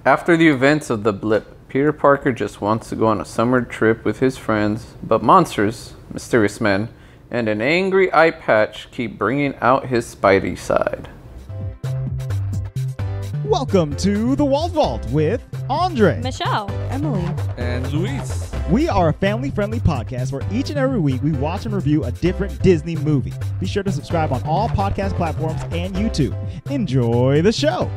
After the events of the blip, Peter Parker just wants to go on a summer trip with his friends, but monsters, mysterious men, and an angry eye patch keep bringing out his Spidey side. Welcome to The Walt Vault with Andre, Michelle, Emily, and Luis. We are a family-friendly podcast where each and every week we watch and review a different Disney movie. Be sure to subscribe on all podcast platforms and YouTube. Enjoy the show.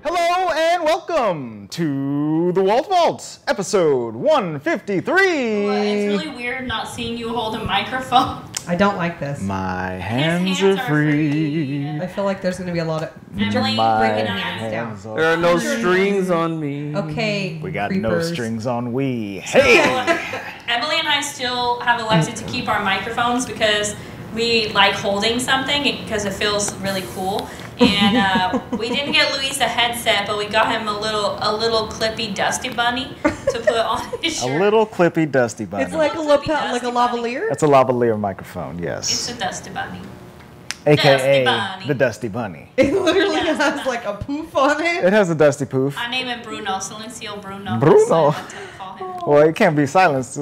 Hello and welcome to The Walt Vault, episode 153. it's really weird not seeing you hold a microphone. I don't like this. My hands hands are are free. I feel like there's going to be a lot of... Emily, My bring it hands down. hands are There are no Sure. strings on me. Okay, We got no creepers. strings on we. So, Hey! Emily and I still have elected to keep our microphones because we like holding something because it feels really cool. And we didn't get Luis a headset, but we got him a little clippy Dusty Bunny to put on his A shirt. little clippy dusty bunny. It's like a Little lapel, like a dusty bunny. lavalier. That's a lavalier microphone, It's yes. a Dusty Bunny. AKA Dusty Bunny. the Dusty Bunny. It literally Yes. has like a poof on it. It has a dusty poof. I name it Bruno, Silencio Bruno. Bruno. That's what I call him. Well, it can't be silenced.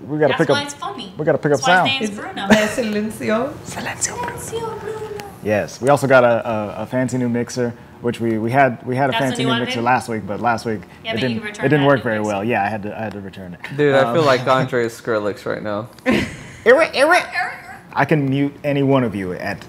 We gotta That's pick why up. it's funny. we gotta pick up That's why sound. his name's Bruno. Silencio. Silencio Bruno. Yes. We also got a fancy new mixer, which we had a That's fancy the new new one, mixer baby? last week, but last week Yeah, it but you didn't returned it didn't that work new very mixer. well. Yeah, I had to return it. Dude, I feel like Andre is Skrillex right now. I can mute any one of you at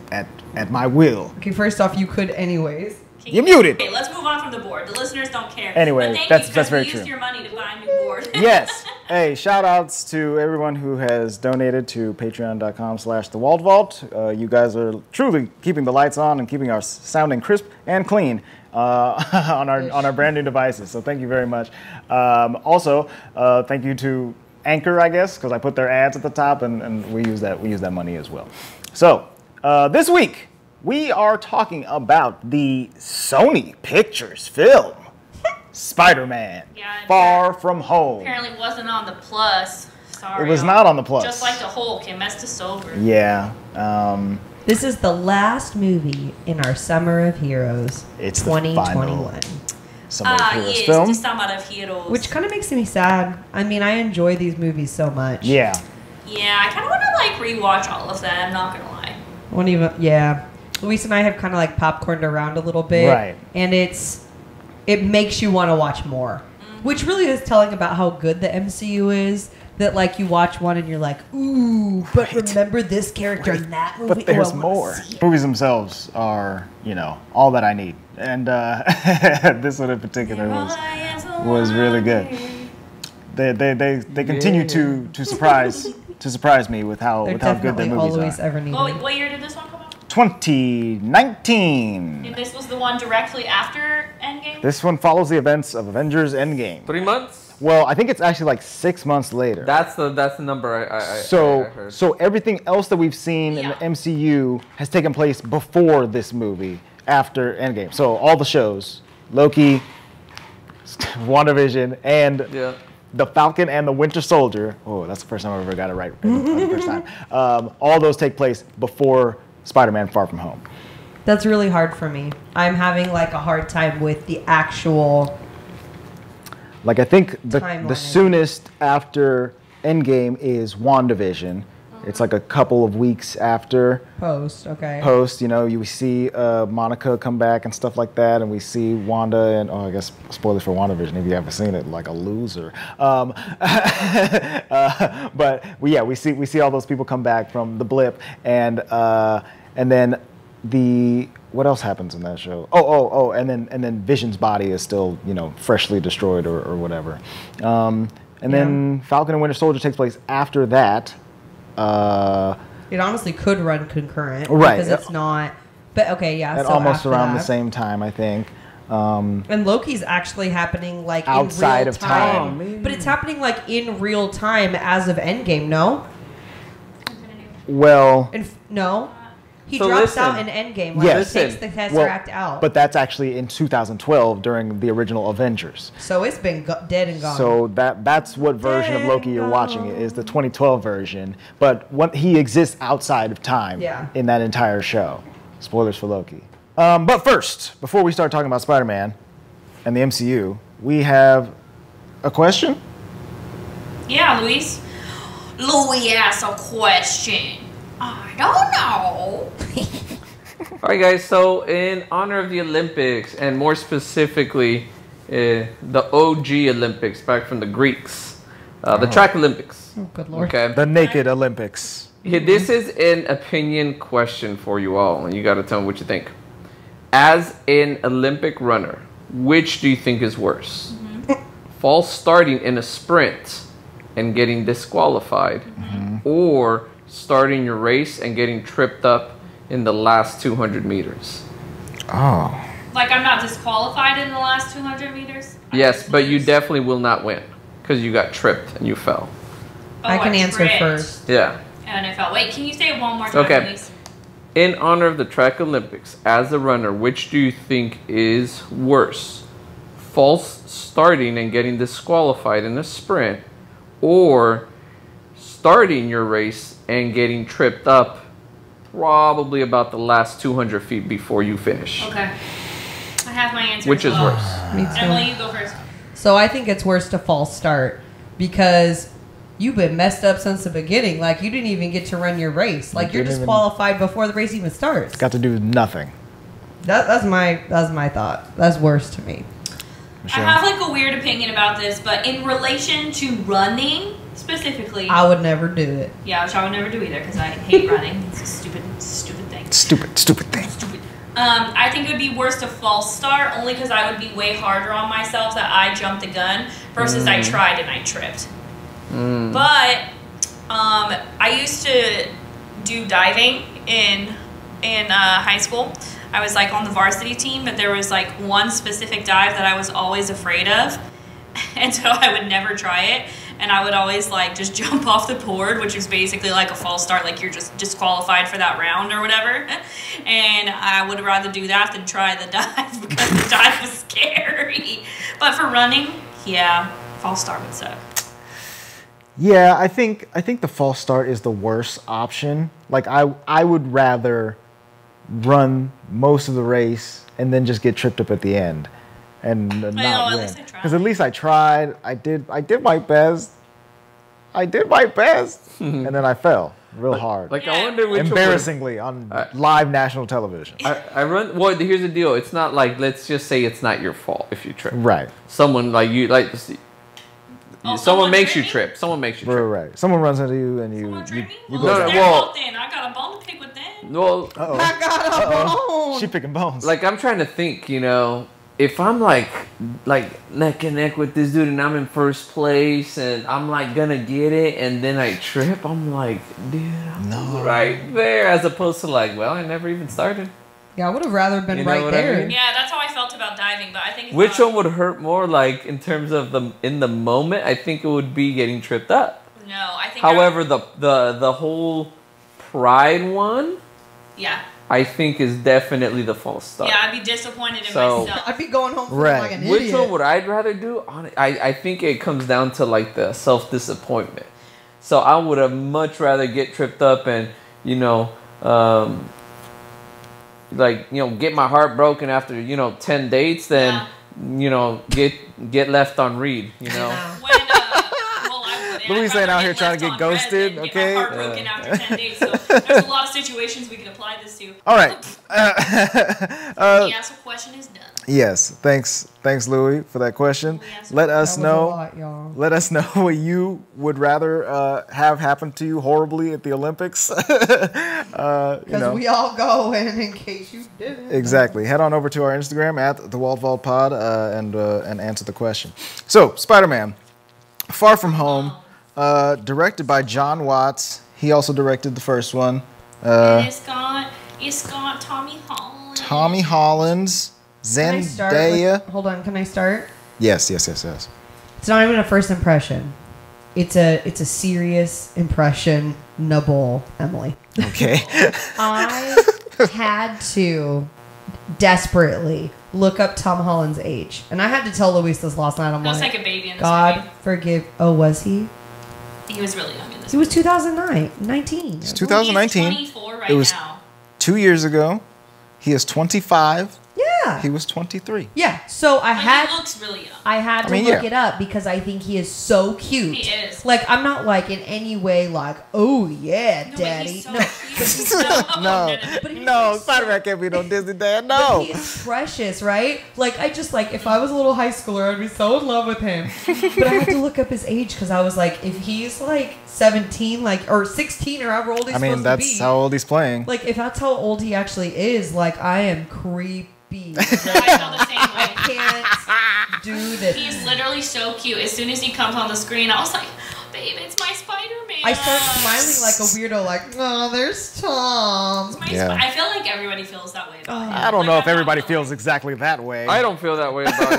my will. Okay, first off, you could anyways. You're muted. Okay, let's move on from the board. The listeners don't care. Anyway, but thank that's- you, that's 'cause very we true. used your money to buy a new board. Yes. Hey, shout outs to everyone who has donated to patreon.com/thewaltvault. You guys are truly keeping the lights on and keeping us sounding crisp and clean on our brand new devices. So thank you very much. Also, thank you to Anchor, I guess, because I put their ads at the top and we use that money as well. So this week we are talking about the Sony Pictures film Spider-Man Yeah, Far From Home. Apparently wasn't on the plus. Sorry. It was not on the plus. Just like the Hulk, it messed us over. Yeah. This is the last movie in our Summer of Heroes It's the 2021. Summer of Heroes yes, film. the Summer of Heroes. Which kind of makes me sad. I mean, I enjoy these movies so much. Yeah. Yeah, I kind of want to like rewatch all of them. I'm not gonna lie. Won't even, yeah. Luis and I have kind of like popcorned around a little bit. Right. And it makes you want to watch more. Which really is telling about how good the MCU is. That like you watch one and you're like, ooh, but remember this character in that movie? But there's Oh, I wanna more. see it. Movies themselves are, all that I need. And this one in particular was really good. They continue to surprise me with how They're good their definitely all movies Luis are. ever needed. Oh, what year did this one come out? 2019. And this was the one directly after Endgame? This one follows the events of Avengers Endgame. 3 months? Well, I think it's actually like 6 months later. That's the number I So heard. everything else that we've seen in the Yeah. MCU has taken place before this movie, after Endgame. So all the shows, Loki, WandaVision, and Yeah. the Falcon and the Winter Soldier. Oh, that's the first time I've ever got it right. The first time. All those take place before Spider-Man: Far From Home. That's really hard for me. I'm having like a hard time with the actual Like I think Timeline. the soonest after Endgame is WandaVision. It's like a couple of weeks after. post. Okay. Post, you see Monica come back and stuff like that, and we see Wanda and I guess spoilers for WandaVision if you haven't seen it, like a loser. But we see all those people come back from the blip, and then what else happens in that show? And then Vision's body is still freshly destroyed or whatever, and then Falcon and Winter Soldier takes place after that. It honestly could run concurrent. Right. Because it's not. But okay, yeah. At so almost after around the that. same time, I think. And Loki's actually happening like Outside in real of time. Oh, man. But it's happening like in real time as of Endgame, no? Well, No? He So drops listen. out in Endgame. Like Yes. he takes the Tesseract out. but that's actually in 2012 during the original Avengers. So it's been dead and gone. So that's what version of Loki you're watching is the 2012 version. But he exists outside of time Yeah. in that entire show. Spoilers for Loki. But first, before we start talking about Spider-Man and the MCU, we have a question. Yeah, Luis. Louis asked a question. I don't know. All right, guys. So, in honor of the Olympics, and more specifically, the OG Olympics back from the Greeks, the track Olympics. Oh, good lord. Okay. The Naked Olympics. This is an opinion question for you all, and you got to tell me what you think. As an Olympic runner, which do you think is worse? False starting in a sprint and getting disqualified, or starting your race and getting tripped up in the last 200 meters? Oh. Like, I'm not disqualified in the last 200 meters? Yes, but you definitely will not win because you got tripped and you fell. I can answer tripped. first. Yeah. And I fell. Wait, can you say it one more time, Okay. please? In honor of the track Olympics, as a runner, which do you think is worse? False starting and getting disqualified in a sprint, or starting your race and getting tripped up probably about the last 200 feet before you finish? Okay. I have my answer. Which as is well. worse? Me too. Emily, you go first. So I think it's worse to false start because you've been messed up since the beginning. Like, you didn't even get to run your race. Like, you're didn't even- disqualified before the race even starts. Got to do nothing. That's my thought. That's worse to me. Michelle? I have like a weird opinion about this, but in relation to running specifically, I would never do it. yeah, which I would never do either because I hate running. It's a stupid thing. Stupid thing. I think it would be worse to false start only because I would be way harder on myself that I jumped the gun versus I tried and I tripped. But I used to do diving in high school. I was like on the varsity team, but there was like one specific dive that I was always afraid of, and so I would never try it. And I would always like just jump off the board, which is basically like a false start, like you're just disqualified for that round or whatever. And I would rather do that than try the dive because the dive was scary. But for running, yeah, false start would suck. Yeah, I think the false start is the worst option. Like I would rather run most of the race and then just get tripped up at the end and not at win. least I tried. Because at least I tried. I did my best. And then I fell real hard. Like, Yeah. I wonder which one would- Embarrassingly on live national television. I run. Well, here's the deal. It's not like, let's just say it's not your fault if you trip. Right. Someone like you, like Oh, someone makes you tripped me? trip. Someone makes you trip. Right. Someone runs into you and Someone you tripped me? you Well, go No, down. it's their well- fault then. I got a bone to pick with them. Well, Uh-oh. I got a bone. She picking bones. like, I'm trying to think, if I'm like neck and neck with this dude and I'm in first place and I'm like gonna get it and then I trip, I'm like, dude, I'm right there, as opposed to like, well, I never even started. Yeah, I would have rather been You know right what I there. mean? Yeah, that's how I felt about diving, but I think it's Which not- one would hurt more, like, in terms of in the moment? I think it would be getting tripped up. No, I think. However, the whole pride one, Yeah. I think is definitely the false start. Yeah, I'd be disappointed in So- myself. I'd be going home feeling Right. like an Which idiot. one would I rather do? I think it comes down to like the self-disappointment. So I would have much rather get tripped up and, get my heart broken after, 10 dates than, get left on read, When, well, I wouldn't. Louise I'd ain't rather out here get trying to left get on ghosted, red than okay? Get my heart broken after 10 days. So there's a lot of situations we can apply this to. All right. The answer question is done. Yes. Thanks, Louis, for that question. Yes. Let us That was a know. lot, y'all. Let us know what you would rather have happen to you horribly at the Olympics. Because we all go, and in case you didn't. Exactly. Head on over to our Instagram at the Walt Vault Pod and answer the question. So, Spider-Man, Far From Home, directed by John Watts. He also directed the first one. And it's got Tommy Holland. Tommy Holland's Can I start Zendaya. hold on, can I start? Yes. It's not even a first impression. It's a serious impression. Nabble, Emily. Okay. I had to desperately look up Tom Holland's age, and I had to tell Luis this last night. I'm He was like, like a baby in this God movie. forgive. Oh, was he? He was really young in this He was 2009, 19. It's 2019. He's 24 right It was now. 2 years ago. He is 25. Yeah. He was 23. Yeah. So I But he had looks really young. I had to look it up because I think he is so cute. He is. Like, I'm not like in any way like, oh yeah, No, but daddy. he's so No. cute. No, But he's no, like Spider-Man can't be no Disney dad. But No. he is precious, right? Like, I just like, if I was a little high schooler, I'd be so in love with him. But I had to look up his age because I was like, if he's like 17, like, or 16 or however old he's I mean, supposed that's to be. how old he's playing. Like, if that's how old he actually is, like, I am creepy. I feel the same I way. can't do this. He's literally so cute. As soon as he comes on the screen, I was like, babe, it's my Spider-Man. I start smiling like a weirdo, like, oh, there's Tom. It's my Yeah. I feel like everybody feels that way about him. I don't Like, know if I'm everybody not feels exactly that way. I don't feel that way about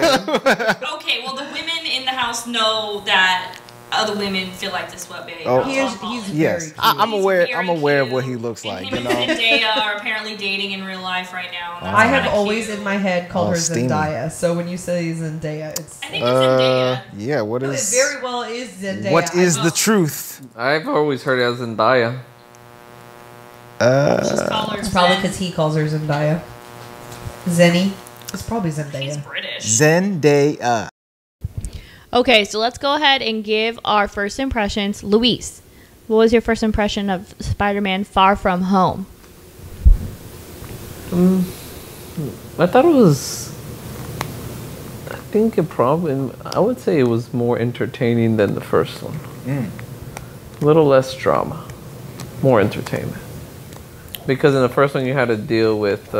him. Okay, well, the women in the house know that other women feel like this what baby. Oh. He's very Yes, cute. I'm He's aware. very I'm aware of cute. what he looks And like. him You and know. Zendaya are apparently dating in real life right now. and that's I have kinda always cute. in my head called Oh, her steamy. Zendaya. So when you say Zendaya, it's I think it's Zendaya. Yeah. What it is? very well is Zendaya. What is I- the truth? I've always heard it as Zendaya. Just call her It's probably Zen. because he calls her Zendaya. Zenny. It's probably He's Zendaya. British. Zendaya. Okay, so let's go ahead and give our first impressions. Luis, what was your first impression of Spider-Man Far From Home? I thought it was. I think it probably. I would say it was more entertaining than the first one. A little less drama, more entertainment. Because in the first one you had to deal with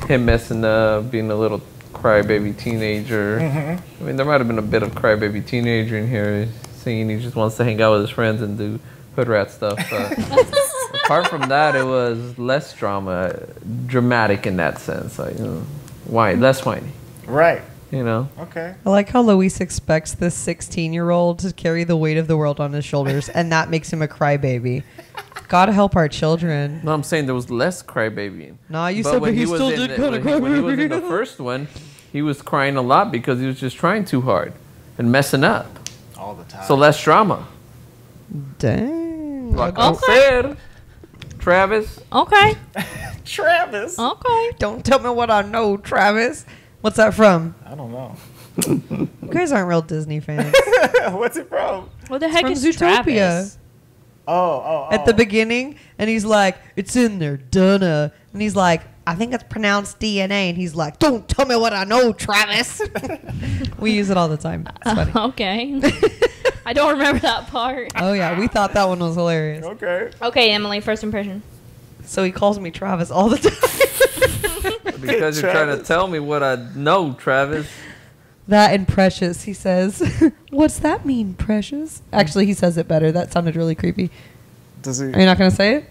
him messing up, being a little crybaby teenager. I mean, there might have been a bit of crybaby teenager in here, saying he just wants to hang out with his friends and do hood rat stuff. But apart from that, it was less dramatic in that sense. Like, less whiny. Right. You know. Okay. I like how Luis expects this 16-year-old to carry the weight of the world on his shoulders, and that makes him a crybaby. Gotta help our children. No, I'm saying there was less crybabying. Nah, you said, but he still did kind of when he was in the crybaby. first one, he was crying a lot because he was just trying too hard and messing up. All the time. So less drama. Dang. Like I said, Travis. Okay, Travis. okay. Don't tell me what I know, Travis. What's that from? I don't know. You guys aren't real Disney fans. What's it from? What the heck from is Zootopia. Travis? Oh. At the beginning, and he's like, it's in there, Dunna. And he's like, I think it's pronounced DNA. And he's like, don't tell me what I know, Travis. We use it all the time. It's funny. Okay. I don't remember that part. Oh, yeah. We thought that one was hilarious. Okay. Okay, Emily, first impression. So he calls me Travis all the time. Because you're trying to Travis. tell me what I know, Travis. That and Precious, he says. What's that mean, Precious? Actually, he says it better. That sounded really creepy. Does he? Are you not going to say it?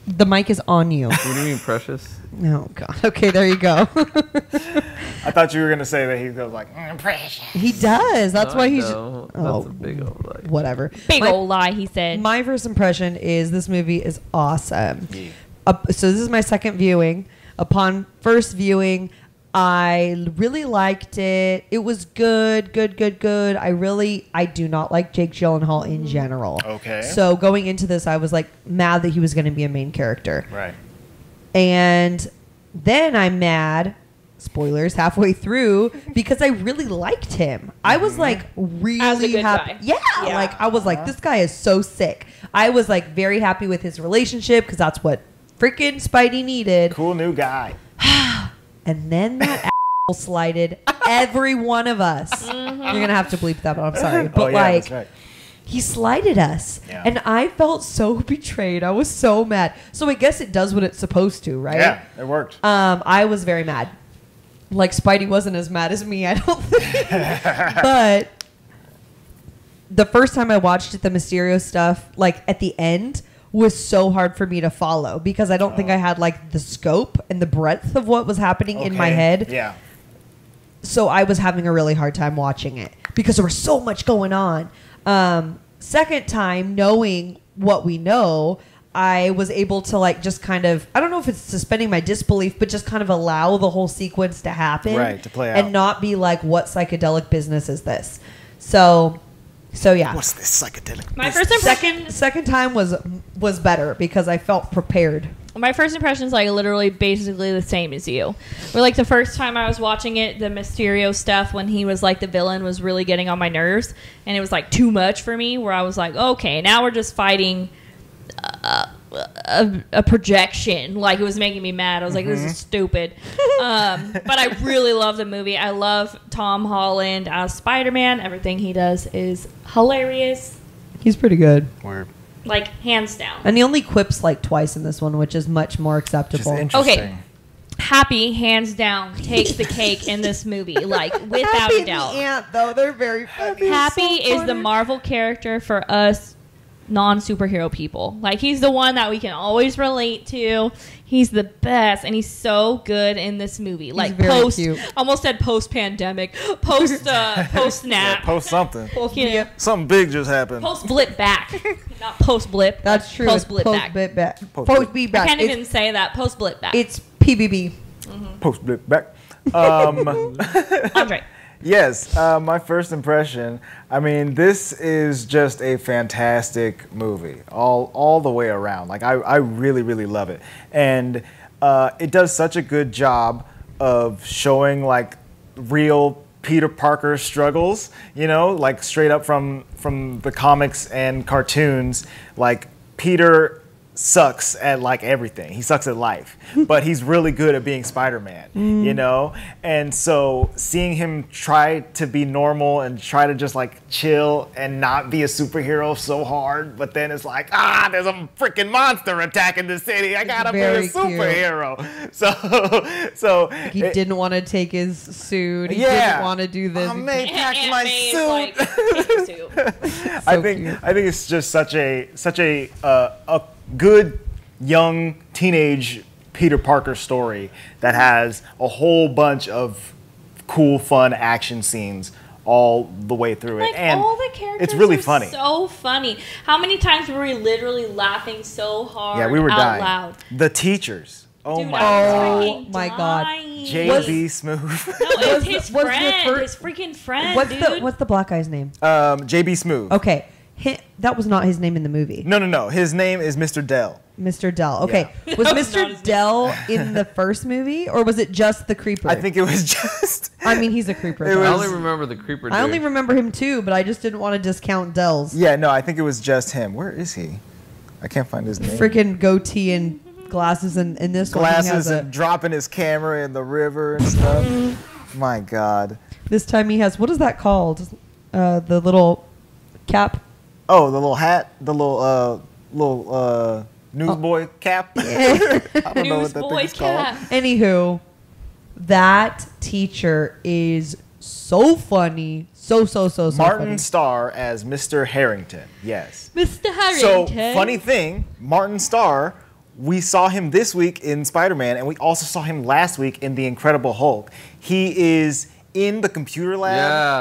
The mic is on you. What do you mean, precious? Oh, God. Okay, there you go. I thought you were gonna say that he goes like precious. He does. That's No, why I he's... don't. Oh, That's a big old lie. whatever. Big My- old lie, he said. My first impression is this movie is awesome. So this is my second viewing. Upon first viewing, I really liked it. It was good. I do not like Jake Gyllenhaal in general. Okay. So going into this, I was like mad that he was going to be a main character. Right. And then I'm mad, spoilers, halfway through, because I really liked him. I was like really As a good happy. guy. Yeah, like I was like, this guy is so sick. I was like very happy with his relationship because that's what freaking Spidey needed. Cool new guy. And then that asshole slided every one of us. You're going to have to bleep that, but I'm sorry. But oh yeah, like, that's right. he slighted us. Yeah. And I felt so betrayed. I was so mad. So I guess it does what it's supposed to, right? Yeah, it worked. I was very mad. Like Spidey wasn't as mad as me, I don't think. But the first time I watched it, the Mysterio stuff, like at the end, was so hard for me to follow because I don't think I had like the scope and the breadth of what was happening in my Okay. head. Yeah. So I was having a really hard time watching it because there was so much going on. Second time, knowing what we know, I was able to like just kind of, I don't know if it's suspending my disbelief, but just kind of allow the whole sequence to happen. Right, to play out. And not be like, what psychedelic business is this? So yeah. What's this psychedelic? My first impression. Second time was better because I felt prepared. My first impression is like literally basically the same as you. Where like the first time I was watching it, the Mysterio stuff when he was like the villain was really getting on my nerves, and it was like too much for me. Where I was like, okay, now we're just fighting a projection. Like it was making me mad. I was like, this is stupid. But I really love the movie. I love Tom Holland as Spider-Man. Everything he does is hilarious. He's pretty good. Word. Like hands down. And he only quips like twice in this one, which is much more Just acceptable. interesting. Okay. Happy, hands down, takes the cake in this movie. Like without Happy a and doubt. the Ant, though, they're very funny. Happy is the Marvel character for us non-superhero people. Like he's the one that we can always relate to. He's the best, and he's so good in this movie. Like very post, cute. almost said post-pandemic, post snap, Yeah, post something. yeah, Something big just happened. post blip back, not post blip. That's true. Post blip back. Post back. Post Post be I back. can't It's, even say that. Post blip back. it's PBB. Post blip back. Andre. Yes, my first impression. I mean, this is just a fantastic movie, all the way around. Like I really, really love it, and it does such a good job of showing like real Peter Parker struggles. You know, like straight up from the comics and cartoons. Like Peter sucks at like everything. He sucks at life, but he's really good at being Spider-Man, you know? And so seeing him try to be normal and try to just like chill and not be a superhero so hard, but then it's like, there's a freaking monster attacking the city. I gotta be a very cute. superhero. So He didn't want to take his suit. He Yeah. didn't want to do this. I may pack Aunt my May is suit. like, take your suit. I think it's just such a good young teenage Peter Parker story that has a whole bunch of cool, fun action scenes all the way through Like it, and all the characters it's really are funny. so funny. How many times were we literally laughing so hard Yeah, we were out dying. loud? The teachers, oh Dude, my I was god, freaking my God. dying. JB Smooth, No, it was his was the friend, fir- his freaking friend, What's dude. what's the black guy's name? JB Smooth. Okay, that was not his name in the movie. No. His name is Mr. Dell. Mr. Dell. Okay, was That was not Mr. his Dell in the first movie, or was it just the creeper? I think it was just. I mean, he's a creeper. It though. I was- only remember the creeper. I only dude. remember him too, but I just didn't want to discount Dell's Yeah, no, I think it was just him. Where is he? I can't find his name. freaking goatee and glasses. And in this one, he Glasses has and dropping his camera in the river and stuff. My God. this time he has, what is that called? The little cap. Oh, the little hat, the little newsboy cap. I don't know what that thing Newsboy is called. cap. Anywho, that teacher is so funny, so Martin funny. Starr as Mr. Harrington. Yes. Mr. So Harrington. funny thing, Martin Starr. We saw him this week in Spider-Man, and we also saw him last week in The Incredible Hulk. He is in the computer lab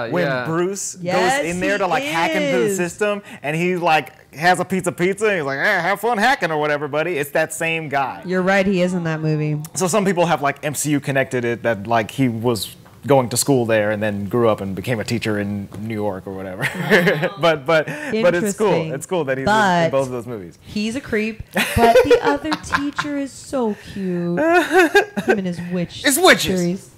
Yeah, when yeah. Bruce Yes, goes in there to he like hack into the is. system, and he like has a piece of pizza, and he's like, have fun hacking or whatever, buddy. It's that same guy. You're right, he is in that movie. So some people have like MCU connected it that like he was going to school there and then grew up and became a teacher in New York or whatever. but it's cool. Interesting. It's cool that he's But- in both of those movies. He's a creep, but the other teacher is so cute. Him and his witch. It's witches. series.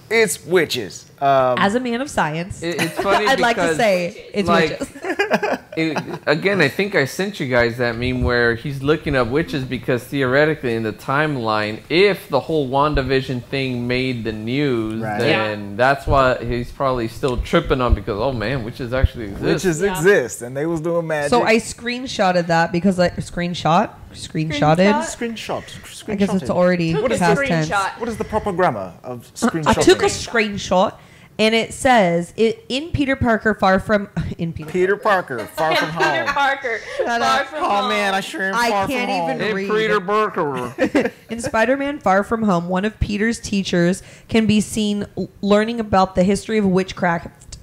It's witches. As a man of science, It's funny I'd like to because, say it's like, witches. Again, I think I sent you guys that meme where he's looking up witches because theoretically in the timeline, if the whole WandaVision thing made the news, Right. then that's why he's probably still tripping on because, oh man, witches actually exist. Witches Yeah. exist, and they was doing magic. So I screenshotted that because I screenshotted. screenshot. I guess it's already Took a past tense. screenshot. What is the proper grammar of I screenshotting? took a screenshot, and it says in Peter Parker, far from in Peter. Peter Parker, Far From Peter Home. Parker. Shut Far up. from Oh home. man, I sure am I far can't from home. even Hey, read. Peter Burker. In Spider-Man Far From Home, one of Peter's teachers can be seen learning about the history of witchcraft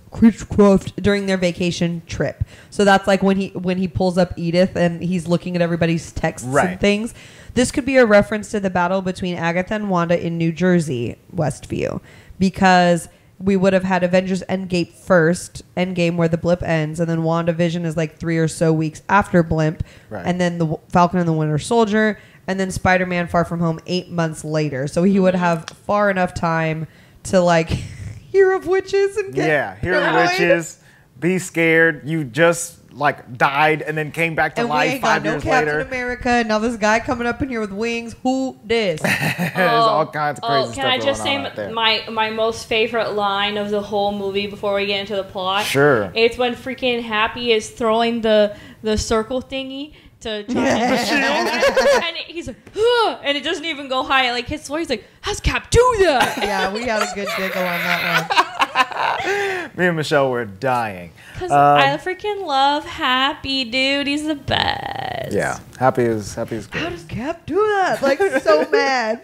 during their vacation trip. So that's like when he pulls up Edith and he's looking at everybody's texts Right. and things. This could be a reference to the battle between Agatha and Wanda in New Jersey, Westview, because we would have had Avengers Endgame where the blip ends, and then WandaVision is like 3 or so weeks after Blimp, Right. and then the Falcon and the Winter Soldier, and then Spider-Man Far From Home 8 months later. So he would have far enough time to like hear of witches and get hear of paranoid. witches, be scared. You just like died and then came back to And we life ain't 5 got no years Captain later. America. Now this guy coming up in here with wings. Who this? There's all kinds of crazy Can stuff I just going say on out there. my most favorite line of the whole movie before we get into the plot? Sure. It's when freaking Happy is throwing the circle thingy to try and he's like, "Ugh," and it doesn't even go high. It like hits the floor. He's like, how's Cap do that? Yeah, we had a good giggle on that one. Me and Michelle were dying. Because I freaking love Happy, dude. He's the best. Yeah, happy is How good. does Cap do that? Like so mad,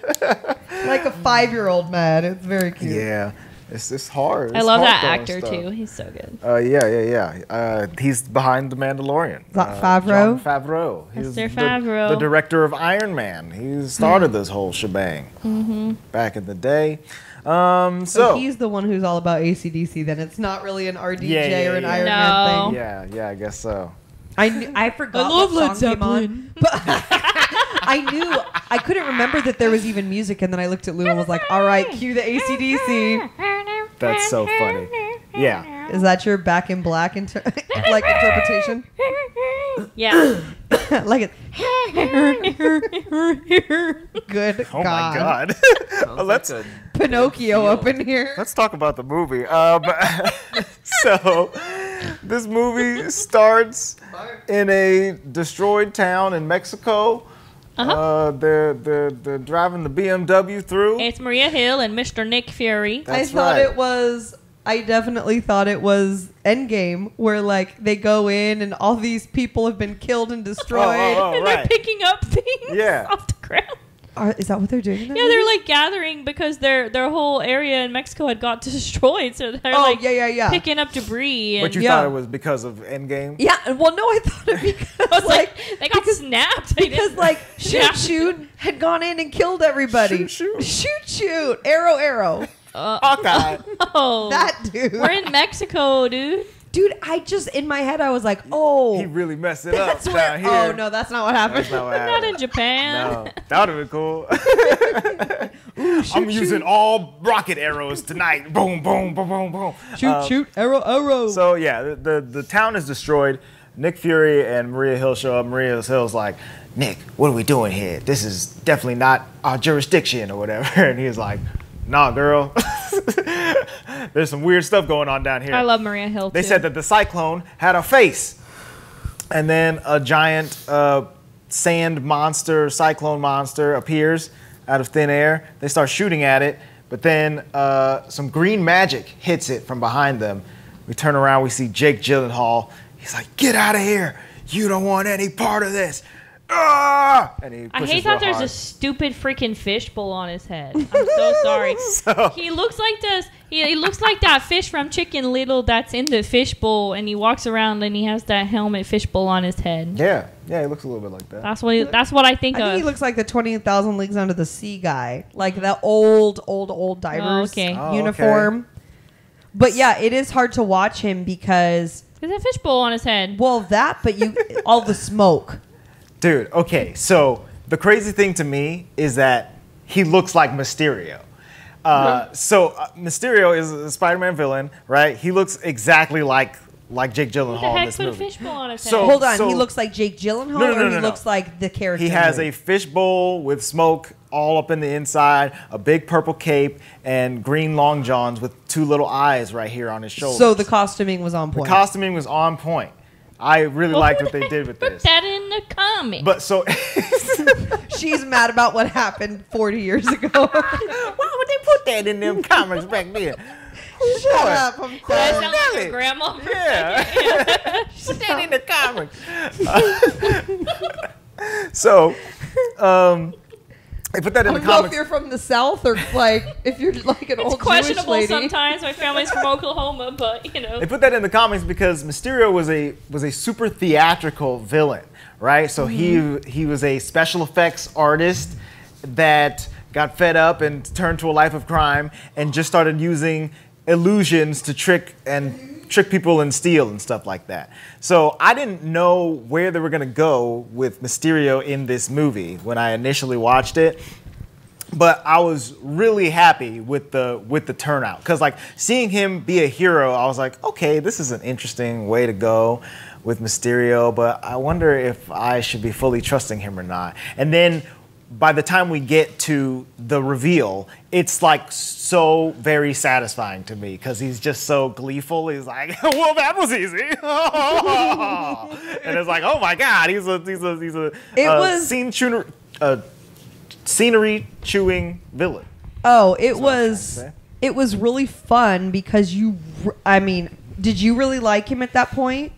like a 5-year-old mad. It's very cute. Yeah, it's hard. I It's love hard that throwing actor stuff. too. He's so good. Yeah. He's behind The Mandalorian. Is that Favreau? Jon Favreau. He's Mr. Favreau. The director of Iron Man. He started this whole shebang back in the day. So he's the one who's all about AC/DC. Then it's not really an RDJ or an Iron Man thing. yeah, I guess so. I forgot what song came on, but I knew I couldn't remember that there was even music, and then I looked at Lou and was like, "All right, cue the AC/DC." That's so funny. Yeah. Is that your Back in Black like interpretation? Yeah. Like it. Good Oh God. my God. let's Like a Pinocchio up in here. let's talk about the movie. So this movie starts in a destroyed town in Mexico. They're driving the BMW through. It's Maria Hill and Mr. Nick Fury. That's I definitely thought it was Endgame, where like they go in and all these people have been killed and destroyed. And they're right. picking up things Yeah. off the ground. Is that what they're doing? In that Yeah, movie? they're like gathering because their whole area in Mexico had got destroyed, so they're Oh, like yeah. picking up debris. And But you Yeah. thought it was because of Endgame? Yeah, well, no, I thought it because I was like, like they got snapped. They because didn't- like Yeah. shoot had gone in and killed everybody. Shoot, arrow. Hawkeye. Oh, That dude. we're in Mexico, dude. Dude, I just in my head I was like, oh, He really messed it up that's where. down here. Oh no, that's not what happened. That's not what Not happened. in Japan. No, that would have been cool. I'm using all rocket arrows tonight. Boom, boom, boom, boom, boom. Shoot, arrow. So yeah, the town is destroyed. Nick Fury and Maria Hill show up. Maria Hill's like, Nick, what are we doing here? This is definitely not our jurisdiction or whatever. And he's like, nah, girl. There's some weird stuff going on down here. I love Maria Hill. They too. said that the cyclone had a face. And then a giant sand monster, cyclone monster appears out of thin air. They start shooting at it, but then some green magic hits it from behind them. We turn around, we see Jake Gyllenhaal. He's like, get out of here. You don't want any part of this. Ah! And he I pushes hate that real there's hard. a stupid freaking fishbowl on his head. I'm so sorry. He looks like this. He looks like that fish from Chicken Little that's in the fishbowl, and he walks around and he has that helmet fishbowl on his head. Yeah, he looks a little bit like that. That's what I think I think of. he looks like the 20,000 Leagues Under the Sea guy, like the old divers okay. Oh, uniform. But yeah, it is hard to watch him because, There's a fishbowl on his head. well, but you all the smoke. Dude, okay, so the crazy thing to me is that he looks like Mysterio. Mysterio is a Spider-Man villain, right? He looks exactly like Jake Who the Gyllenhaal in heck this put a movie. fishbowl on his head? So- Hold on, he looks like Jake Gyllenhaal, No, or he looks like the character. He has a fishbowl with smoke all up in the inside, a big purple cape, and green long johns with two little eyes right here on his shoulder. So the costuming was on point. costuming was on point. I really liked what they did with Put this. that in the comic. But so She's mad about what happened 40 years ago. why would they put that in them comics back then? Shut up! I'm that done. sounds like Nelly. your grandma. Yeah. Put that in the comics. So, they put that in I the don't know if comics. you're from the South or like if you're like an It's old Jewish questionable lady. sometimes. My family's from Oklahoma, but you know. They put that in the comics because Mysterio was a super theatrical villain, right? So he was a special effects artist that got fed up and turned to a life of crime and just started using illusions to trick people and steal and stuff like that. So I didn't know where they were going to go with Mysterio in this movie when I initially watched it. But I was really happy with the turnout, because like seeing him be a hero, I was like, okay, this is an interesting way to go with Mysterio, but I wonder if I should be fully trusting him or not. And then by the time we get to the reveal, it's like so very satisfying to me, because he's just so gleeful. He's like, well, that was easy. And it's like, oh my God, he's a scenery chewing villain. Oh, it was really fun because did you really like him at that point?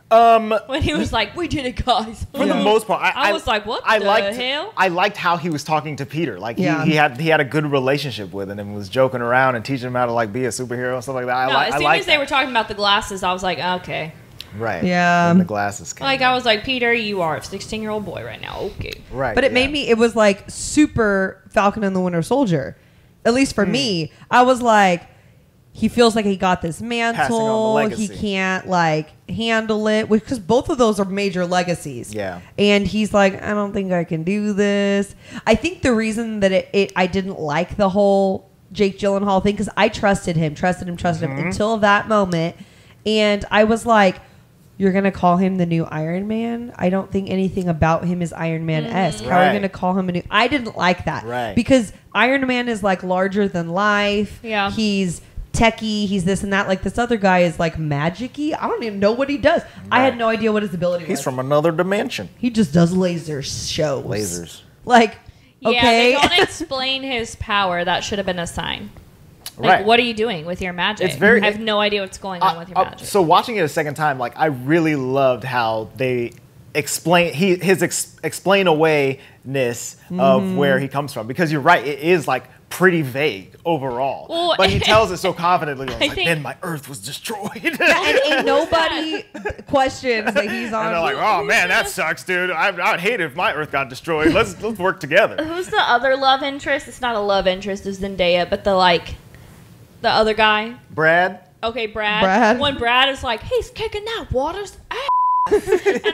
When he was like, "We did it, guys." For the most part, I was like, "What the hell?" I liked how he was talking to Peter. Like he had a good relationship with him and was joking around and teaching him how to like be a superhero and stuff like that. As soon as they were talking about the glasses, I was like, "Okay." Right. Yeah. When the glasses came. Like I was like, "Peter, you are a 16-year-old boy right now." Okay. Right. But it was like super Falcon and the Winter Soldier. At least for me, I was like, he feels like he got this mantle. Passing on the legacy. He can't like handle it, because both of those are major legacies. Yeah. And he's like, I don't think I can do this. I think the reason that I didn't like the whole Jake Gyllenhaal thing, because I trusted him until that moment, and I was like, you're going to call him the new Iron Man? I don't think anything about him is Iron Man-esque. How are you going to call him a new... I didn't like that. Right. Because Iron Man is like larger than life. Yeah. He's techie. He's this and that. Like this other guy is like magic-y. I don't even know what he does. Right. I had no idea what his ability was. He's from another dimension. He just does laser shows. Lasers. Like, Yeah, okay. they don't explain his power. That should have been a sign. Like, Right. what are you doing with your magic? It's very- I have no idea what's going on with your magic. So watching it a second time, like I really loved how they explain his explain awayness of where he comes from, because you're right, it is like pretty vague overall. Well, but he tells it so confidently. Like, think- then my Earth was destroyed. And ain't nobody questions that he's on. And they're like, oh man, that sucks, dude. I'd hate it if my Earth got destroyed. Let's work together. Who's the other love interest? It's not a love interest. It's Zendaya, but the other guy. Brad. Okay, Brad. Brad. When Brad is like, he's kicking that water's ass. And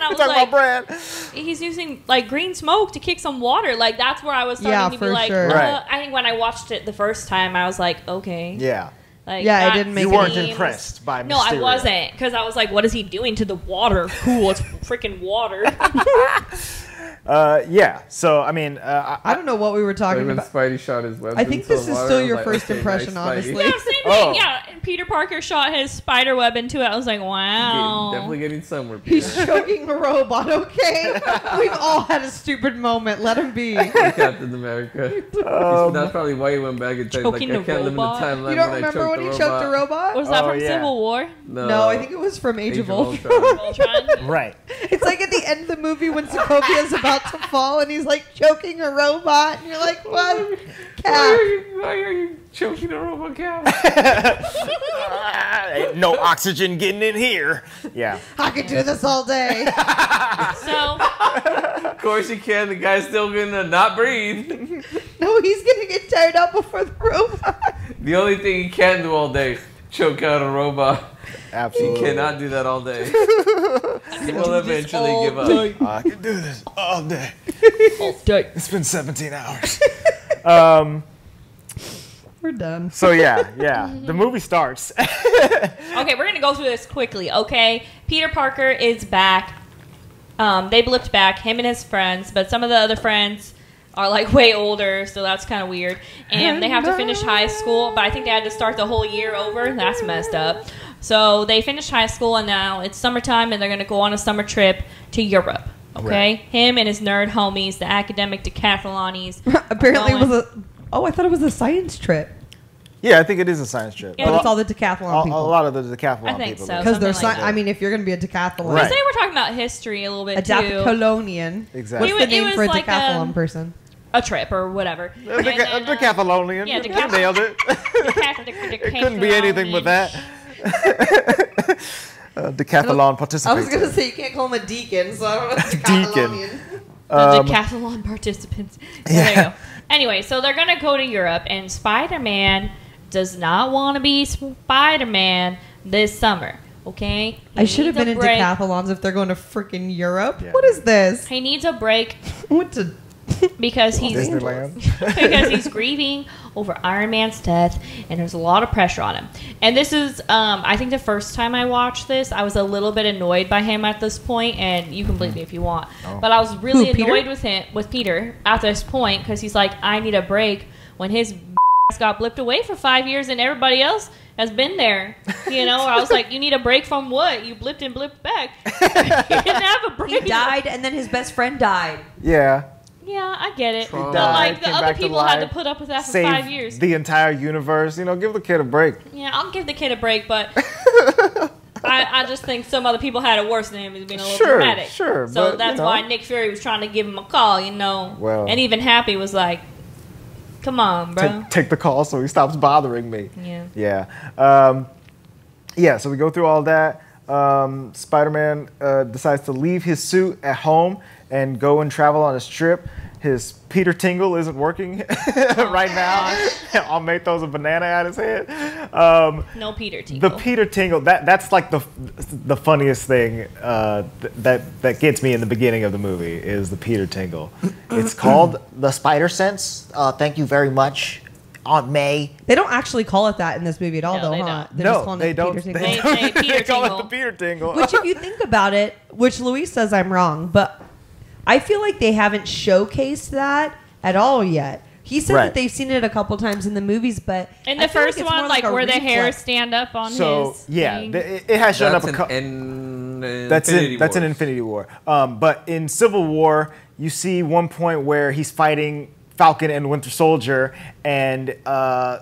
I was Talking like, about Brad. he's using like green smoke to kick some water. Like that's where I was starting to be for like, sure. Right. I think when I watched it the first time, I was like, okay. Yeah. Like, Yeah, it that didn't make You any weren't seems- impressed by Mysterio. No, I wasn't, because I was like, what is he doing to the water? Cool, it's freaking water. Yeah. So I mean, I don't know what we were Right talking when about. Spidey shot his web. I think into this the is water, still I was your like, first okay, impression, nice, Spidey. honestly. Yeah, same thing. Oh. Yeah, and Peter Parker shot his spider web into it. I was like, wow. Definitely getting somewhere. He's choking a robot, okay? We've all had a stupid moment. Let him be. Captain America. That's probably why he went back and said, like, Choking I the can't live in the robot? timeline You don't when I remember when he the choked a robot? Was that Oh, from yeah. Civil War? No, I think it was from Age of Ultron. Ultron? right. It's like at the end of the movie when Sokovia's about to fall and he's like choking a robot, and you're like, what? Cap. Why are you choking a robot cow? Ain't no oxygen getting in here. Yeah. I could do this all day. So, Of course you can. The guy's still gonna not breathe. No, he's gonna get tired out before the robot. The only thing he can do all day, choke out a robot. He Absolutely. cannot do that all day. He will eventually all give up. day. I can do this all day. all day. It's been 17 hours. We're done. So yeah. The movie starts. Okay, we're gonna go through this quickly. Okay, Peter Parker is back. They blipped back, him and his friends, but some of the other friends are like way older, so that's kind of weird. And they have to finish high school, but I think they had to start the whole year over. That's messed up. So they finished high school, and now it's summertime, and they're gonna go on a summer trip to Europe. Okay, Right. him and his nerd homies, the academic decathlonies. Apparently it going- was I thought it was a science trip. Yeah, I think it is a science trip. Yeah, But a, it's all the decathlon a people. lot of the decathlon I think people. so. do. Because they're something like I mean, if you're going to be a decathlon, Right. Today we're talking about history a little bit a too. decathlonian. Exactly. What's the It name was for a like, decathlon person? A trip or whatever. A decathlonian. Yeah, You nailed it. It couldn't be anything but that. Decathlon I participator. was going to say you can't call him a deacon, so I don't know. Deacon. Decathlonian. The decathlon participants. There you go. Anyway, so they're gonna go to Europe, and Spider-Man does not want to be Spider-Man this summer. Okay, I should have been in break. decathlons if they're going to freaking Europe. Yeah. What is this? He needs a break What to? because he's Disneyland. because he's grieving over Iron Man's death, and there's a lot of pressure on him. And this is, I think, the first time I watched this, I was a little bit annoyed by him at this point, and you can believe me if you want. But I was really Who, Peter? annoyed with Peter at this point because he's like, I need a break when his ass got blipped away for 5 years and everybody else has been there. You know, I was like, you need a break from what? You blipped and blipped back. You didn't have a break. He died, and then his best friend died. Yeah. Yeah, I get it. He But died, like the came other back to people had to life, put up with that for Save 5 years. the entire universe. You know, give the kid a break. Yeah, I'll give the kid a break, but I just think some other people had it worse than him. He's being a little Sure, dramatic. sure, So but, that's you know. why Nick Fury was trying to give him a call, you know. Well. And even Happy was like, come on, bro. Take the call so he stops bothering me. Yeah. Yeah. Yeah, so we go through all that. Spider-Man decides to leave his suit at home and go and travel on his trip. His Peter Tingle isn't working right now. Aunt May throws a banana at his head. No Peter Tingle. The Peter Tingle, that's like the funniest thing that gets me in the beginning of the movie is the Peter Tingle. It's called the Spider Sense. Thank you very much, Aunt May. They don't actually call it that in this movie at all, No, though, they huh? don't. They're just calling they it don't. Peter They, Tingle. They say Peter they call it Tingle. the Peter Tingle. Which, if you think about it, which Luis says I'm wrong, but I feel like they haven't showcased that at all yet. He said Right. that they've seen it a couple times in the movies, but in I the feel first it's more one, like a where the hair reflex. stand up on So his yeah, thing. it has shown That's up a couple. That's That's in Infinity War. But in Civil War, you see one point where he's fighting Falcon and Winter Soldier, and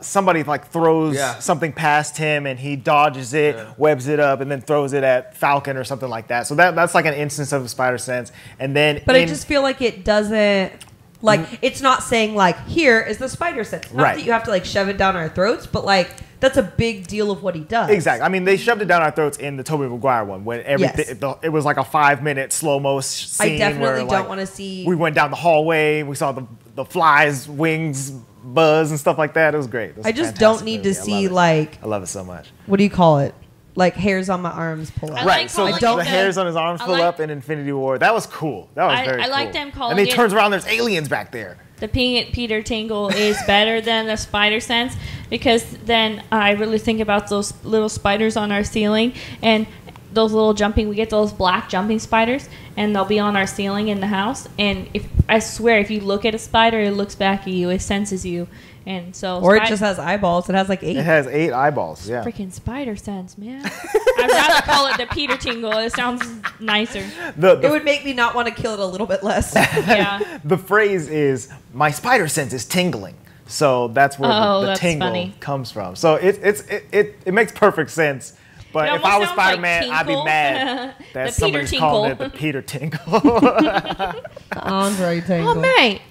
somebody like throws Yeah. something past him, and he dodges it, webs it up, and then throws it at Falcon or something like that. So that's like an instance of the Spider Sense. And then, But I just feel like it doesn't. Like, it's not saying, like, here is the spider sense. Not Right. that you have to, like, shove it down our throats, but, like, that's a big deal of what he does. exactly. I mean, they shoved it down our throats in the Tobey Maguire one when everything. Yes. It was like a 5-minute slow-mo scene. I definitely where, don't like, want to see. We went down the hallway. We saw the flies' wings buzz and stuff like that. It was great. It was I a just fantastic don't need movie. to I see, love it. like, I love it so much. what do you call it? Like, hairs on my arms pull out. I Right. like So calling the it hairs on his arms I pull like- up in Infinity War. That was cool. That was very I cool. like them calling And then he it- turns around. There's aliens back there. The Peter Tingle is better than the spider sense because then I really think about those little spiders on our ceiling and those little jumping. We get those black jumping spiders and they'll be on our ceiling in the house. And if I swear, if you look at a spider, it looks back at you. It senses you. And so Or it just has eyeballs. It has, like, 8. It has 8 eyeballs. Yeah. freaking spider sense, man. I'd rather call it the Peter Tingle. It sounds nicer. It would make me not want to kill it a little bit less. Yeah. The phrase is my spider sense is tingling. So that's where Oh, the that's tingle funny. comes from. So it makes perfect sense. But It if I almost was sounds like Spider-Man, I'd be Tinkle. mad The that Peter somebody's calling it Tinkle. the Peter Tingle. Andre Tangle. Oh, May.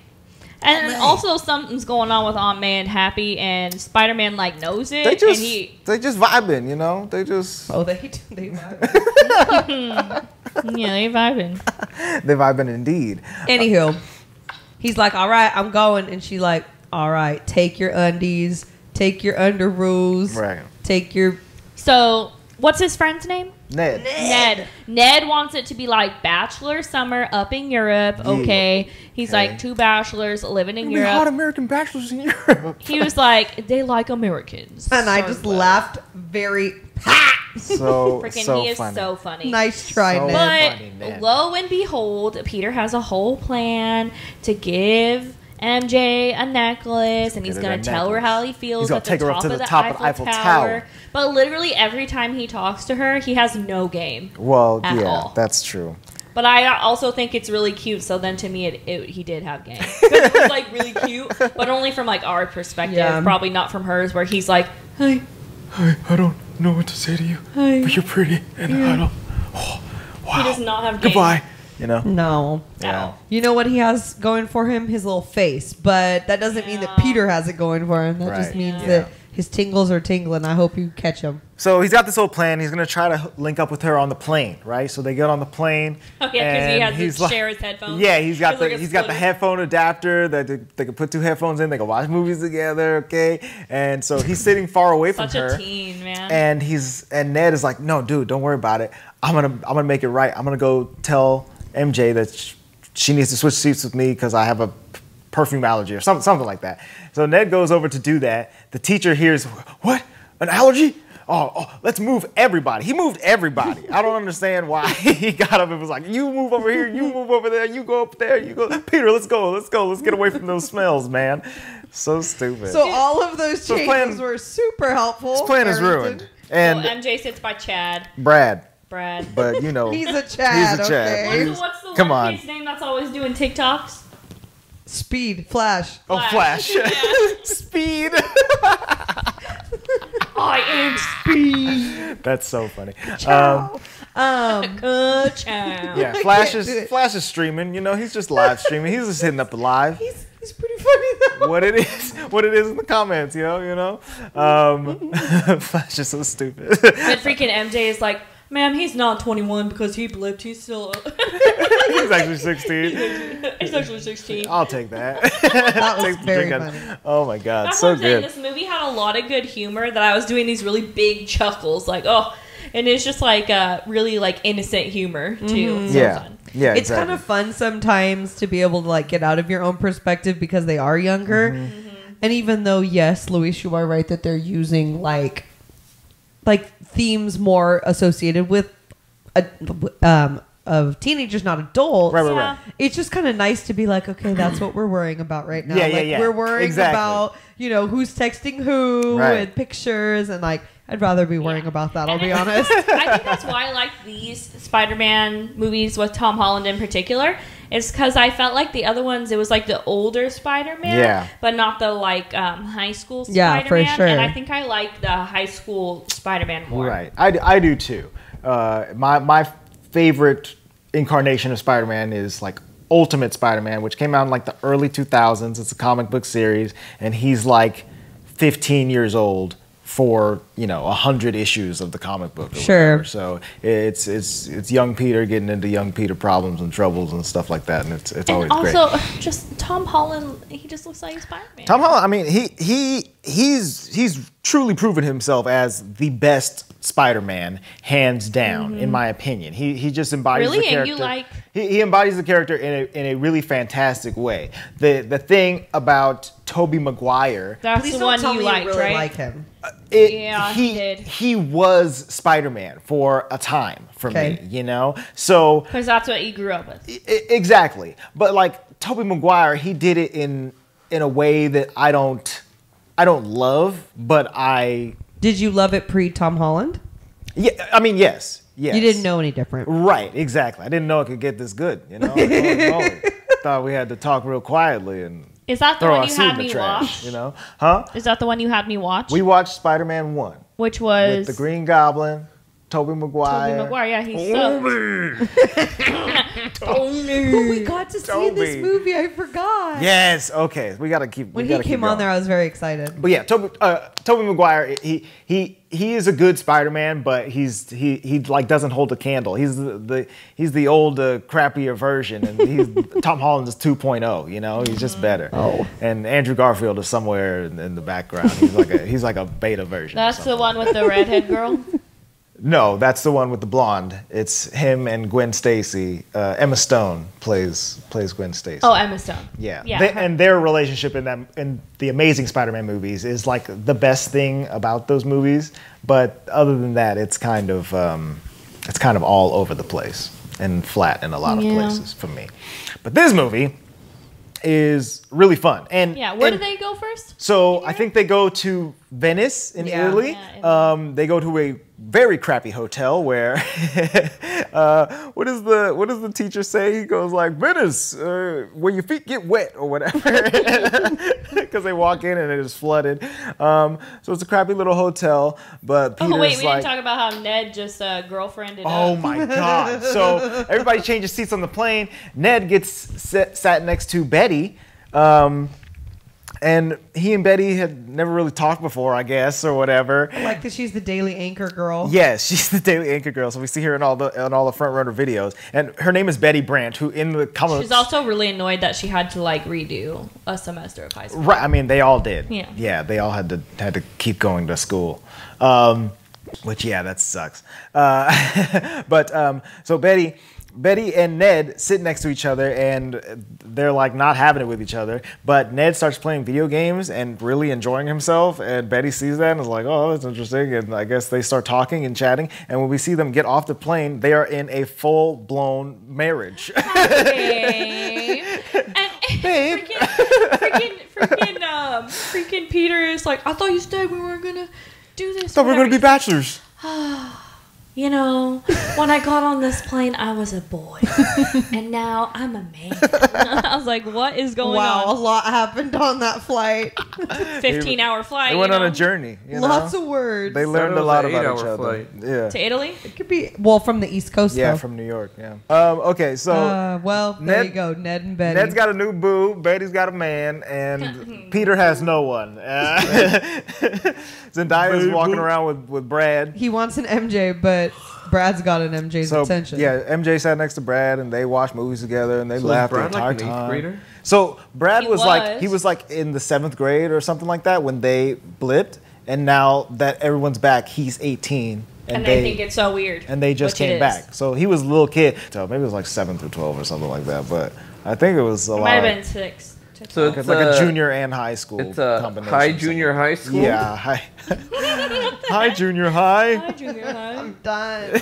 And then also something's going on with Aunt May and Happy, and Spider-Man like knows it. they just and he, they just vibing, you know. They just Oh, they do. They might. yeah, they vibing. they vibing indeed. Anywho, he's like, all right, I'm going. And she like, all right, take your undies, take your underoos, Right. take your... So, what's his friend's name? Ned. Ned. Ned wants it to be like bachelor summer up in Europe. Yeah. Okay, he's Okay. like 2 bachelors living in How many hot Europe. American bachelors in Europe? He was like, they like Americans. And I So just glad. laughed very... So Freaking, so he is funny. so funny. Nice try, So- Ned. But funny, Ned. lo and behold, Peter has a whole plan to give MJ a necklace, and he's Get her going a to tell her necklace. how he feels He's gonna at the take her up top to of the the top of Eiffel Eiffel Tower. Tower. But literally every time he talks to her, he has no game. Well, At yeah, all. that's true. But I also think it's really cute. So then to me, he did have game. 'Cause it was like really cute, but only from like our perspective, Yeah. probably not from hers, where he's like, "Hey, Hey, I don't know what to say to you, Hi. but you're pretty, and I don't. Oh, wow. he does not have game." Goodbye. You know. No. At Yeah. all. You know what he has going for him? His little face. But that doesn't mean that Yeah. Peter has it going for him. That just Right. means Yeah. that His tingles are tingling. I hope you catch him. So he's got this whole plan. He's gonna try to link up with her on the plane, right? So they get on the plane. Oh yeah, because he and has he's to share his headphones. Yeah, he's got There's the like a headphone adapter that they can put 2 headphones in. They can watch movies together, okay? And so he's sitting far away from Such her. a teen, man. And Ned is like, no, dude, don't worry about it. I'm gonna make it right. I'm gonna go tell MJ that she needs to switch seats with me because I have a perfume allergy or something like that. So Ned goes over to do that. The teacher hears, what? An allergy? Oh, let's move everybody. He moved everybody. I don't understand why he got up and was like, you move over here, you move over there, you go up there, you go. Peter, let's go. Let's get away from those smells, man. So stupid. So all of those changes plan- were super helpful. His plan is Harrington. ruined. And so MJ sits by Chad. Brad, But you know. He's a Chad, He's a Chad. okay? what's the Come one on. kid's name that's always doing TikToks? Speed, Flash. Oh, Flash. Yeah. Speed. I am Speed. That's so funny. Ciao. Good child. Yeah, I Flash can't do it. is streaming. You know, he's just live streaming. He's just hitting up the live. He's pretty funny though. What it is in the comments. You know. Flash is so stupid. And freaking MJ is like, ma'am, he's not 21 because he blipped. He's still. He's actually 16. He's actually 16. I'll take that. That was Take the very drink out. funny. Oh my god, That's so what I'm saying. good. This movie had a lot of good humor that I was doing these really big chuckles, like and it's just like really like innocent humor too. So Yeah, fun. yeah. It's kind of fun sometimes to be able to like get out of your own perspective because they are younger. And even though, yes, Luis, you are right that they're using like themes more associated with of teenagers, not adults. Right. It's just kind of nice to be like, okay, that's what we're worrying about right now. Yeah. We're worrying Exactly. about, who's texting who Right. and pictures and like, I'd rather be worrying about that, I'll be honest. I think that's why I like these Spider-Man movies with Tom Holland in particular. It's because I felt like the other ones, it was like the older Spider-Man, Yeah. but not the like high school Yeah, Spider-Man. for sure. And I think I like the high school Spider-Man more. Right. I do too. My favorite incarnation of Spider-Man is like Ultimate Spider-Man, which came out in like the early 2000s. It's a comic book series, and he's like 15 years old for 100 issues of the comic book. Or Sure. whatever. So it's young Peter getting into young Peter problems and troubles and stuff like that, and it's And always also, great. just Tom Holland, he just looks like Spider-Man. Tom Holland, I mean, he's truly proven himself as the best Spider-Man, hands down, in my opinion. He just embodies Really? the And character. you like- He embodies the character in a really fantastic way. The thing about Tobey Maguire, That's Please the don't one tell you me liked, really right? like him. Yeah, he did. he was Spider-Man for a time for Okay. me, So Because that's what you grew up with. exactly. But like Tobey Maguire, he did it in a way that I don't love, but Did you love it pre Tom Holland? yeah, I mean, yes. You didn't know any different. Right, exactly. I didn't know it could get this good, Holy moly. Thought we had to talk real quietly and Is that the throw one our you suit had in the me trash, watch? Huh? Is that the one you had me watch? We watched Spider-Man 1 Which was with the Green Goblin, Tobey Maguire. Tobey Maguire. Yeah, he's so. Oh, we got to see this Toby. movie. I forgot. Yes, okay. We got to keep When we he gotta keep came on going. there, I was very excited. But yeah, Tobey Maguire, he is a good Spider-Man, but he like doesn't hold a candle. He's the old crappier version, and Tom Holland is 2.0. He's just better. Oh. And Andrew Garfield is somewhere in the background. He's like a beta version. or That's the something. one with the redhead girl. No, that's the one with the blonde. It's him and Gwen Stacy. Emma Stone plays Gwen Stacy. Oh, Emma Stone. Yeah, Yeah. and their relationship in the Amazing Spider-Man movies is like the best thing about those movies. But other than that, it's kind of all over the place and flat in a lot of Yeah. places for me. But this movie is really fun. And Yeah. Where and did they go first? So I think they go to Venice in Yeah. Italy. Yeah, They go to a very crappy hotel where what does the teacher say? He goes like Venice, where your feet get wet or whatever, because they walk in and it is flooded. So it's a crappy little hotel. But Peter's Oh wait, we like, didn't talk about how Ned just girlfriended oh up. my God. So everybody changes seats on the plane. Ned gets sat next to Betty. And he and Betty had never really talked before, I guess, or whatever. Like that she's the daily anchor girl. Yes, she's the daily anchor girl. So we see her in all the front runner videos. And her name is Betty Branch, who in the comics. She's also really annoyed that she had to like redo a semester of high school. Right. I mean, they all did. Yeah. Yeah. They all had to keep going to school. Which that sucks. So Betty and Ned sit next to each other, and they're like not having it with each other. But Ned starts playing video games and really enjoying himself, and Betty sees that and is like, "Oh, that's interesting." And I guess they start talking and chatting. And when we see them get off the plane, they are in a full-blown marriage. Okay. And Babe. freaking Peter is like, I thought you said we weren't gonna do this. Thought we were gonna be bachelors. You know, when I got on this plane, I was a boy, and now I'm a man. I was like, what is going Wow, a on? lot happened on that flight. 15-hour flight. They went on a journey. Lots of words. They learned it a was lot an about 8-hour each other. flight. Yeah. to Italy. It could be from the East Coast. Yeah, though. from New York. Yeah. Okay, so There Ned- you go, Ned and Betty. Ned's got a new boo. Betty's got a man, and Peter has no one. Zendaya's walking around with Brad. He wants an MJ, but Brad's got an MJ's So attention. yeah, MJ sat next to Brad, and they watched movies together, and they So laughed is the Brad entire like an 8th time. grader? So Brad He was was. like in the 7th grade or something like that when they blipped, and now that everyone's back, he's 18, And they think it's so weird. and they just which it came is. back. So he was a little kid. So maybe it was like 7 through 12 or something like that. But I think it was a It lot. might have been 6. So It's it's like a junior and high school It's a combination. high junior high school. Yeah, high. Hi, junior high. Hi, junior high. Done.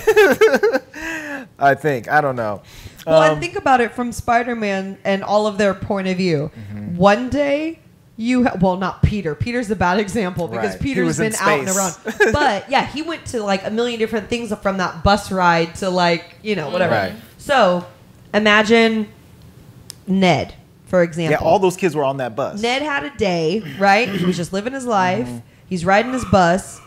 I think. I don't know. Well, and think about it from Spider-Man and all of their point of view. Mm-hmm. One day, not Peter. Peter's a bad example because Right. He Peter's was in been out and space. around. But yeah, he went to like a million different things from that bus ride to like, whatever. Right. So imagine Ned, for example. Yeah, all those kids were on that bus. Ned had a day, right? He was just living his life. Mm-hmm. He's riding his bus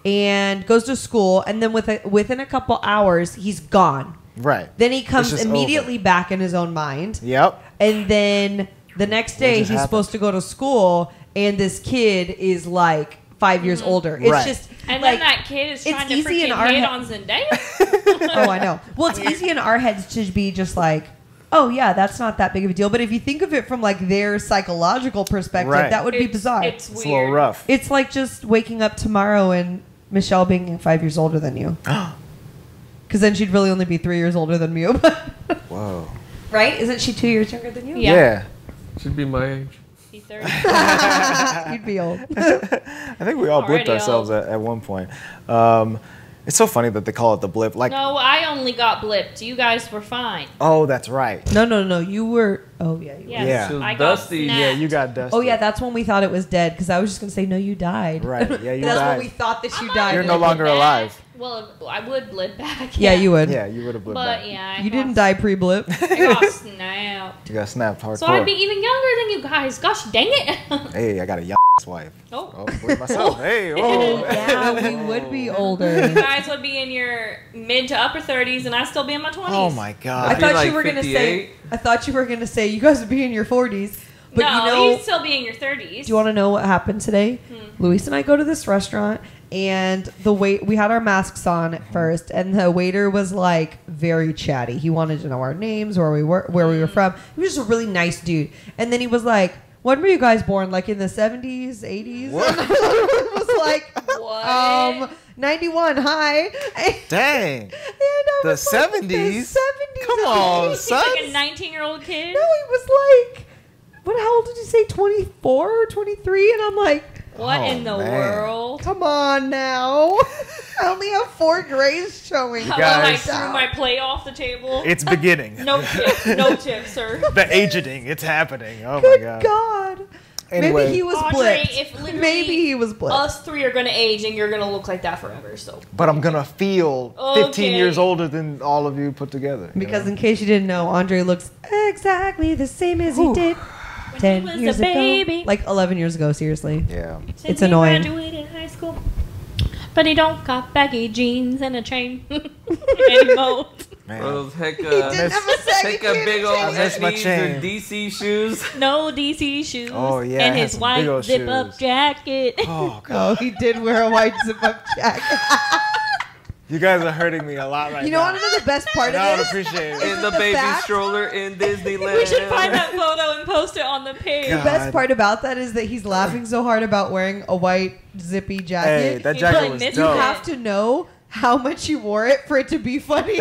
and goes to school, and then within a couple hours, he's gone. Right. Then he It's comes just immediately back in his own mind. Yep. And then the next day, just he's happened? supposed to go to school, and this kid is like 5 years older. It's Right. just And like, then that kid is it's trying to easy in freaking our hit head- on Zendaya. oh, I know. Well, it's easy in our heads to be just like, oh yeah, that's not that big of a deal. But if you think of it from like their psychological perspective, Right. that would be bizarre. It's It's weird. a little rough. It's like just waking up tomorrow and Michelle being 5 years older than you. Because then she'd really only be 3 years older than you. Whoa. Right? Isn't she 2 years younger than you? Yeah. Should be my age. He's 30. You'd be old. I think we all blipped Already ourselves old. at one point. It's so funny that they call it the blip. Like, No, I only got blipped. You guys were fine. oh, that's right. No. You were. Oh, yeah. You were. Yes, Yeah. So I got Dusty- snapped. Yeah, you got dusted. Oh, yeah. That's when we thought it was dead. Because I was just going to say, no, you died. Right. Yeah, you That's died. when we thought that you I died. might You're no blip longer back. alive. Well, I would blip back. Yeah, you would. Yeah, you would have blipped But back. yeah, You didn't die pre-blip. I got snapped. You got snapped hardcore. So I'd be even younger than you guys. Gosh dang it. Hey, I got a young wife. Oh. Oh, with myself. Hey, oh. Yeah, we would be older. You guys would be in your mid to upper 30s, and I'd still be in my 20s. Oh my I God. I'd be thought like you were gonna say. 58. I thought you were gonna say you guys would be in your 40s. But no, you know, you'd still be in your 30s. do you want to know what happened today? Luis and I go to this restaurant, and we had our masks on at first, and the waiter was like very chatty. He wanted to know our names, where we were from. He was just a really nice dude. And then he was like, "When were you guys born? Like in the 70s, 80s?" What? It was like, What? 91. Hi. Dang. And I The was like, 70s? The 70s. Come on, He's son. like a 19-year-old kid. No, he was like, how old did you say? 24 or 23? And I'm like, What Oh, in the man. world? come on now. I only have 4 grays showing. How about I guys- threw my plate off the table? It's beginning. No tip. No tip, sir. The aging. It's happening. Oh my Good God. God. Anyway. Maybe he was Audrey, blipped. if literally Maybe he was blipped. Us 3 are going to age, and you're going to look like that forever, so. But I'm going to feel 15 Okay. years older than all of you put together. you Because know? in case you didn't know, Andre looks exactly the same as he did When 10 he was years a baby. ago. Like 11 years ago, seriously. Yeah. Since It's he annoying. graduated high school. But he don't got baggy jeans and a chain anymore. Man. Or those He didn't have a second hecka big old I missed my SBs chain. or DC shoes. No DC shoes. Oh, yeah, And it his had some big white old zip up shoes. jacket. Oh, God. Oh, he did wear a white zip-up jacket. You guys are hurting me a lot right You know now. what the best part And I of don't this? appreciate it. In the the baby fact- stroller in Disneyland. We should find that photo and post it on the page. God. The best part about that is that he's laughing so hard about wearing a white zippy Hey, jacket. that You jacket really was missed You dope. it. have to know how much you wore it for it to be funny. He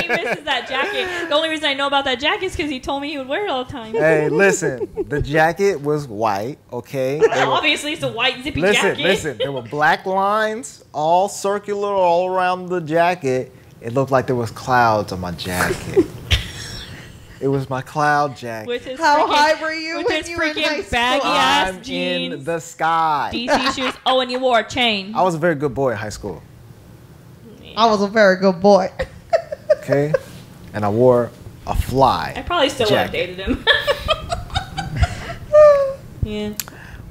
misses that jacket. The only reason I know about that jacket is because he told me he would wear it all the time. Hey, listen. The jacket was white, okay? They were- Obviously, it's a white zippy Listen, jacket. listen. There were black lines all circular all around the jacket. It looked like there was clouds on my jacket. It was my cloud jacket. With his How freaking- high were you with when his you were in high freaking school? baggy ass I'm jeans, in the sky. DC shoes. Oh, and you wore a chain. I was a very good boy in high school, I was a very good boy. okay? And I wore a I fly. probably still would have jacket. dated him. Yeah.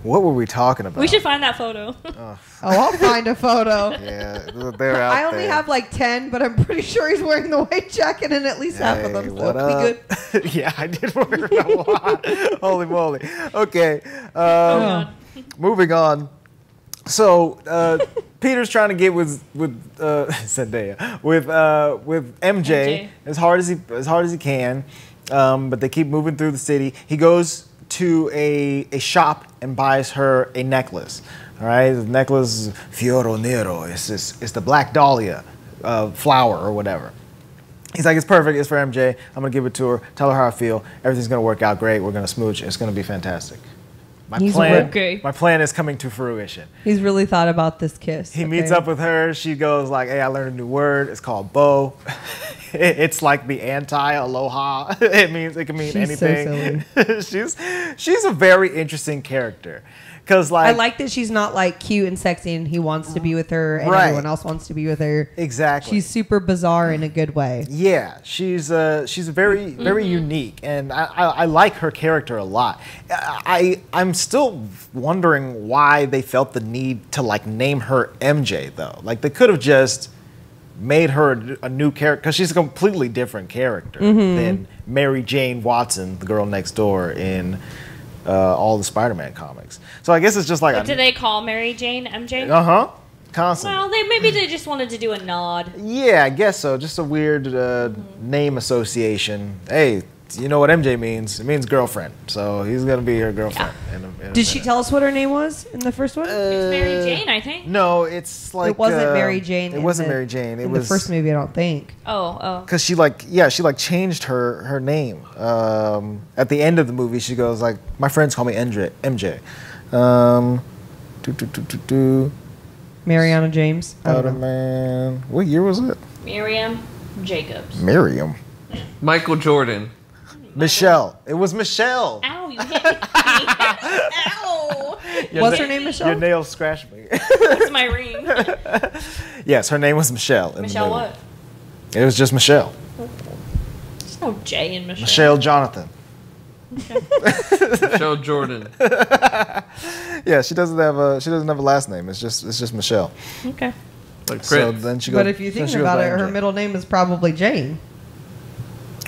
What were we talking about? We should find that photo. Oh, I'll find a photo. Yeah, they're out I only there. have like 10, but I'm pretty sure he's wearing the white jacket in at least half of them. Hey, So what it'll be good. up? Yeah, I did wear a lot. Holy moly. Okay. God. Moving on. So Peter's trying to get with Zendaya with MJ, MJ. as hard as he can, but they keep moving through the city. He goes to a shop and buys her a necklace. All right, the necklace is Fioro Nero. It's the Black Dahlia flower or whatever. He's like, it's perfect. It's for MJ. I'm gonna give it to her. Tell her how I feel. Everything's gonna work out great. We're gonna smooch. It's gonna be fantastic. My He's plan. okay. My plan is coming to fruition. He's really thought about this kiss. He meets up with her. She goes like, "Hey, I learned a new word. It's called beau. It's like the anti-aloha. It can mean She's so anything." she's a very interesting character, because I like that she's not like cute and sexy and he wants to be with her and Right. everyone else wants to be with her. exactly. She's super bizarre in a good way. Yeah, she's very unique, and I like her character a lot. I'm still wondering why they felt the need to like name her MJ though. Like they could have just made her a new character, because she's a completely different character than Mary Jane Watson, the girl next door in all the Spider-Man comics. So I guess it's just like What do they call Mary Jane MJ? constantly. Well, maybe they just wanted to do a nod. Yeah, I guess so. Just a weird name association. Hey, you know what MJ means? It means girlfriend. So he's gonna be her girlfriend. In a Did she minute. tell us what her name was in the first one? It's Mary Jane, I think. No, it's like it wasn't Mary Jane. It in wasn't the- Mary Jane. It in was the first movie, I don't think. Oh. because she changed her name. At the end of the movie, she goes like, "My friends call me MJ." Mariana James. I don't know. Spider-Man. What year was it? Miriam Jacobs. Miriam. Michael Jordan. Michelle. It was Michelle. Ow, you hit me. Ow. What's her name, Michelle? Your nails scratched me. That's my ring. Yes, her name was Michelle. in the Michelle movie. what? It was just Michelle. There's no J in Michelle. Michelle Jonathan. Michelle Jordan. Yeah, she doesn't have a last name. It's just Michelle. Okay. Like Prince. So then she goes. But if you think about it, her middle name is probably Jane.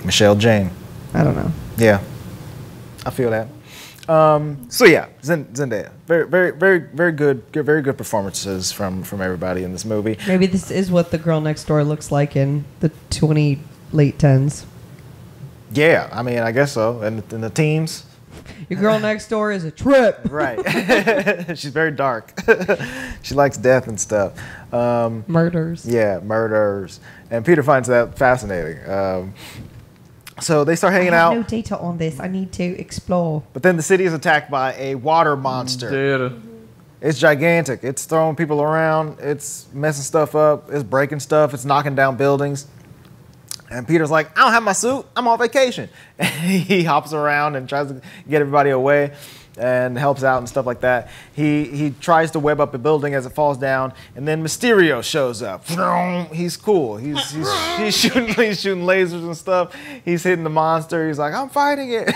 Michelle Jane. I don't know. Yeah, I feel that. So yeah, Zendaya, very good performances from everybody in this movie. Maybe this is what the girl next door looks like in the late 10s. Yeah, I mean, I guess so. And in the teens, Your girl next door is a trip. right? She's very dark. She likes death and stuff. Murders. Yeah, murders, and Peter finds that fascinating. So they start hanging I have out, no data on this. I need to explore. but then the city is attacked by a water monster. Data. It's gigantic. It's throwing people around. It's messing stuff up. It's breaking stuff. It's knocking down buildings. And Peter's like, I don't have my suit. I'm on vacation. And he hops around and tries to get everybody away and helps out and stuff like that. He tries to web up a building as it falls down, and then Mysterio shows up. He's cool. He's shooting lasers and stuff. He's hitting the monster. He's like, I'm fighting it.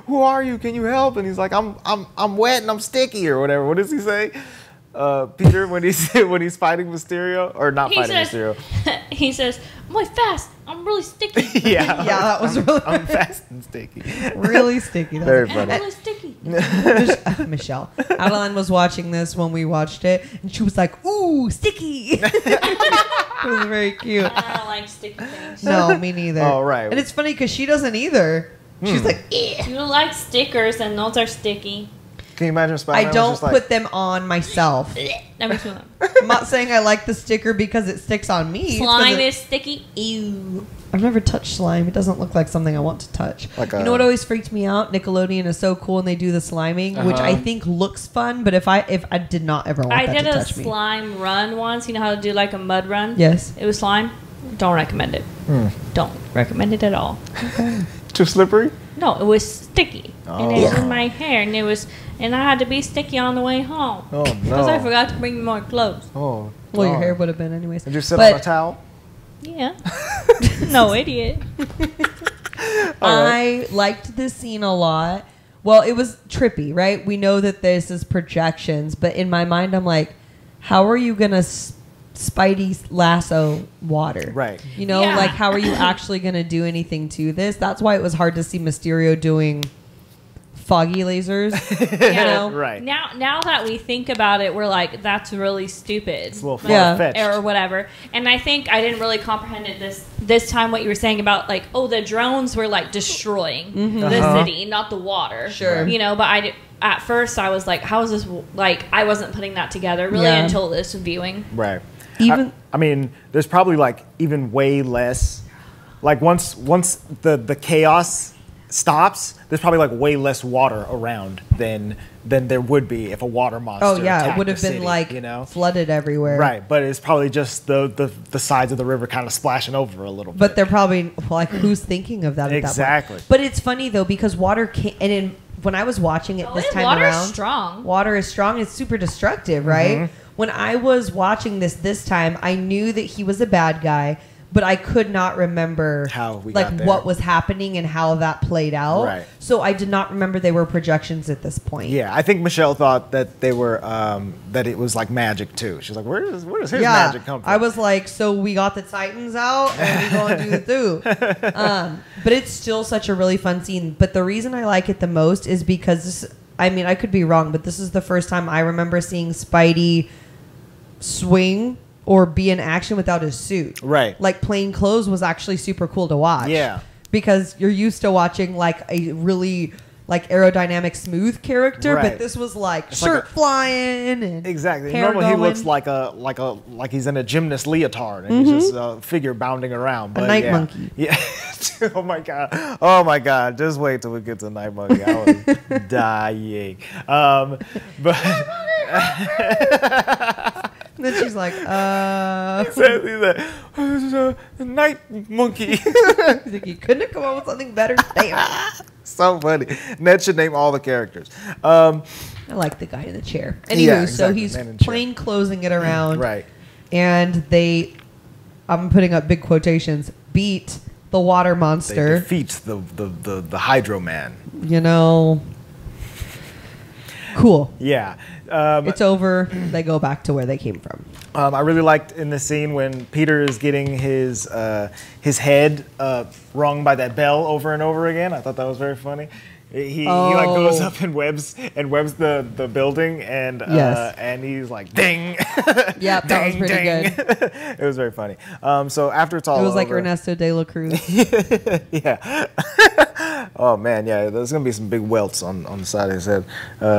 Who are you? Can you help? And he's like, I'm wet and I'm sticky or whatever. What does he say? Peter when he's fighting Mysterio or not He fighting says- Mysterio? He says, "I'm really fast. I'm really sticky. Yeah, Yeah, that was really, I'm fast and sticky. really sticky. That Very was- I'm funny. really sticky." Michelle. Adeline was watching this when we watched it, and she was like, "Ooh, sticky." It was very cute. I don't like sticky things. No, me neither. Oh, right. And it's funny because she doesn't either. She's like, "Eh." You like stickers, and those are sticky. Can you imagine I Spider-Man was don't just like, put them on myself. That makes me laugh. I'm not saying I like the sticker because it sticks on me. It's 'cause Slime it- is sticky. Ew. I've never touched slime. It doesn't look like something I want to touch. Like you a- know what always freaked me out? Nickelodeon is so cool and they do the sliming, which I think looks fun. But if I did not ever want I that did to a touch me. slime run once. You know how to do like a mud run? Yes. It was slime. Don't recommend it. Don't recommend it at all. too slippery? No, it was sticky, and it was Oh. in my hair, and I had to be sticky on the way home Oh because I no. forgot to bring more clothes. Oh. Well, your God. hair would have been anyways. Did you sit But on a towel? Yeah, no idiot. I liked this scene a lot. Well, it was trippy, right? We know that this is projections, but in my mind, I'm like, how are you gonna Spidey lasso water? Right. You know, Yeah. like how are you actually gonna do anything to this? That's why it was hard to see Mysterio doing foggy lasers. You know? Right. Now that we think about it, we're like, that's really stupid. It's a little Yeah. far-fetched. Or whatever. And I think I didn't really comprehend it this time what you were saying about like, oh, the drones were like destroying the city, not the water. Sure. You know, but at first I was like, how is this like I wasn't putting that together really Yeah. until this viewing. Right. Even- I mean, there's probably like even way less. Like once the chaos stops, there's probably like way less water around than there would be if a water monster. Oh yeah, it attacked would have the been city, like you know. flooded everywhere. Right, but it's probably just the sides of the river kind of splashing over a little bit. But they're probably like, who's thinking of that? At Exactly. That point? But it's funny though because water can when I was watching it this time water around, is strong. Water is strong. It's super destructive, right? When I was watching this time, I knew that he was a bad guy, but I could not remember How we like got there. what was happening and how that played out. Right. So I did not remember they were projections at this point. Yeah, I think Michelle thought that they were that it was like magic too. She's like, where does his magic come from? I was like, so we got the Titans out and we going to do the thoo. But it's still such a really fun scene. But the reason I like it the most is because this, I mean, I could be wrong, but this is the first time I remember seeing Spidey swing or be in action without his suit. Right. Like plain clothes was actually super cool to watch. Yeah. Because you're used to watching like a really like aerodynamic smooth character, Right. but this was like It's shirt like flying and Exactly. hair Normally he going. looks like he's in a gymnast leotard and he's just a figure bounding around. But night yeah. monkey. Yeah. Oh my god. Oh my god. Just wait till we get to Night Monkey. I was dying. But And then she's like, Night Monkey. He's like, you couldn't have come up with something better. Damn. So funny. Ned should name all the characters. I like the guy in the chair. Anywho, Yeah, so exactly, he's man in chair. plain closing it around. Right. And I'm putting up big quotations, beat the water They monster. defeat the Hydro Man. You know. Cool. Yeah. It's over. They go back to where they came from. I really liked in the scene when Peter is getting his head rung by that bell over and over again. I thought that was very funny. He like goes Oh. up and webs the building and Yes. and he's like ding. Yep, that was Ding, pretty ding. good. It was very funny. So after it's all It was like over, Ernesto de la Cruz. yeah. Oh man, yeah. There's gonna be some big welts on the side of his head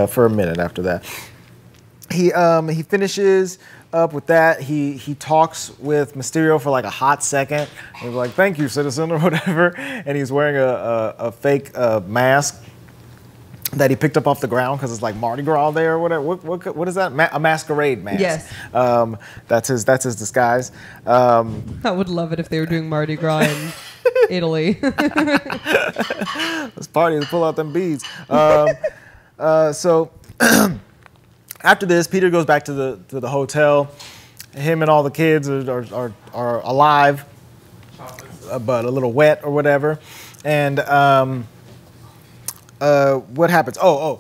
for a minute after that. He finishes up with that. He talks with Mysterio for like a hot second. He's like, "Thank you, citizen," or whatever. And he's wearing a fake mask that he picked up off the ground because it's like Mardi Gras there or whatever. What is that? A masquerade mask. Yes. That's his disguise. I would love it if they were doing Mardi Gras in Italy. Let's party to pull out them beads. So after this, Peter goes back to the hotel. Him and all the kids are alive, but a little wet or whatever. And what happens? Oh,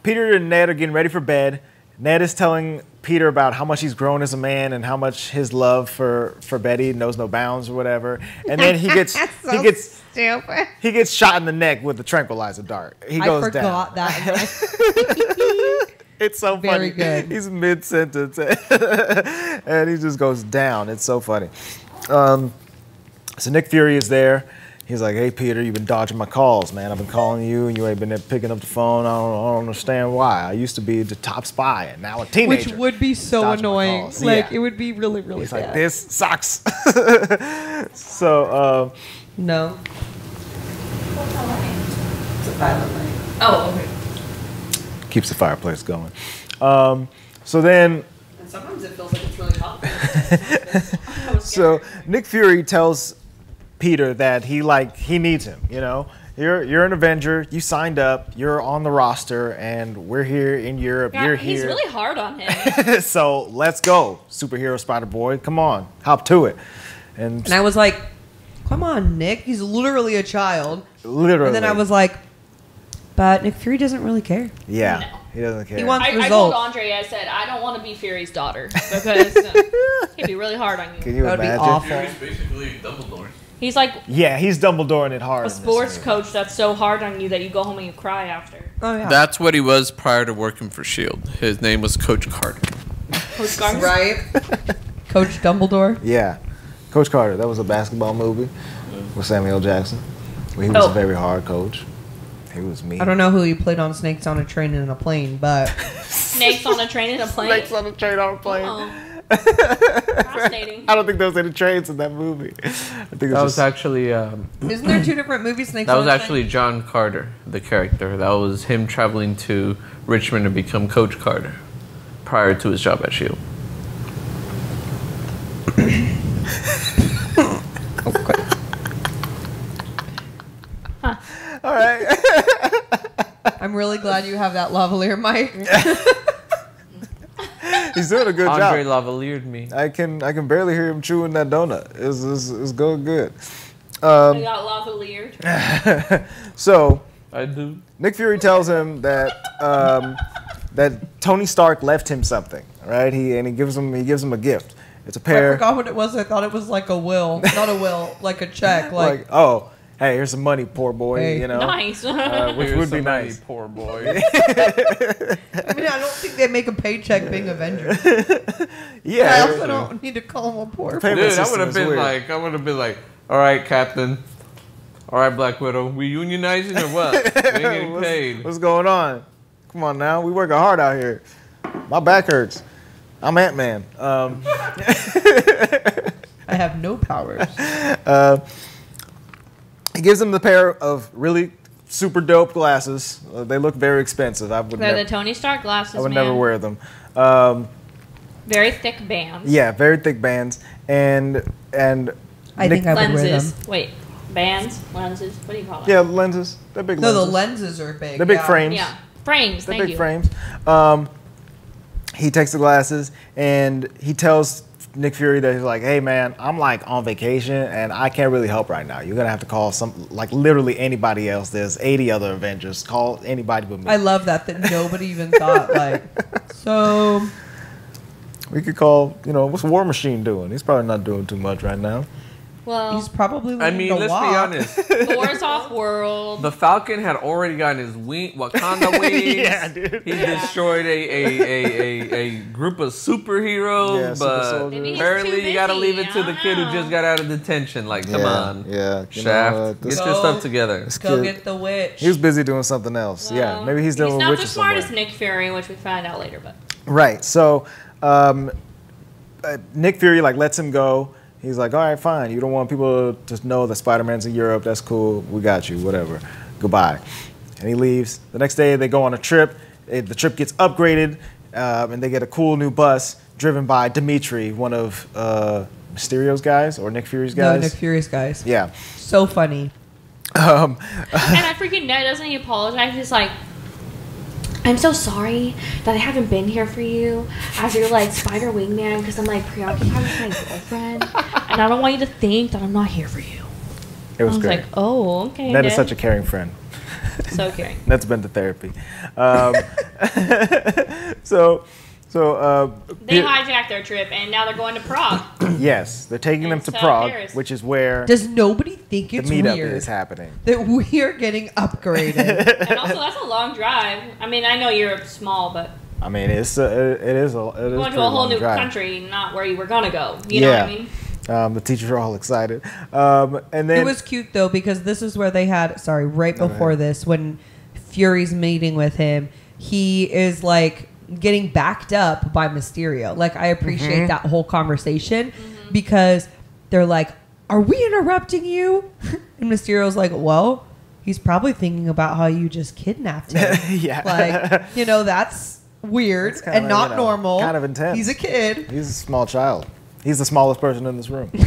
Peter and Ned are getting ready for bed, Ned is telling Peter about how much he's grown as a man and how much his love for Betty knows no bounds or whatever. And then he gets Stupid. he gets shot in the neck with the tranquilizer dart. He goes I forgot down. that. It's so Very funny. good. He's mid sentence and he just goes down. It's so funny. So Nick Fury is there. He's like, hey, Peter, you've been dodging my calls, man. I've been calling you, and you ain't been picking up the phone. I don't understand why. I used to be the top spy, and now a teenager. Which would be so Dodge my annoying. calls. Like, Yeah. it would be really, really He's bad. like, this sucks. So, No. It's a violent night. Oh, okay. keeps the fireplace going. So then, And sometimes it feels like it's really hot. so Nick Fury tells Peter that he needs him. You know, you're an Avenger. You signed up. You're on the roster, and we're here in Europe. Yeah, You're he's here. really hard on him. So let's go, superhero Spider Boy. Come on, hop to it. And And I was like, come on, Nick. He's literally a child. literally, And then I was like, but Nick Fury doesn't really care. yeah, No. he doesn't care. He wants I told results. Andre, I said, I don't want to be Fury's daughter because he'd be really hard on Can you. you That would be imagine? awful. Fury's basically Dumbledore. He's like Yeah, he's Dumbledoring it hard. a in this sports movie. coach that's so hard on you that you go home and you cry after. Oh, yeah. That's what he was prior to working for S.H.I.E.L.D. His name was Coach Carter. Coach Garner. Right? Coach Dumbledore. Yeah, Coach Carter. That was a basketball movie with Samuel Jackson. Where he was Oh. a very hard coach. He was mean. I don't know who he played on Snakes on a Train and a Plane, but Snakes on a train and a plane. Snakes on a train on a plane. Oh. Fascinating. I don't think there was any trains in that movie. I think it That was just, actually isn't there two different movies? Snakes that on was a Train? actually John Carter, the character. That was him traveling to Richmond to become Coach Carter prior to his job at S.H.I.E.L.D. all right. I'm really glad you have that lavalier mic. He's doing a good Andre job. lavaliered me. I can barely hear him chewing that donut. It's going good. I got lavalier. So I do. Nick Fury tells him that that Tony Stark left him something, right? He gives him a gift. It's a I pair. forgot what it was. I thought it was like a will, not a will, like a check. Like, oh, hey, here's some money, poor boy. Hey. You know, Nice. which Here's would be somebody, nice. Poor boy. I mean, I don't think they make a paycheck being Avengers. Yeah. I also don't need to call him a poor. Payment Dude, I system would have is been weird. like, all right, Captain. All right, Black Widow. We unionizing or what? We ain't getting paid. What's going on? Come on now, we working hard out here. My back hurts. I'm Ant-Man. I have no powers. He gives him the pair of really super dope glasses. They look very expensive. I would They're never, the Tony Stark glasses, I would man. never wear them. Very thick bands. Yeah, very thick bands, and I Nick- think I would wear them. Lenses. Wait. Bands? Lenses? What do you call it? yeah, lenses. They're big No, lenses. the lenses are big. They're big yeah. frames. Yeah. Frames. They're Thank big you. frames. He takes the glasses and he tells Nick Fury that he's like, hey man, I'm like on vacation and I can't really help right now. You're gonna have to call literally anybody else. There's 80 other Avengers. Call anybody but me. I love that nobody even thought like. So We could call, what's War Machine doing? He's probably not doing too much right now. Well, he's probably. I learning mean, to let's walk. be honest. Thor's off world. The Falcon had already gotten his Wakanda wings. Yeah, dude. He destroyed a group of superheroes, Yeah, super but soldiers. Maybe he's apparently too you gotta busy. leave it to I the don't kid who know. just got out of detention. Like, come on. Yeah. Shaft, This get your Go. stuff together. Go kid- get the witch. He was busy doing something else. Yeah, Well, maybe he's dealing with not the witches somewhere. smartest Nick Fury, which we find out later, but Right. So Nick Fury lets him go. He's like, all right, fine. You don't want people to know that Spider-Man's in Europe. That's cool. We got you. Whatever. Goodbye. And he leaves. The next day they go on a trip. The trip gets upgraded, and they get a cool new bus driven by Dimitri, one of Mysterio's guys or Nick Fury's No, guys. Nick Fury's guys. Yeah. So funny. and I freaking Ned doesn't he apologize? He's like, I'm so sorry that I haven't been here for you as your spider wingman because I'm preoccupied with my girlfriend and I don't want you to think that I'm not here for you. It was I was great. like, oh, okay. Ned is such a caring friend. So caring. That's been to therapy. Um, so They hijacked their trip, and now they're going to Prague. yes, they're taking them to It's, Prague, Paris. which is where Does nobody think the it's meetup weird is happening. that we are getting upgraded? And also, that's a long drive. I mean, I know Europe's small, but I mean, it is a going to a whole new country, not where you were gonna go. You know what I mean? The teachers are all excited. And then It was cute though because this is where they had right before this when Fury's meeting with him, he is like getting backed up by Mysterio. Like I appreciate that whole conversation because they're like, "Are we interrupting you?" And Mysterio's like, "Well, he's probably thinking about how you just kidnapped him." yeah. Like, that's weird kinda, and not normal. kind of intense. He's a kid. He's a small child. He's the smallest person in this room. He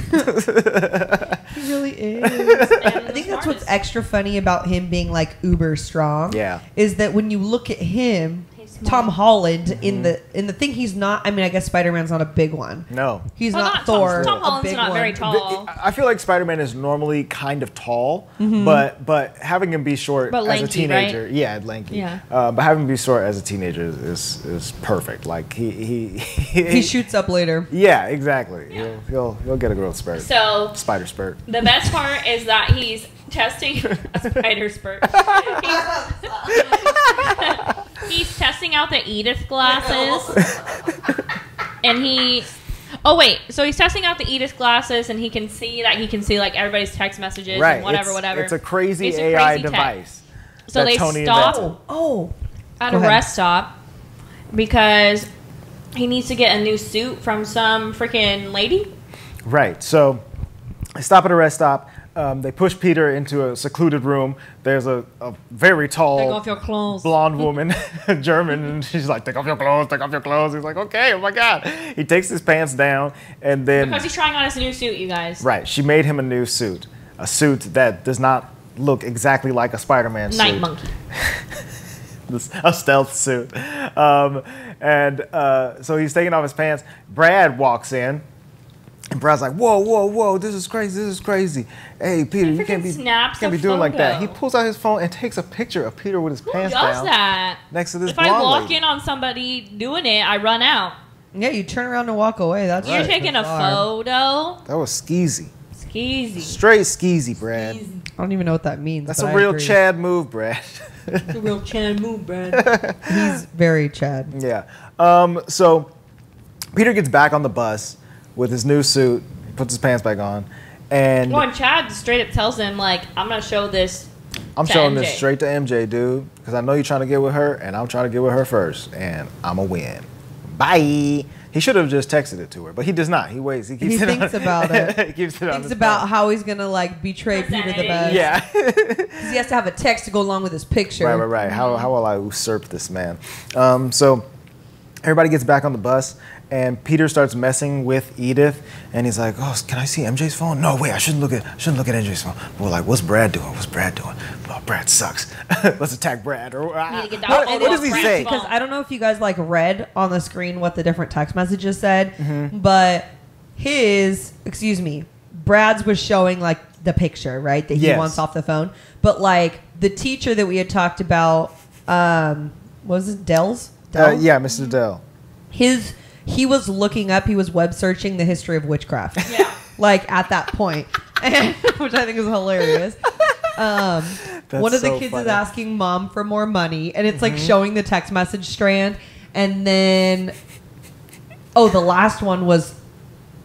really is. I think that's what's extra funny about him being like uber strong. Yeah. Is that when you look at him, small. Tom Holland in the thing he's not. I mean, I guess Spider-Man's not a big one. No. He's Well, not Thor. Tom a Holland's big not very one. tall. I feel like Spider-Man is normally kind of tall, but having him be short But as a lanky, teenager, right? yeah, lanky. Yeah. But having him be short as a teenager is perfect. Like He shoots up later. Yeah, exactly. He'll get a growth spurt. So Spider spurt. the best part is that he's testing a spider spurt. He's testing out the Edith glasses, and so he's testing out the Edith glasses, and he can see like everybody's text messages Right. and whatever. It's a crazy It's a AI crazy tech. device. So that they Tony stop invented. at Go a ahead. rest stop because he needs to get a new suit from some freaking lady. Right. So they stop at a rest stop. They push Peter into a secluded room. There's a very tall Take off your clothes. blonde woman, German, and she's like, "Take off your clothes, take off your clothes." He's like, "Okay, oh my God." He takes his pants down, and then Because he's trying on his new suit, you guys. right, she made him a suit that does not look exactly like a Spider-Man suit. Night monkey. A stealth suit. So he's taking off his pants. Brad walks in. And Brad's like, whoa, this is crazy. Hey, Peter, you can't be snaps doing a like that. He photo. pulls out his phone and takes a picture of Peter with his Who pants does down that? next to this If I blonde walk lady. in on somebody doing it, I run out. Yeah, you turn around and walk away. That's You're right. taking a photo. That was skeezy. Skeezy. Straight skeezy, Brad. I don't even know what that means. That's but a I real agree. Chad move, Brad. The real Chad move, Brad. He's very Chad. Yeah. So Peter gets back on the bus with his new suit, puts his pants back on, and Well, and Chad straight up tells him, like, I'm going to show this I'm to showing MJ. this straight to MJ, dude, because I know you're trying to get with her, and I'm trying to get with her first, and I'm a win. Bye. He should have just texted it to her, but he does not. He waits. He keeps He it thinks on, about it. he keeps it on Thinks his about phone. how he's gonna like betray Peter the best. Yeah. 'Cause he has to have a text to go along with his picture. Right. How will I usurp this man? So everybody gets back on the bus, and Peter starts messing with Edith, and he's like, "Oh, can I see MJ's phone? No, wait, I shouldn't look at MJ's phone." Well, like, what's Brad doing? Oh, Brad sucks. Let's attack Brad. Or need to get that what photo does of he Brad's say? phone. Because I don't know if you guys like read on the screen what the different text messages said, Mm-hmm. but Brad's was showing like the picture, right, that he Yes. wants off the phone. But like the teacher that we had talked about, what was it, Dell's? Yeah, Mr. Dell. He was looking up, he was web searching the history of witchcraft. Yeah. Like at that point, which I think is hilarious. One of the so kids funny. is asking mom for more money, and it's like showing the text message strand, and then the last one was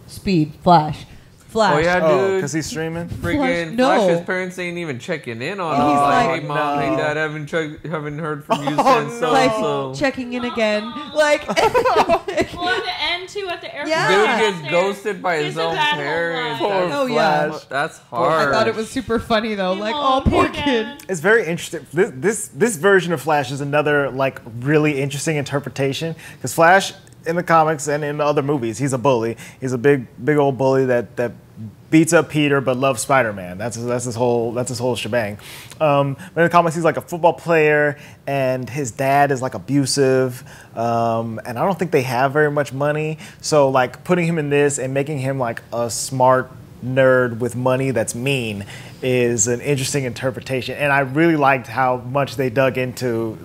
Flash. Oh yeah, Oh, dude. because he's streaming. Freaking No. Flash's parents ain't even checking in on And him. he's Like, like, hey mom, no. hey dad, haven't heard from you Oh, since no. Like so. checking in again, like Well, at the end, too, at the airport. Yeah. Dude gets ghosted by his He's a own bad parents. whole life. That's- Oh, yeah. Flash. That's I hard. thought it was super funny though. Hey, Like, Mom, oh, poor hey, kid. Dad. It's very interesting. This version of Flash is another like really interesting interpretation because Flash in the comics and in the other movies, he's a bully. He's a big old bully that beats up Peter but loves Spider-Man. That's his whole shebang. But in the comics, he's like a football player, and his dad is like abusive. And I don't think they have very much money. So like putting him in this and making him like a smart nerd with money that's mean is an interesting interpretation. And I really liked how much they dug into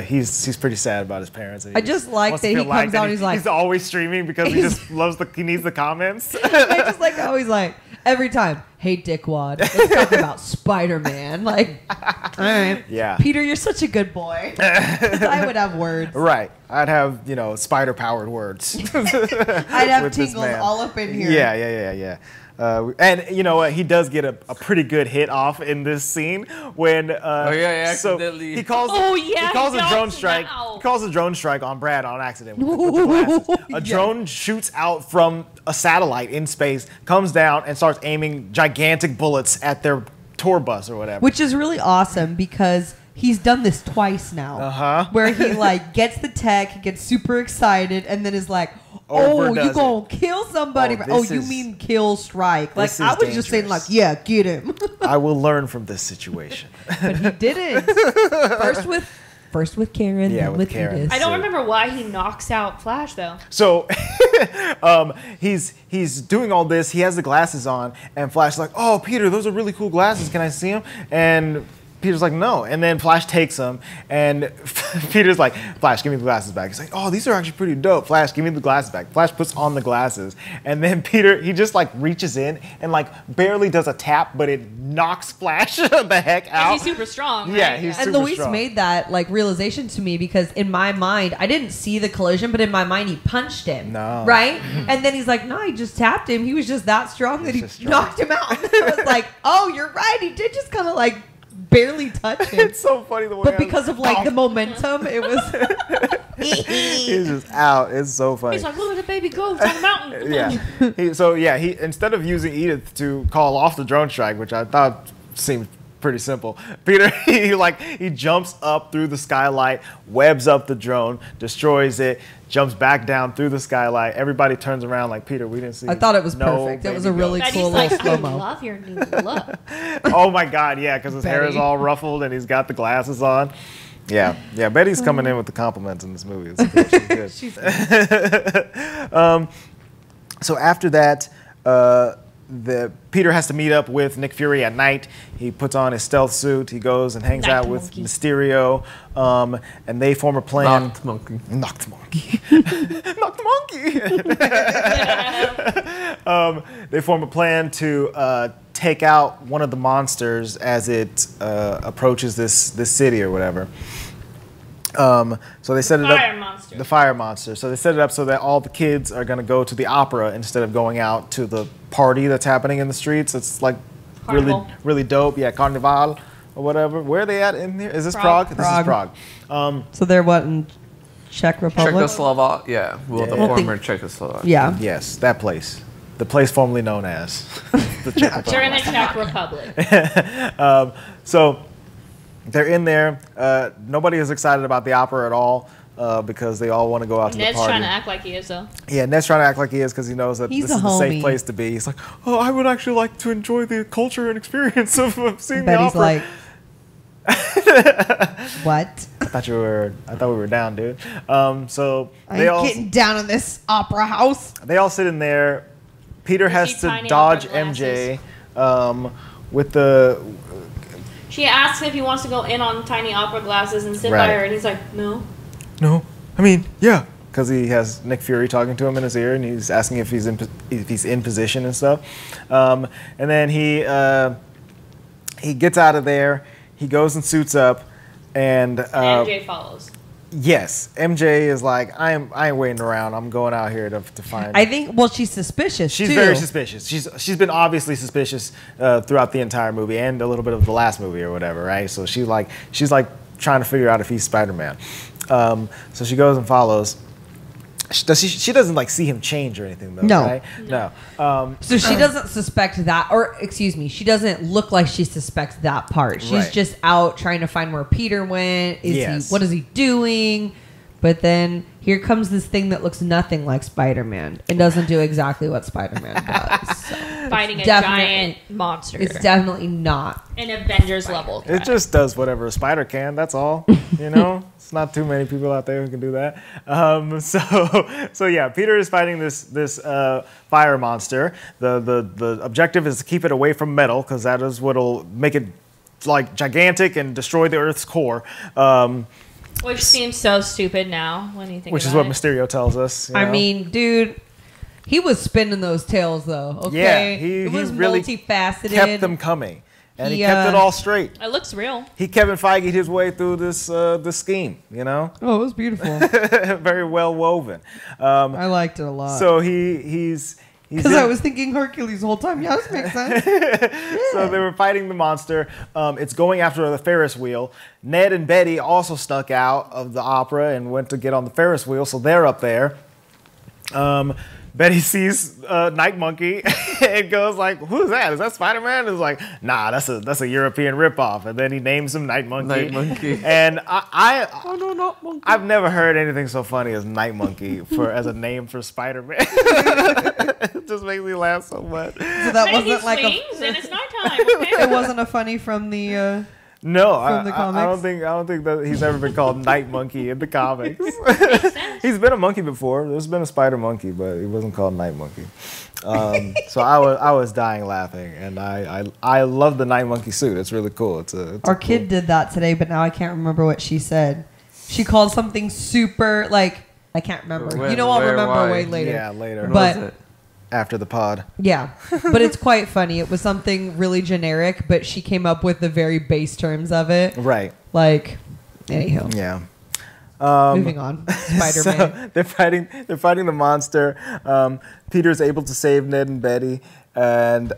he's pretty sad about his parents. And I just like wants that to he feel liked, comes out and and he's like, he's always streaming because he just he needs the comments. I just like how he's like, every time, hey dickwad, let's talk about Spider-Man. Like, all right. Yeah. Peter, you're such a good boy. I would have words. Right. I'd have, spider-powered words. I'd have with this tingles man. all up in here. Yeah. And you know what? He does get a pretty good hit off in this scene when. He accidentally. He calls. Oh, yeah, He calls he a drone does strike. now. He calls a drone strike on Brad on accident with the glasses. A Yeah. drone shoots out from a satellite in space, comes down, and starts aiming gigantic bullets at their tour bus or whatever. Which is really awesome because he's done this twice now. Uh-huh. Where he like gets the tech, gets super excited, and then is like, "Oh, Overdoes you gonna kill somebody?" Oh, Oh, this you is- mean kill strike? Like this I is was just saying, like, dangerous. yeah, get him. I will learn from this situation. But he didn't. First with Karen, Yeah, then with with Karen. Edith. I don't remember why he knocks out Flash though. So he's doing all this. He has the glasses on, and Flash's like, "Oh, Peter, those are really cool glasses. Can I see them?" And Peter's like, "No." And then Flash takes them, and Peter's like, "Flash, give me the glasses back." He's like, "Oh, these are actually pretty dope. Flash, give me the glasses back." Flash puts on the glasses, and then Peter, he just like reaches in and like barely does a tap, but it knocks Flash the heck out. He's super strong. Right? Yeah, he's And super Luis strong. made that like realization to me because in my mind I didn't see the collision, but in my mind he punched him. No. Right? And then he's like, "No, he just tapped him. He was just that strong that he He's just strong. knocked him out." And I was like, "Oh, you're right. He did just kind of like barely touch him." It's so funny the way. But because of like the momentum, it was. he's just out. It's so funny. He's like, look at the baby goat on the mountain. Yeah. He instead of using Edith to call off the drone strike, which I thought seemed pretty simple, Peter he jumps up through the skylight, webs up the drone, destroys it, jumps back down through the skylight. Everybody turns around like, "Peter, we didn't see." I thought it was no perfect. It was baby a really goat." And cool he's like, little I slow-mo. love your new look. Oh my God, yeah, because his hair is Betty. all ruffled and he's got the glasses on. Yeah. Betty's coming in with the compliments in this movie. She's good. So after that, Peter has to meet up with Nick Fury at night. He puts on his stealth suit. He goes and hangs Night out with monkey. Mysterio, and they form a plan. Knocked monkey. Knocked monkey. Knocked monkey. They form a plan to take out one of the monsters as it approaches this city or whatever. So they set it up. Fire monster. The fire monster. So they set it up so that all the kids are going to go to the opera instead of going out to the party that's happening in the streets. It's like Carnival. really dope. Yeah, Carnival or whatever. Where are they at in here? Is this Prague? Prague. This is Prague. So they're what in Czech Republic? Czechoslovak. Yeah. Well, the Yeah. former Czechoslovak. Yeah. Yes, that place. The place formerly known as the Czech They're in Republic. the Czech Republic. So they're in there. Nobody is excited about the opera at all because they all want to go out to Ned's the party. trying to act like he is though. Yeah, Ned's trying to act like he is because he knows that He's this a is the safe homie. place to be. He's like, "Oh, I would actually like to enjoy the culture and experience of seeing Betty's the opera." like, what? I thought we were down, dude. So I'm they all getting down in this opera house. sit in there. Peter has he to tiny dodge opera MJ with the She asks if he wants to go in on tiny opera glasses and sit Right. by her, and he's like, no. No, I mean, yeah, because he has Nick Fury talking to him in his ear, and he's asking if he's in position and stuff. And then he gets out of there. He goes and suits up, and MJ follows. yes, MJ is like, I ain't waiting around. I'm going out here to find. I think. Well, she's suspicious. She's too. very suspicious. She's been obviously suspicious throughout the entire movie and a little bit of the last movie or whatever, right? So she's like trying to figure out if he's Spider-Man. So she goes and follows. She doesn't like see him change or anything though, No. right? No. So she doesn't suspect that, or excuse me, she doesn't look like she suspects that part. She's Right. just out trying to find where Peter went. Yes. What is he doing? But then here comes this thing that looks nothing like Spider-Man and doesn't do exactly what Spider-Man does. So Fighting a Definitely. giant monster. it's definitely not. An Avengers level It threat. just does whatever a spider can. That's all. You know, it's not too many people out there who can do that. So yeah, Peter is fighting this fire monster. The objective is to keep it away from metal because that is what'll make it like gigantic and destroy the Earth's core. Which seems so stupid now when you think Which is about what it. Mysterio tells us. you I know? mean, dude, he was spinning those tails though. Okay, yeah, he it was really multifaceted. kept them coming, and he He, kept it all straight. It looks real. He Kevin Feige his way through this scheme. You know, Oh, it was beautiful. very well woven. I liked it a lot. So he's because I was thinking Hercules the whole time. Yeah, this makes sense. So they were fighting the monster. It's going after the Ferris wheel. Ned and Betty also snuck out of the opera and went to get on the Ferris wheel, so they're up there. Betty sees Night Monkey and goes like, "Who's that? Is that Spider-Man?" It's like, "Nah, that's a European ripoff." And then he names him Night Monkey. Night Monkey. And I've never heard anything so funny as Night Monkey as a name for Spider-Man. It just makes me laugh so much. So that Hey, he wasn't like swings and it's nighttime. it Okay. wasn't a funny from the. No, From the I comics? don't think that he's ever been called Night Monkey in the comics. Makes sense. He's been a monkey before. There's been a spider monkey, but he wasn't called Night Monkey. So I was dying laughing, and I love the Night Monkey suit. It's really cool. It's Our a kid did that today, but now I can't remember what she said. She called something super like I can't remember. When, you know, I'll where, remember why? way later. Yeah, later. What But- was it? After the pod. Yeah, but it's quite funny. It was something really generic, but she came up with the very base terms of it. Right. Like, anyhow, Yeah. moving on. Spider-Man. So they're fighting the monster. Peter's able to save Ned and Betty, and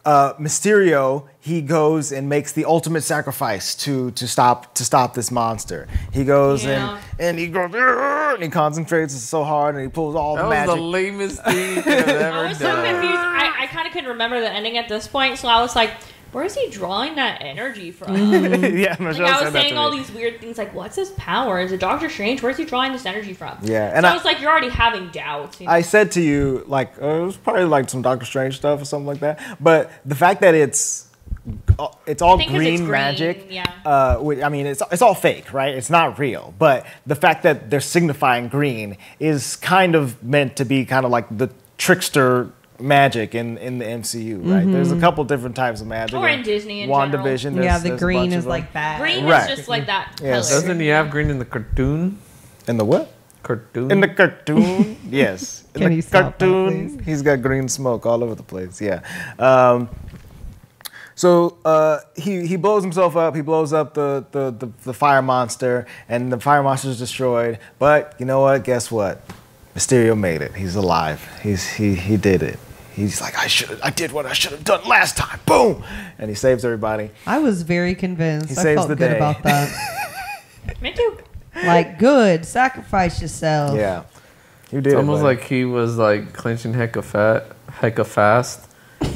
Mysterio, he goes and makes the ultimate sacrifice to stop this monster. He goes Yeah. and he goes and he concentrates so hard and he pulls all That the was magic. the lamest thing you could have I ever was so confused. done. I kind of couldn't remember the ending at this point, so I was like, where is he drawing that energy from? Yeah, Michelle Like I said was that saying to all me. these weird things, like what's his power? Is it Doctor Strange? Where's he drawing this energy from? Yeah, and so I- I was like, you're already having doubts. You know? I said to you, like, it was probably like some Doctor Strange stuff or something like that. But the fact that it's all think 'cause it's green green, magic, yeah. I mean, it's all fake, right? It's not real. But the fact that they're signifying green is kind of meant to be kind of like the trickster magic in the MCU, right? There's a couple different types of magic. Or in Disney in WandaVision, general. Yeah, there's- the there's a green bunch of is them. like bad. Green Right. is just like that Yes. color. Doesn't he have green in the cartoon? In the what? Cartoon? In the cartoon, yes. In Can the you stop that, cartoon, please? he's got green smoke all over the place. Yeah. So he blows himself up. He blows up the fire monster, and the fire monster is destroyed. But you know what? Guess what? Mysterio made it. He's alive. He did it. He's like, I did what I should have done last time. Boom, and he saves everybody. I was very convinced. He I saves felt the good day. about that. Me too. Like, good. Sacrifice yourself. Yeah, you did. It's it, almost buddy. like he was like clenching hecka fast.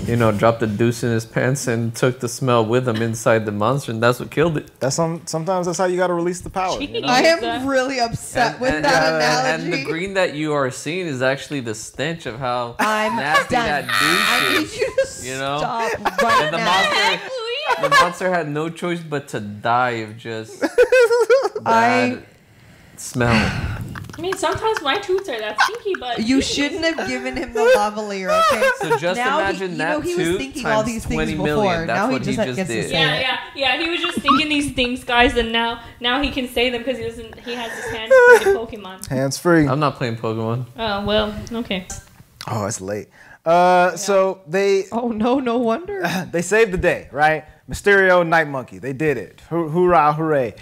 You know, dropped the deuce in his pants and took the smell with him inside the monster, and that's what killed it. sometimes that's how you got to release the power. You know? I am really upset with that analogy. And the green that you are seeing is actually the stench of how I'm nasty done. that I douche need is. you to You know? stop right And the now. the monster had no choice but to die of just I bad smell. I mean, sometimes my toots are that stinky, but You shouldn't have given him the lavalier, okay? So just Now imagine you that know, he was toot thinking all times things 20 before. million. That's Now he what just he just gets to did. say it. Yeah. He was just thinking these things, guys, and now he can say them because he has his hands free to Pokemon. Hands free. I'm not playing Pokemon. Oh well, okay. Oh, it's late. So they Oh no, no wonder. they saved the day, right? Mysterio, Night Monkey, they did it. Hoorah, hooray!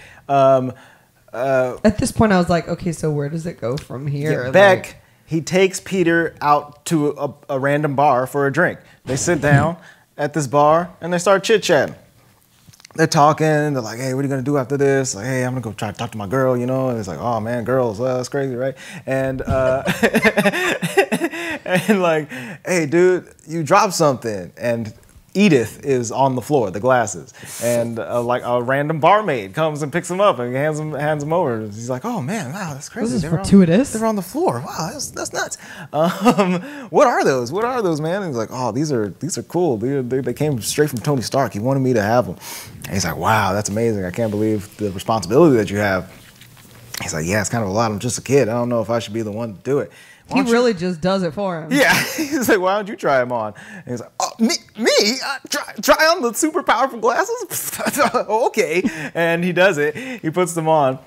At this point, I was like, okay, so where does it go from here? Yeah, Beck, he takes Peter out to a random bar for a drink. They sit down at this bar and they start chit chatting. They're talking. They're like, "Hey, what are you gonna do after this?" Like, "Hey, I'm gonna go try to talk to my girl," you know. And it's like, "Oh man, girls, that's crazy, right?" And and like, "Hey, dude, you dropped something." And Edith is on the floor, the glasses, and like a random barmaid comes and picks them up and hands them over. He's like, "Oh man, wow, that's crazy. This is fortuitous. They're on the floor. Wow, that's nuts. What are those? What are those, man?" And he's like, "Oh, these are cool. They came straight from Tony Stark. He wanted me to have them." And he's like, "Wow, that's amazing. I can't believe the responsibility that you have." He's like, "Yeah, it's kind of a lot. I'm just a kid. I don't know if I should be the one to do it." He really just does it for him. Yeah, he's like, "Why don't you try them on?" And he's like, "Oh, me? Try on the super powerful glasses?" Okay, and he does it. He puts them on,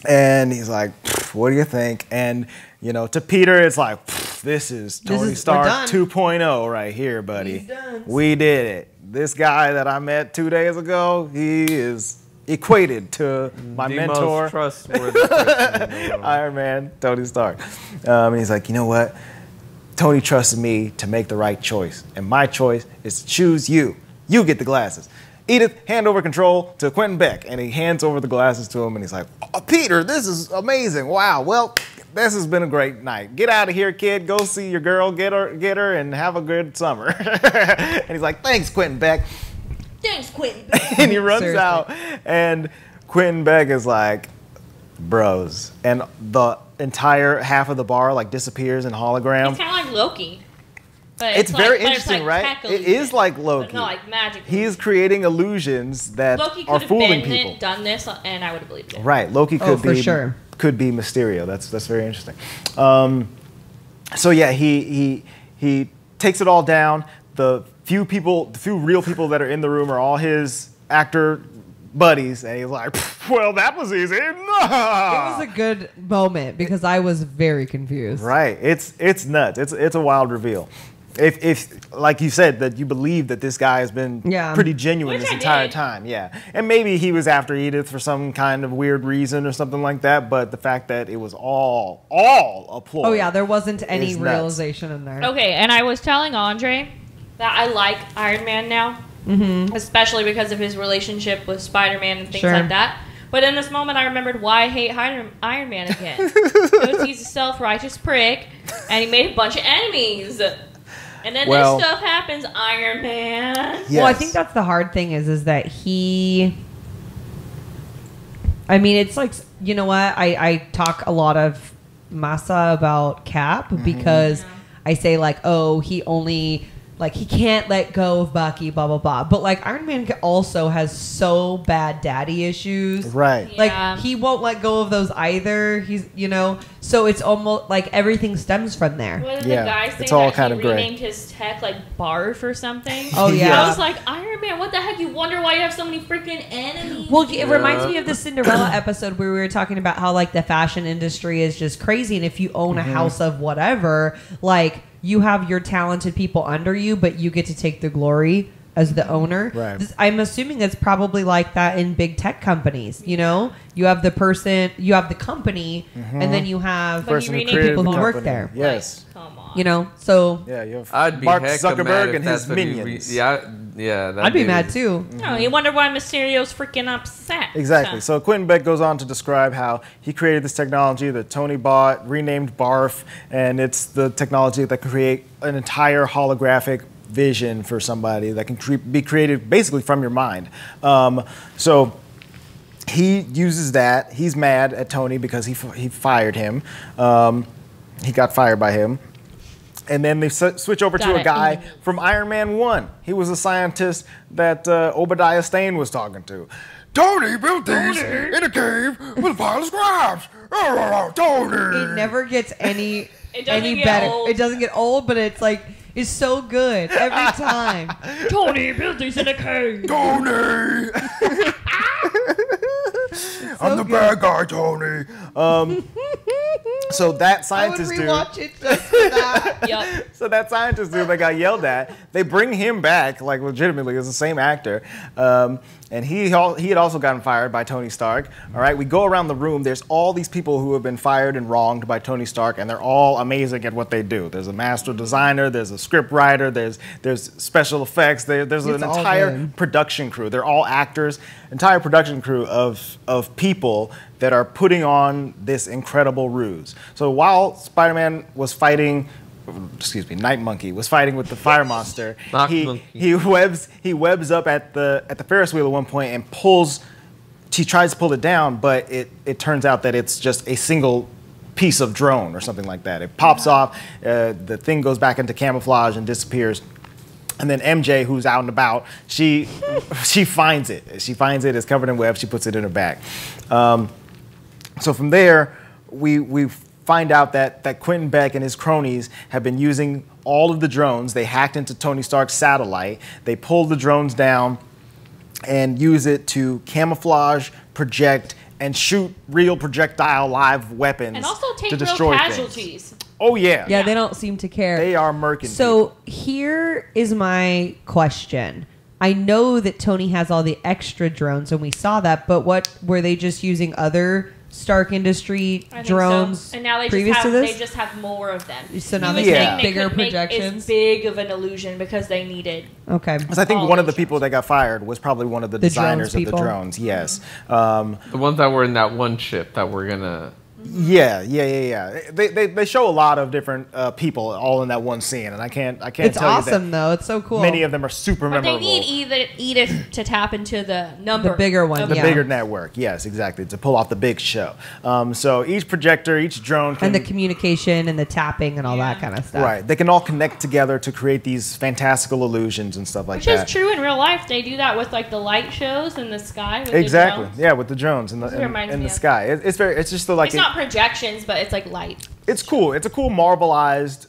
and he's like, "What do you think?" And to Peter, it's like, "This is Tony Stark 2.0 right here, buddy. He's done. We did it. This guy that I met 2 days ago, he is equated to my the mentor, most trustworthy person in the world. Iron Man, Tony Stark." And he's like, "You know what? Tony trusted me to make the right choice, and my choice is to choose you. You get the glasses. Edith, hand over control to Quentin Beck." And he hands over the glasses to him, and he's like, "Oh, Peter, this is amazing. Wow. Well, this has been a great night. Get out of here, kid. Go see your girl. Get her, and have a good summer." And he's like, "Thanks, Quentin Beck." Thanks, Quentin. And he runs Seriously. out, and Quentin Beck is like, "Bros," and the entire half of the bar like disappears in hologram. It's kind of like Loki. But It's like- very but interesting, like right? tech It is illusion. like But Loki. not like magic. He's creating illusions that Loki are could have fooling been people. it, done this, and I would have believed it. Right, Loki could Oh, for be sure. could be Mysterio. That's very interesting. So yeah, he takes it all down. The few real people that are in the room are all his actor buddies, and he's like, "Well, that was easy." It was a good moment because I was very confused. Right, it's nuts. It's a wild reveal. If like you said, that you believe that this guy has been pretty genuine Which this I entire did. time, yeah. And maybe he was after Edith for some kind of weird reason or something like that. But the fact that it was all a ploy. Oh yeah, there wasn't any It's nuts. realization in there. Okay, and I was telling Andre that I like Iron Man now, especially because of his relationship with Spider-Man and things Sure. like that. But in this moment, I remembered why I hate Iron Man again. Because he's a self-righteous prick, and he made a bunch of enemies. And then Well- this stuff happens, Iron Man. Yes. Well, I think that's the hard thing is that he. I mean, it's like, you know what? I talk a lot of masa about Cap because I say like, oh, he only like he can't let go of Bucky, blah blah blah. But like Iron Man also has so bad daddy issues, Right. Yeah. Like he won't let go of those either. He's so it's almost like everything stems from there. What did Yeah, the guy say it's all that kind he of gray. renamed his tech like Barf or something? Oh yeah. I was like, Iron Man, what the heck? You wonder why you have so many freaking enemies? Well, it reminds me of the Cinderella episode where we were talking about how like the fashion industry is just crazy, and if you own a house of whatever, like you have your talented people under you, but you get to take the glory as the owner. Right. I'm assuming it's probably like that in big tech companies. You have the person, you have the company, and then you have But he Person who renamed created people the who work company. there. Yes. Come on. So Yeah, you have I'd be Mark hecka Zuckerberg mad if and his that's what he minions. yeah. I'd be mad too. No, you wonder why Mysterio's freaking upset. Exactly. So Quentin Beck goes on to describe how he created this technology that Tony bought, renamed Barf, and it's the technology that can create an entire holographic vision for somebody that can be created basically from your mind. So he uses that. He's mad at Tony because he fired him. He got fired by him. And then they switch over to Got a it. guy from Iron Man 1. He was a scientist that Obadiah Stane was talking to. Tony built these in a cave with a pile of scraps. Oh, Tony. It never gets any It doesn't any get better. old. It doesn't get old, but it's like it's so good every time. Tony built these in a cave. Tony. I'm the bad guy, Tony. So that I would scientist dude. rewatch it just for that. Yup. So that scientist dude that got yelled at, they bring him back, like legitimately, as the same actor. And he had also gotten fired by Tony Stark. All right, we go around the room. There's all these people who have been fired and wronged by Tony Stark, and they're all amazing at what they do. There's a master designer, there's a script writer, there's special effects, there's an It's all entire good. production crew. They're all actors, entire production crew of people that are putting on this incredible ruse. So while Spider-Man was fighting Night Monkey was fighting with the fire monster. Knock he Monkey. he webs up at the Ferris wheel at one point and pulls. He tries to pull it down, but it turns out that it's just a single piece of drone or something like that. It pops off, the thing goes back into camouflage and disappears. And then MJ, who's out and about, she finds it. She finds it. It's covered in web. She puts it in her bag. So from there, we find out that Quentin Beck and his cronies have been using all of the drones. They hacked into Tony Stark's satellite. They pulled the drones down and use it to camouflage, project, and shoot real projectile live weapons And also take to real destroy casualties. things. Oh yeah. Yeah, they don't seem to care. They are murking. So people. here is my question. I know that Tony has all the extra drones, and we saw that, but what were they just using other Stark Industry I think drones so. And now they previous just have to this? they just have more of them. So now He they was can saying make they bigger couldn't make projections? as big of an illusion because they needed. Okay. Because I think all one of the those people that got fired was probably one of the The designers drones of the people? drones. Yes. The ones that were in that one ship that we're gonna. Yeah. They show a lot of different people all in that one scene, and I can't It's tell awesome, you though. It's so that cool. many of them are super But memorable. they need Edith to tap into the number. The bigger one, of the yeah. bigger network, yes, exactly, to pull off the big show. So each projector, each drone can and the communication and the tapping and all that Yeah. kind of stuff. right. They can all connect together to create these fantastical illusions and stuff like Which that. is true in real life. They do that with like the light shows in the sky. With Exactly. The drones. Yeah, with the drones in the That's what it reminds in me the of. sky. It's very. It's just like It's not projections, but it's like light. It's cool. It's a cool Marvelized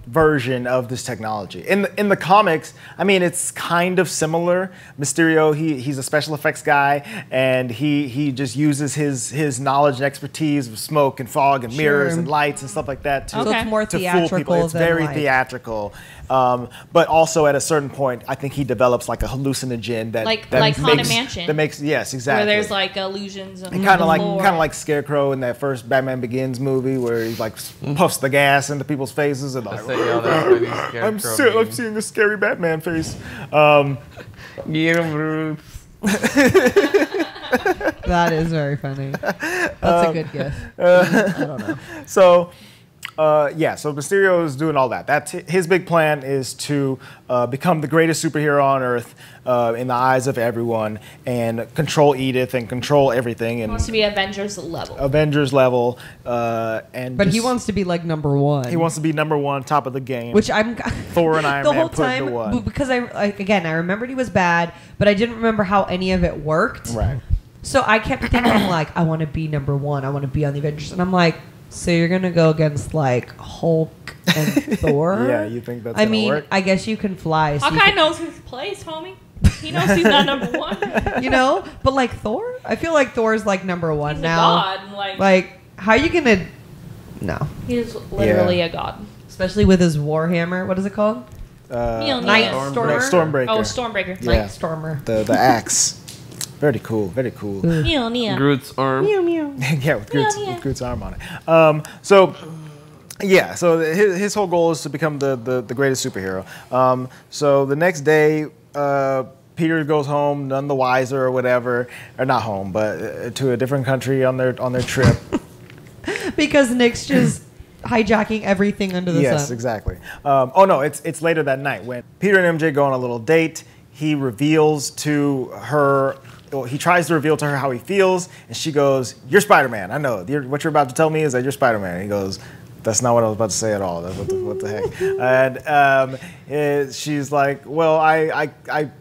version of this technology. In the comics, I mean, it's kind of similar. Mysterio, he's a special effects guy, and he just uses his knowledge and expertise of smoke and fog and mirrors Sure. and lights and stuff like that to, So Okay. it's more to fool theatrical people. It's than very like, theatrical. But also at a certain point, I think he develops like a hallucinogen that Like that Haunted makes, Mansion. That makes yes, exactly. Where there's like illusions. On Kind of the like floor. Scarecrow in that first Batman Begins movie, where he like puffs the gas into people's faces and I like, say, yo, that's funny. I'm Scarecrow meme. seeing a scary Batman face. Get him, Bruce. That is very funny. That's a good guess. I don't know. So, so Mysterio is doing all that. That's his big plan is to become the greatest superhero on Earth in the eyes of everyone and control Edith and control everything He and wants to be Avengers level. Avengers level. But he wants to be like number one. He wants to be number one, top of the game. Which I'm Thor and Iron the Man whole put time into one. because I remembered he was bad, but I didn't remember how any of it worked. Right. So I kept thinking like, I want to be number one. I want to be on the Avengers, and I'm like, so you're gonna go against like Hulk and Thor? Yeah, you think that's I gonna mean, work? I guess you can fly. So you Hawkeye can- knows his place, homie. He knows he's not number one. you know, but like Thor, I feel like Thor's like number one He's now. a god. Like, how you gonna? No, he's literally a god. especially with his Warhammer. What is it called? Mjolnir. Night Stormbreaker. Stormer. Stormbreaker. Oh, Stormbreaker. Yeah. Night Stormer. The axe. Very cool. Very cool. Mjolnir. Groot's arm. Yeah, with Groot's, Yeah. with Groot's arm on it. So his whole goal is to become the greatest superhero. So the next day, Peter goes home, none the wiser or whatever, or not home, but to a different country on their trip. Because Nick's just hijacking everything under the Yes, sun. exactly. Oh no, it's later that night when Peter and MJ go on a little date. He reveals to her. Well, he tries to reveal to her how he feels, and she goes, "You're Spider-Man. I know. What you're about to tell me is that you're Spider-Man." And he goes, "That's not what I was about to say at all. What the heck?" And she's like, "Well, I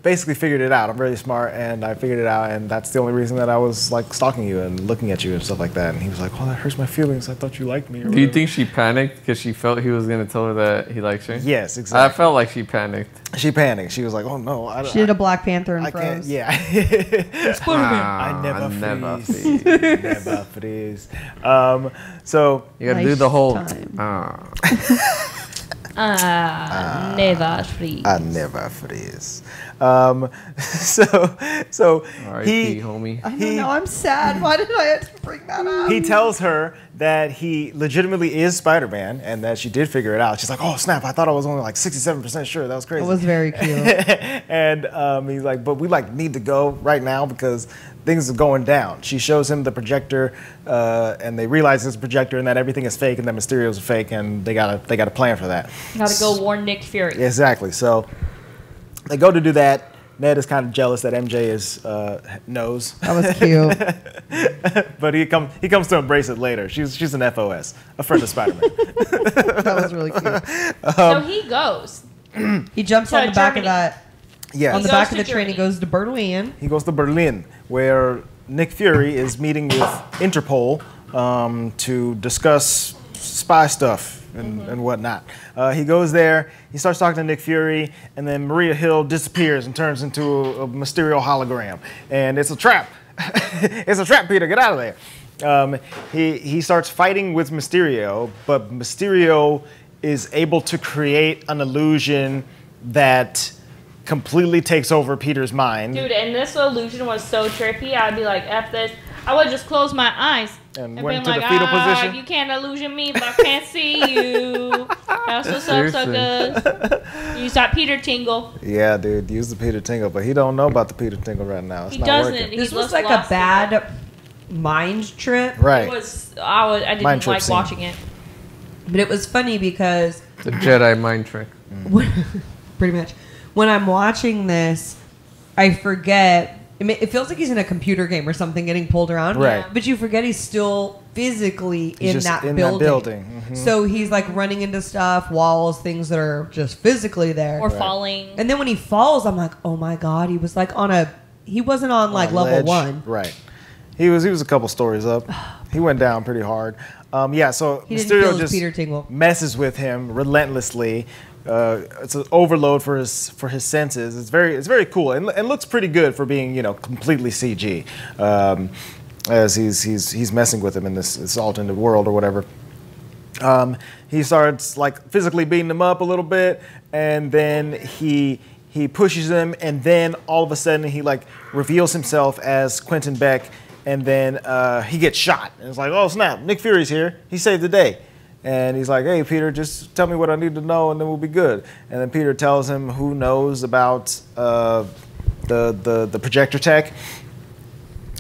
basically figured it out. I'm really smart, and I figured it out, and that's the only reason that I was like stalking you and looking at you and stuff like that." And he was like, "Oh, that hurts my feelings. I thought you liked me." Or Do you whatever." think she panicked because she felt he was gonna tell her that he likes her? Yes, I exactly. felt like she panicked. She panicked. She was like, "Oh no, I don't." She did a Black Panther and I can't. froze. Yeah. Ah, I never freeze. freeze. Never freeze. So You gotta Nice do the whole. time. Never free. I never freeze. So R.I.P. homie. I don't know. I'm sad. Why did I have to bring that up? he tells her that he legitimately is Spider-Man and that she did figure it out. She's like, oh snap! I thought I was only like 67% sure. That was crazy. It was very cute. And he's like, but we like need to go right now because things are going down. She shows him the projector, and they realize it's a projector and that everything is fake and that Mysterio's a fake, and they got a plan for that. Gotta go warn Nick Fury. Exactly. So they go to do that. Ned is kind of jealous that MJ knows, That was cute. but he comes to embrace it later. She's an FOS, a friend of Spider-Man. That was really cute. So he goes. He jumps To on the back of Germany. that. Yes. On the He back goes of the to train, he Germany. goes to Berlin. He goes to Berlin, where Nick Fury is meeting with Interpol to discuss spy stuff and whatnot. He goes there, he starts talking to Nick Fury, and then Maria Hill disappears and turns into a Mysterio hologram. And it's a trap. It's a trap, Peter, get out of there. He starts fighting with Mysterio, but Mysterio is able to create an illusion that completely takes over Peter's mind. Dude, and this illusion was so trippy. I'd be like, F this. I would just close my eyes. And And went been into like, the fetal position. You can't illusion me, but I can't see you. That's what's up, so good. Use that Peter tingle. Yeah, dude, use the Peter Tingle, but he don't know about the Peter Tingle right now. It's He not doesn't. working. He This was looks like a lost in it. bad mind trip. Right. I didn't Mind trip like scene. watching it. But it was funny because The Jedi mind trick. pretty much when I'm watching this, I forget. It feels like he's in a computer game or something getting pulled around. Right. But you forget he's still physically He's in just that in building. that building. Mhm. So he's like running into stuff, walls, things that are just physically there. Or falling. And then when he falls, I'm like, oh my God, he was like he wasn't on like On a level ledge. 1. Right. He was a couple stories up. He went down pretty hard. Yeah, so He didn't feel Mysterio his just Peter tingle. messes with him relentlessly. It's an overload for his senses. It's very cool and looks pretty good for being completely CG. As he's messing with him in this alternate world or whatever. He starts like physically beating him up a little bit, and then he pushes him, and then all of a sudden he like reveals himself as Quentin Beck, and then he gets shot. And it's like, oh snap, Nick Fury's here. He saved the day. And he's like, hey, Peter, just tell me what I need to know, and then we'll be good. And then Peter tells him who knows about the projector tech.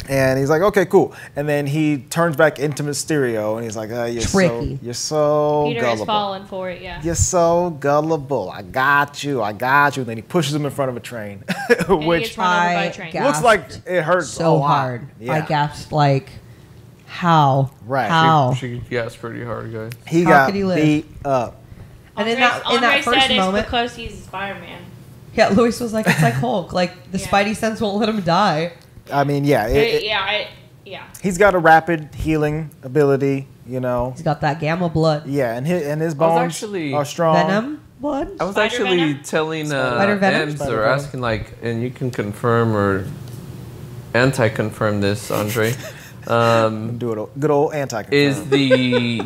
And he's like, okay, cool. And then he turns back into Mysterio, and he's like, Tricky. you're so Peter gullible. is falling for it, yeah. You're so gullible. I got you. And then he pushes him in front of a train, And he which gets run over by I a train. got- looks like it hurts a So lot. hard. Yeah. I gasped like, how? Right. How? She gasped pretty hard, guys. He How got could he live? beat up. And in Andre that first said moment, it's because he's Spider-Man. yeah, Luis was like, it's like Hulk. Like the Yeah. Spidey sense won't let him die. I mean, yeah. Yeah. He's got a rapid healing ability, He's got that gamma blood. Yeah, and his I bones was actually- are strong. Venom blood? I was Spider actually Venom? telling Spider Venom? Ems Spider or Venom. asking like, and you can confirm or anti-confirm this, Andre. Do it. Good old anti. Is the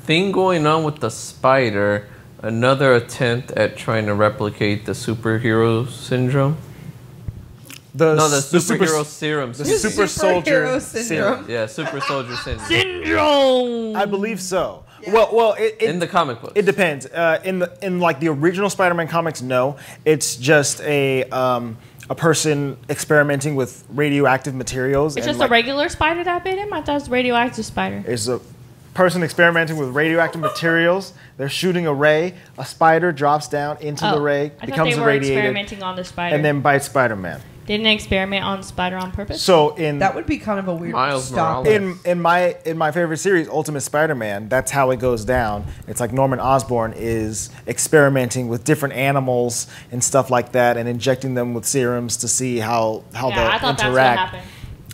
thing going on with the spider another attempt at trying to replicate the superhero syndrome? the Superhero serum. the excuse me. super soldier Superhero syndrome. Yeah, super soldier syndrome. Syndrome! I believe so. Well, In the comic books. it depends. In like the original Spider-Man comics, no, it's just a person experimenting with radioactive materials. It's and, just like, a regular spider that bit him? I thought it was a radioactive spider. It's a person experimenting with radioactive materials. They're shooting a ray. A spider drops down into the ray, I thought becomes they were irradiated, experimenting on the spider. and then bites Spider-Man. Didn't they experiment on the spider on purpose? So in That would be kind of a weird Miles stop. Morales. in my favorite series, Ultimate Spider-Man, that's how it goes down. It's like Norman Osborn is experimenting with different animals and stuff like that, and injecting them with serums to see how yeah, they'll I thought that's what interact. happened.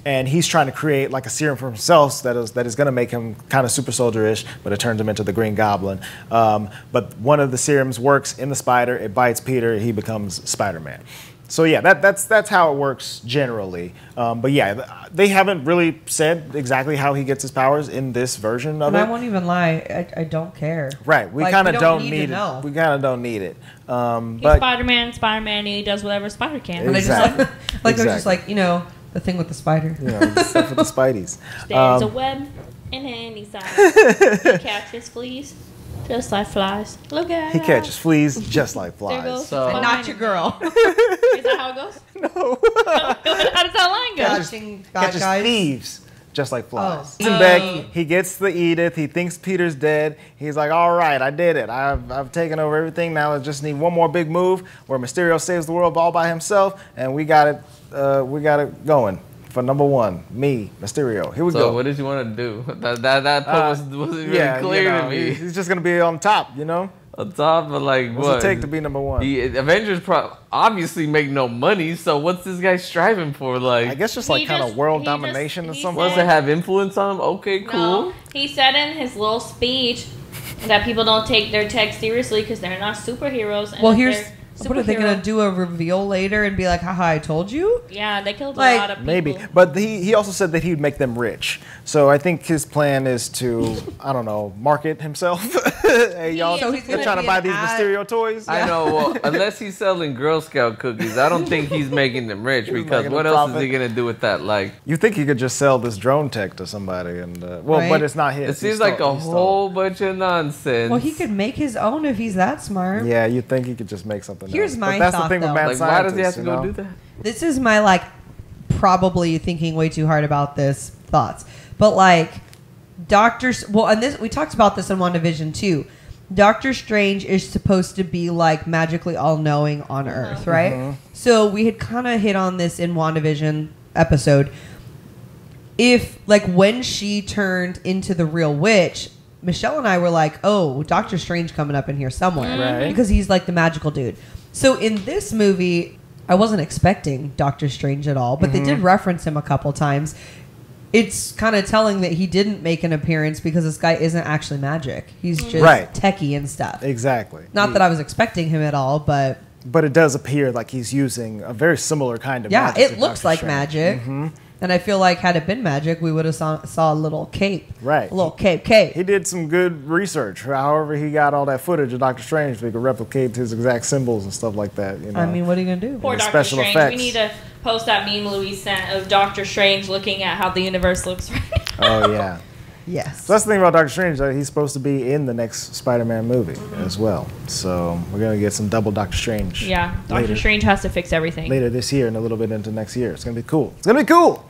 And he's trying to create like a serum for himself that is going to make him kind of super soldier-ish, but it turns him into the Green Goblin. But one of the serums works in the spider. It bites Peter. He becomes Spider-Man. So yeah, that's how it works generally. But yeah, they haven't really said exactly how he gets his powers in this version of And it. I won't even lie, I don't care. Right, we Like, kind of we don't need need to know. it. We kind of don't need it. He's But Spider-Man. Spider-Man. He does whatever Spider can. And Exactly. I just like, I was just Exactly. like, the thing with the spider. you know, stuff with the Spideys. There's a web in any side. He catches fleas just like flies. Look at He him. catches fleas just like There flies. goes So- And not your girl. Is that how it goes? No. How does that line go? Catching bad Catches guys. thieves just like flies. Oh. He's in bed. He gets the Edith. He thinks Peter's dead. He's like, all right, I did it. I've taken over everything. Now I just need one more big move where Mysterio saves the world all by himself, and we got it going for number one. Me, Mysterio. Here we So go. what did you want to do? That part wasn't really yeah, clear to me. He's just gonna be on top, you know. On top of like What's what? it take to be number one? The Avengers obviously make no money, so what's this guy striving for? Like, I guess just He like kind of just- world he just- domination or he something. wants to have influence on him. Okay, cool. No, he said in his little speech that people don't take their tech seriously because they're not superheroes. And Well, if here's they're what are they superhero- gonna do? A reveal later and be like, haha, I told you? Yeah, they killed Like, a lot of people. Maybe, but he also said that he'd make them rich. So I think his plan is to, I don't know, market himself. Hey, y'all, So he's you're gonna trying to be buy an these ad- Mysterio toys? I know. Well, unless he's selling Girl Scout cookies, I don't think he's making them rich because making what a else is profit. he gonna do with that? Like, You think he could just sell this drone tech to somebody, and well, Right. but it's not his. it seems like a whole bunch of nonsense. Well, he could make his own if he's that smart. Yeah, you think he could just make something. Here's else. my But that's thought, the thing though. with mad Like, why does he have scientists, to you go know? do that? This is my probably thinking way too hard about this thoughts. But and this we talked about this in WandaVision too. Doctor Strange is supposed to be like magically all knowing on Earth, right? So we had kind of hit on this in WandaVision episode. If when she turned into the real witch, Michelle and I were like, "Oh, Doctor Strange coming up in here somewhere," Right. because he's like the magical dude. So in this movie, I wasn't expecting Doctor Strange at all, but they did reference him a couple times. It's kind of telling that he didn't make an appearance because this guy isn't actually magic. He's just Right. techie and stuff. Exactly. Not that I was expecting him at all, but But it does appear like he's using a very similar kind of yeah, magic. it to looks Doctor like Strange. magic. And I feel like had it been magic, we would have saw a little cape. Right. A little cape. He did some good research. However, he got all that footage of Doctor Strange so he could replicate his exact symbols and stuff like that. You know? I mean, what are you going to do? Poor the Doctor special Strange. effects. We need to post that meme Louise sent of Doctor Strange looking at how the universe looks right now. Oh yeah. Yes. So that's the thing about Doctor Strange. That he's supposed to be in the next Spider-Man movie as well. So we're gonna get some double Doctor Strange. Yeah, Doctor later, Strange has to fix everything. later this year and a little bit into next year. It's gonna be cool. It's gonna be cool.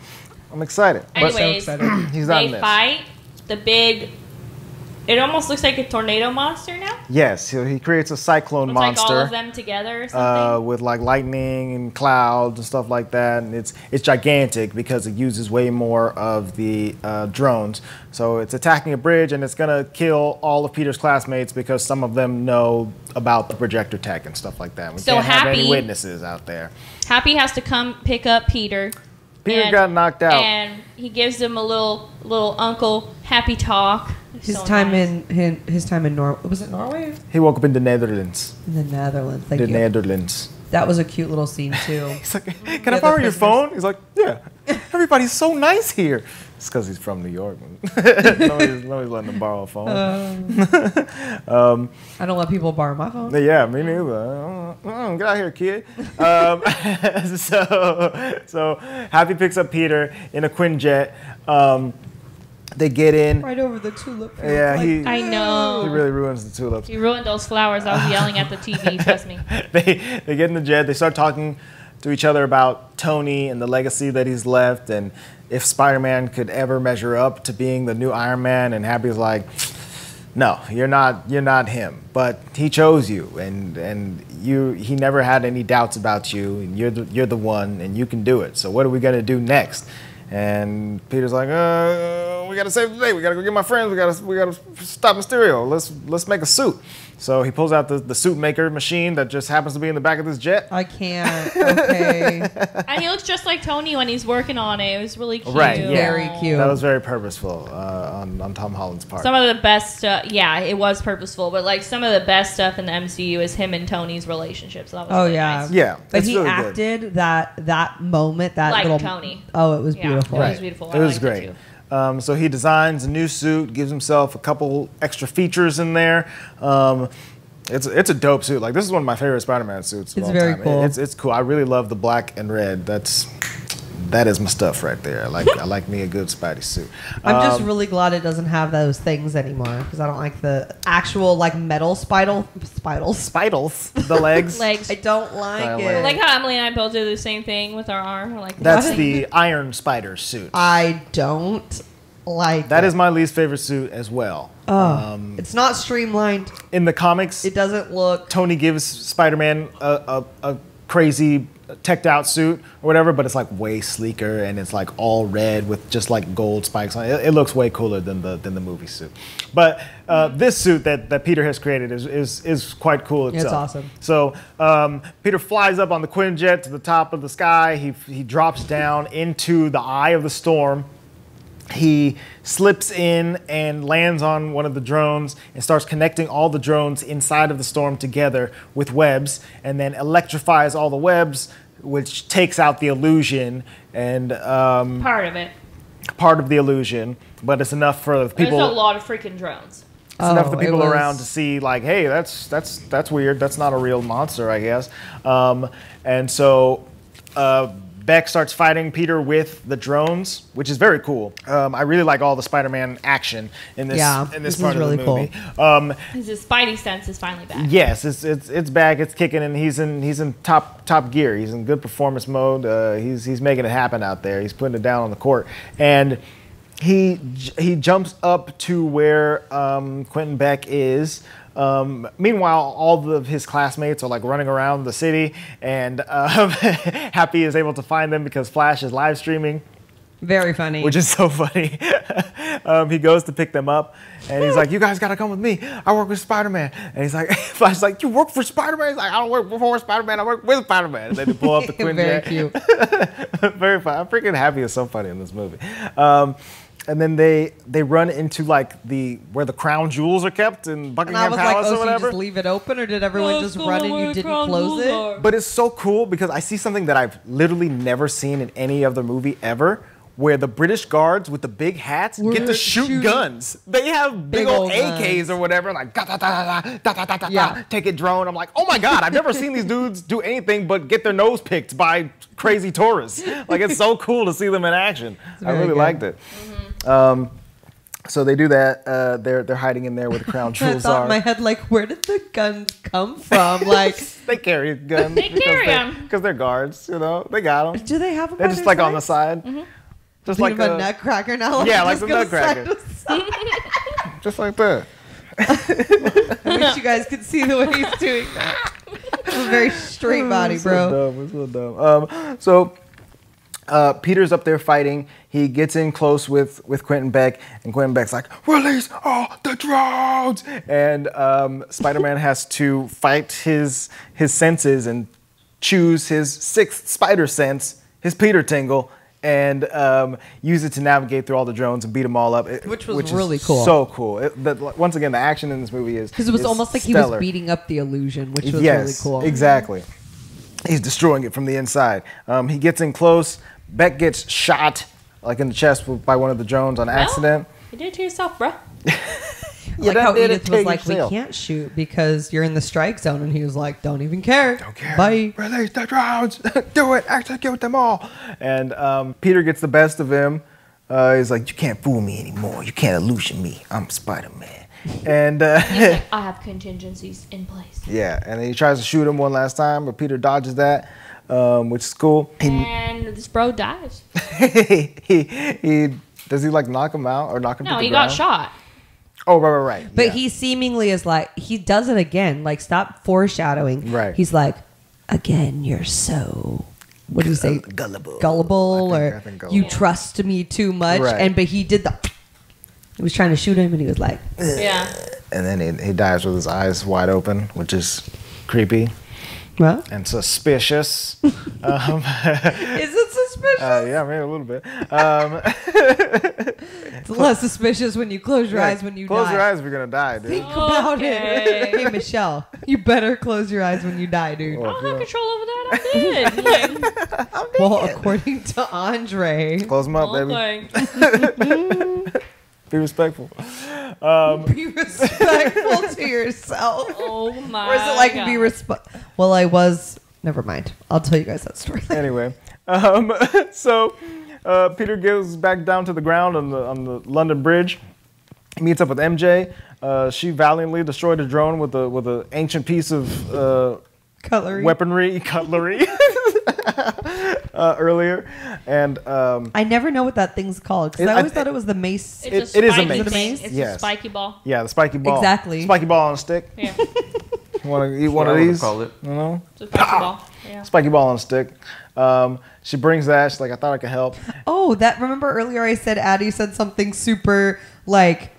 I'm excited. But Anyways, he's not they in this. fight the big. It almost looks like a tornado monster now. Yes, so he creates a cyclone It's monster. like all of them together or something. With like lightning and clouds and stuff like that, and it's gigantic because it uses way more of the drones. So it's attacking a bridge and it's gonna kill all of Peter's classmates because some of them know about the projector tech and stuff like that. We So can't have any Happy- witnesses out there. Happy has to come pick up Peter. Peter got knocked out. and he gives him a little Uncle Happy talk. His So time nice. his time in was it Norway? He woke up in the Netherlands. In the Netherlands. Thank The you. Netherlands. That was a cute little scene too. He's like, can Yeah, I borrow the your prisoners. phone? He's like, yeah. Everybody's so nice here. It's because he's from New York. nobody's letting him borrow a phone. I don't let people borrow my phone. Yeah, me neither. Get out here, kid. So Happy picks up Peter in a Quinjet. They get in. Right over the tulip field. Yeah, Like, he I know. really ruins the tulips. You ruined those flowers. I was yelling at the TV. Trust me. They get in the jet. They start talking to each other about Tony and the legacy that he's left, and if Spider-Man could ever measure up to being the new Iron Man. And Happy's like, no, you're not him. But he chose you, and he never had any doubts about you, and you're the one, and you can do it. So what are we gonna do next? And Peter's like, we We gotta save the day. We gotta go get my friends. We gotta stop Mysterio. Let's make a suit. So he pulls out the suit maker machine that just happens to be in the back of this jet. I can't. Okay. And he looks just like Tony when he's working on it. It was really cute. Right, yeah. Very cute. That was very purposeful on Tom Holland's part. Some of the best, yeah, it was purposeful, but like some of the best stuff in the MCU is him and Tony's relationship. So that was Oh really yeah. nice. Yeah, But it's he really acted good. that moment, that Like little Tony. Oh, it was Yeah. beautiful. It was beautiful. It I was liked great. too. So he designs a new suit, gives himself a couple extra features in there. It's a dope suit. Like, this is one of my favorite Spider-Man suits of It's all very time. cool. It's cool. I really love the black and red. That is my stuff right there. I like me a good Spidey suit. I'm just really glad it doesn't have those things anymore because I don't like the actual like metal spidals. Spidles, the legs. Legs. I don't like I it. Like how Emily and I both do the same thing with our arm. We're like, That's what? the Iron Spider suit. I don't like That it. is my least favorite suit as well. It's not streamlined. In the comics, It doesn't look. Tony gives Spider-Man a crazy teched out suit or whatever, but it's like way sleeker and it's like all red with just like gold spikes on it. It looks way cooler than the movie suit. But this suit that Peter has created is quite cool itself. It's awesome. So Peter flies up on the Quinjet to the top of the sky. He drops down into the eye of the storm. He slips in and lands on one of the drones and starts connecting all the drones inside of the storm together with webs, and then electrifies all the webs, which takes out the illusion and part of it. part of the illusion, but it's enough for people. There's a lot of freaking drones. It's enough for it people was- around to see, like, hey, that's weird. That's not a real monster, I guess. And so Beck starts fighting Peter with the drones, which is very cool. I really like all the Spider-Man action in this Yeah, in this this part is of the really movie. His Spidey sense is finally back. Yes, it's back. It's kicking, and he's in top gear. He's in good performance mode. He's making it happen out there. He's putting it down on the court, and he jumps up to where Quentin Beck is. Meanwhile, all of his classmates are like running around the city, and Happy is able to find them because Flash is live streaming, Very funny. which is so funny. He goes to pick them up, and he's like, "You guys gotta come with me. I work with Spider-Man." And he's like, Flash's like, "You work for Spider-Man?" He's like, "I don't work for Spider-Man. I work with Spider-Man." And then they pull up the Very Quinjet. cute. Very fun. I'm freaking Happy is so funny in this movie. And then they run into like where the crown jewels are kept in And I Buckingham was like, Palace oh, or so you whatever. just leave it open, or did everyone just run and you didn't close it? But it's so cool because I see something that I've literally never seen in any other movie ever, where the British guards with the big hats get to shoot shooting guns. They have big big old old AKs guns. or whatever, like da da da da da da da da. Yeah. Take it, drone. I'm like, oh my god, I've never seen these dudes do anything but get their nose picked by crazy tourists. Like, it's so cool to see them in action. I very really good. liked it. So they do that. They're hiding in there where the crown I jewels thought are. in my head, like, where did the guns come from? Like, They carry guns. They carry 'em. Because they're guards, you know. They got them. do they have them They're by just their like on the sides? side. Just Think like of a nutcracker now. Yeah, like just the goes side nutcracker. to side. just like that. I wish you guys could see the way he's doing that. It's a very straight body, It's bro. So dumb. It's so dumb. So Peter's up there fighting. He gets in close with Quentin Beck, and Quentin Beck's like, "Release all the drones!" And Spider-Man has to fight his senses and choose his sixth spider sense, his Peter Tingle, and use it to navigate through all the drones and beat them all up. Which was is really cool. So cool. Once again, the action in this movie is Because it was is almost like he stellar. was beating up the illusion, which was Yes, really cool. exactly. He's destroying it from the inside. He gets in close. Beck gets shot, like in the chest, by one of the drones on accident. You did it to yourself, bro. You Like done how did it Edith to was like, yourself. we can't shoot because you're in the strike zone. And he was like, don't even care. Don't care. Bye. Release the drones. Do it. Execute them all. And Peter gets the best of him. He's like, you can't fool me anymore. You can't illusion me. I'm Spider-Man. And He's like, I have contingencies in place. yeah, and then he tries to shoot him one last time, but Peter dodges that, which is cool. And this bro dies. he does he like knock him out or knock him to No, the he ground? got shot. Oh, right. But yeah. he seemingly is like, he does it again. Like, stop foreshadowing. Right. He's like, again, you're so, what do you say? Gullible. Gullible, I or think you gullible. trust me too much. Right. But he did the, He was trying to shoot him, and he was like, Yeah. And then he dies with his eyes wide open, which is creepy "Well, and suspicious. is it suspicious? Yeah, maybe a little bit. It's less suspicious when you close your eyes when you close die. your eyes if you're gonna die, dude. Think about Okay. it. Hey, Michelle, you better close your eyes when you die, dude. I don't have control over that. I did. Like, Well, according to Andre, Close them up, baby. okay. Be respectful. be respectful to yourself. Oh my. Or is it like God. be respectful? Well, I was. Never mind. I'll tell you guys that story. Anyway, so Peter goes back down to the ground on the London Bridge. Meets up with MJ. She valiantly destroyed a drone with a ancient piece of Cutlery. cutlery earlier, and I never know what that thing's called because It- I always I- thought it was the mace. It's It is a spiky mace. thing. Is it a It's Yes. a spiky ball. yeah, the spiky ball. Exactly. Spiky ball on a stick. Yeah. You want to eat one What of I would these? call it. You know, It's a spiky ball. Yeah. spiky ball on a stick. She brings that. She's like, I thought I could help. Oh, that remember earlier I said Addie said something super like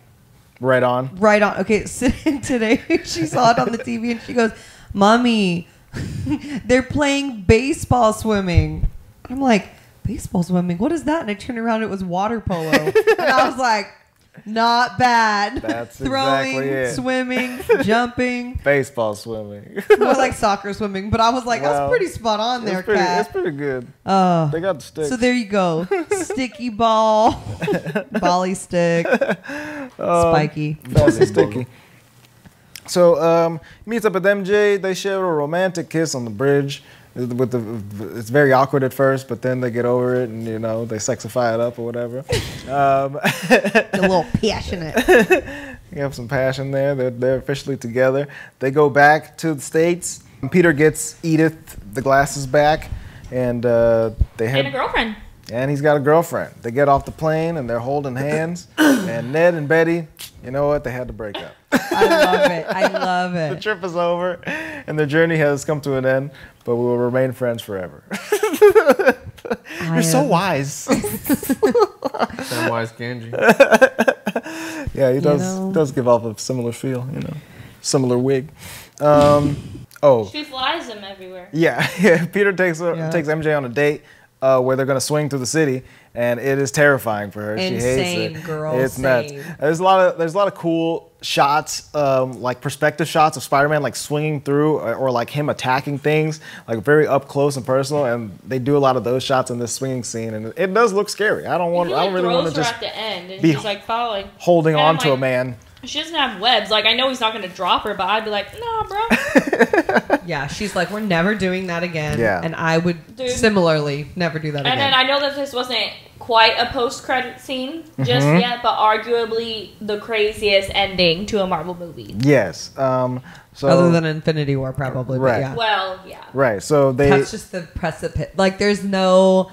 Right on. right on. Okay, so today she saw it on the TV and she goes, "Mommy, they're playing baseball swimming." I'm like, "Baseball swimming? What is that?" And I turned around, it was water polo, and I was like, "Not bad." That's Throwing, exactly it. swimming, jumping, Baseball swimming. more like soccer swimming. But I was like, Well, "That's pretty spot on there, it's Kat." pretty good. Oh. They got the stick. So there you go. Sticky ball, volley stick, spiky. Fast and sticky. So meets up with MJ. They share a romantic kiss on the bridge. It's very awkward at first, but then they get over it, and you know they sexify it up or whatever. A little passionate. You have some passion there. They're officially together. They go back to the States. Peter gets Edith the glasses back, and they And a head. girlfriend. And he's got a girlfriend. They get off the plane and they're holding hands. And Ned and Betty, you know what? They had to break up. I love it. I love The it. trip is over, and their journey has come to an end, but we will remain friends forever. You're so wise. Samwise Gamgee. Yeah, he does know. does give off a similar feel, you know, similar wig. She flies him everywhere. Yeah. Peter takes MJ on a date where they're gonna swing through the city, and it is terrifying for her. She Insane, hates it. girl, It's nuts. same. There's a lot of cool shots, like perspective shots of Spider-Man like swinging through, or like him attacking things, like very up close and personal. And they do a lot of those shots in this swinging scene, and it does look scary. I don't really want to throws her just at the end, and be she's like following. holding And on I'm to a like, man. She doesn't have webs. Like I know he's not gonna drop her, but I'd be like, nah, bro. Yeah, she's like, we're never doing that again. Yeah. And I would Dude. similarly never do that And again. then I know that this wasn't quite a post-credit scene just Mm-hmm. yet, but arguably the craziest ending to a Marvel movie. Yes. So Other than Infinity War, probably. Right. But yeah. Well, yeah. right. So they. That's just the precipice. Like, there's no.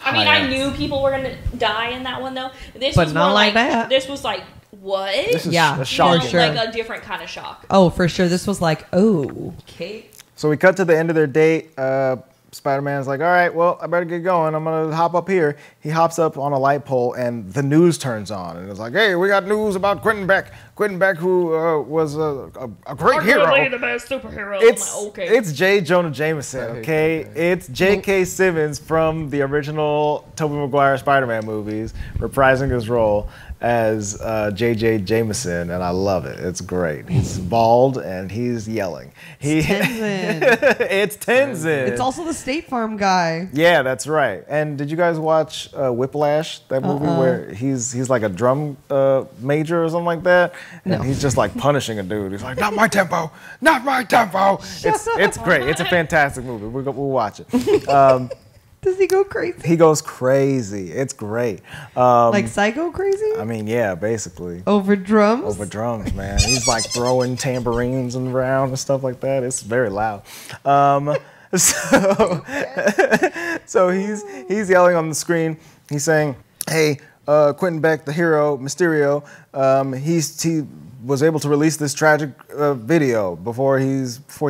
I mean, I knew people were gonna die in that one though. This But was not more like that. This was like what? This is Yeah, a You shock. know, for sure. like a different kind of shock. Oh, for sure. This was like, oh, okay. So we cut to the end of their date. Spider-Man's like, all right, well, I better get going. I'm going to hop up here. He hops up on a light pole, and the news turns on. And it's like, hey, we got news about Quentin Beck. Quentin Beck, who was a great hero. Arguably the best superhero. It's, I'm like, okay. it's J. Jonah Jameson, okay? It's J.K. Simmons from the original Tobey Maguire Spider-Man movies, reprising his role as J.J. Jameson, and I love it. It's great. He's bald, and he's yelling. Tenzin. It's Tenzin. It's also the State Farm guy. Yeah, that's right. And did you guys watch Whiplash, that movie where he's like a drum major or something like that, and he's just like punishing a dude. He's like, "Not my tempo, not my tempo." It's great. It's a fantastic movie. We'll watch it. Does he go crazy? He goes crazy. It's great. Like psycho crazy? I mean, yeah, basically. Over drums? Over drums, man. He's like throwing tambourines around and stuff like that. It's very loud. So he's yelling on the screen. He's saying, "Hey, Quentin Beck, the hero, Mysterio, he was able to release this tragic video before he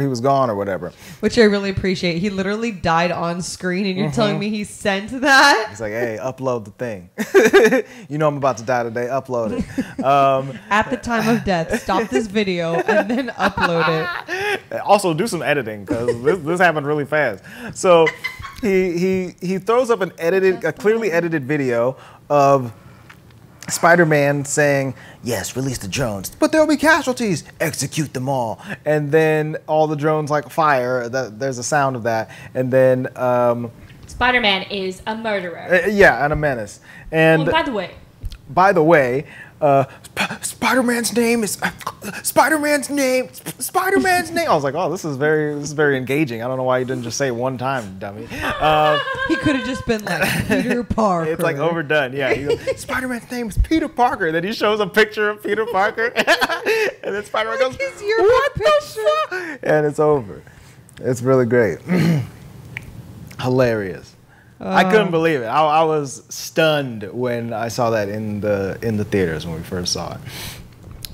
was gone or whatever. Which I really appreciate. He literally died on screen, and you're telling me he sent that? He's like, hey, upload the thing. You know I'm about to die today. Upload it. At the time of death, stop this video and then upload it. Also, do some editing because this happened really fast. So he throws up a clearly edited video of Spider-Man saying, yes, release the drones, but there'll be casualties. Execute them all. And then all the drones like fire. There's a sound of that. And then Spider-Man is a murderer. yeah, and a menace. And Oh, by the way, Spider-Man's name is Spider-Man's name. I was like, oh, this is very engaging. I don't know why you didn't just say it one time, dummy. He could have just been like Peter Parker. It's like overdone. Yeah, he goes, Spider-Man's name is Peter Parker. Then he shows a picture of Peter Parker, and then Spider-Man goes, Is your "What the picture?" fuck?" And it's over. It's really great. Hilarious. I couldn't believe it. I was stunned when I saw that in the theaters when we first saw it.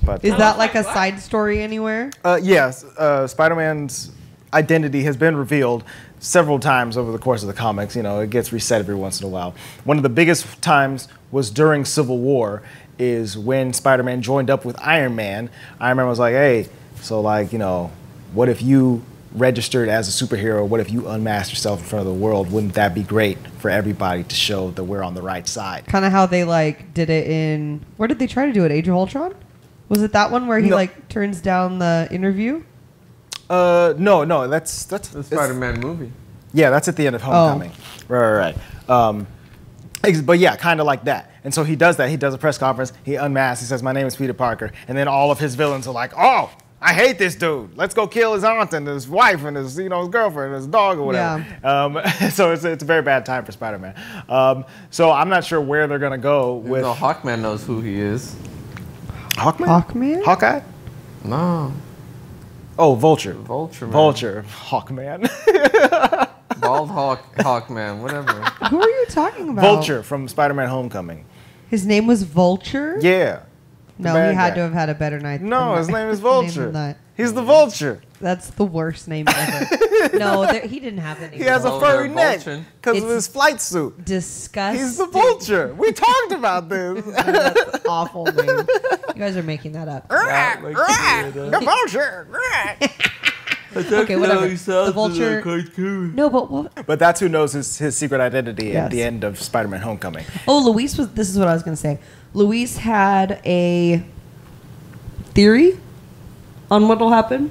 But Is that like a side story anywhere? yes, Spider-Man's identity has been revealed several times over the course of the comics. You know, it gets reset every once in a while. One of the biggest times was during Civil War, is when Spider-Man joined up with Iron Man. Iron Man was like, hey, so like, you know, what if you registered as a superhero? What if you unmasked yourself in front of the world? Wouldn't that be great for everybody to show that we're on the right side? Kind of how they like did it in, where did they try to do it? Age of Ultron? Was it that one where he No. like turns down the interview? No, that's The Spider-Man movie. Yeah, that's at the end of Homecoming. Right. But yeah, kind of like that. And so he does that. He does a press conference. He unmasks. He says, my name is Peter Parker. And then all of his villains are like, oh, I hate this dude. Let's go kill his aunt and his wife and his, his girlfriend and his dog or whatever. So it's a very bad time for Spider-Man. So I'm not sure where they're going to go with... No, Hawkman knows who he is. Hawkman? Hawkman? Hawkeye? No. Oh, Vulture. Vulture, man. Vulture. Hawkman. Bald Hawkman, whatever. Who are you talking about? Vulture from Spider-Man Homecoming. His name was Vulture? Yeah. No, bad he had guy. to have had a better night. No, than his that. name is Name Vulture. than that. He's the Vulture. That's the worst name ever. No, he didn't have that name. He has a Oh, furry they're neck vulture. because of It's- his flight suit. Disgusting. He's the Vulture. We talked about this. That's an awful name. You guys are making that up. The Vulture. Okay, whatever. The Vulture. No, but what? But that's who knows his secret identity at Yes. the end of Spider-Man Homecoming. Oh, Luis was. This is what I was going to say. Luis had a theory on what will happen.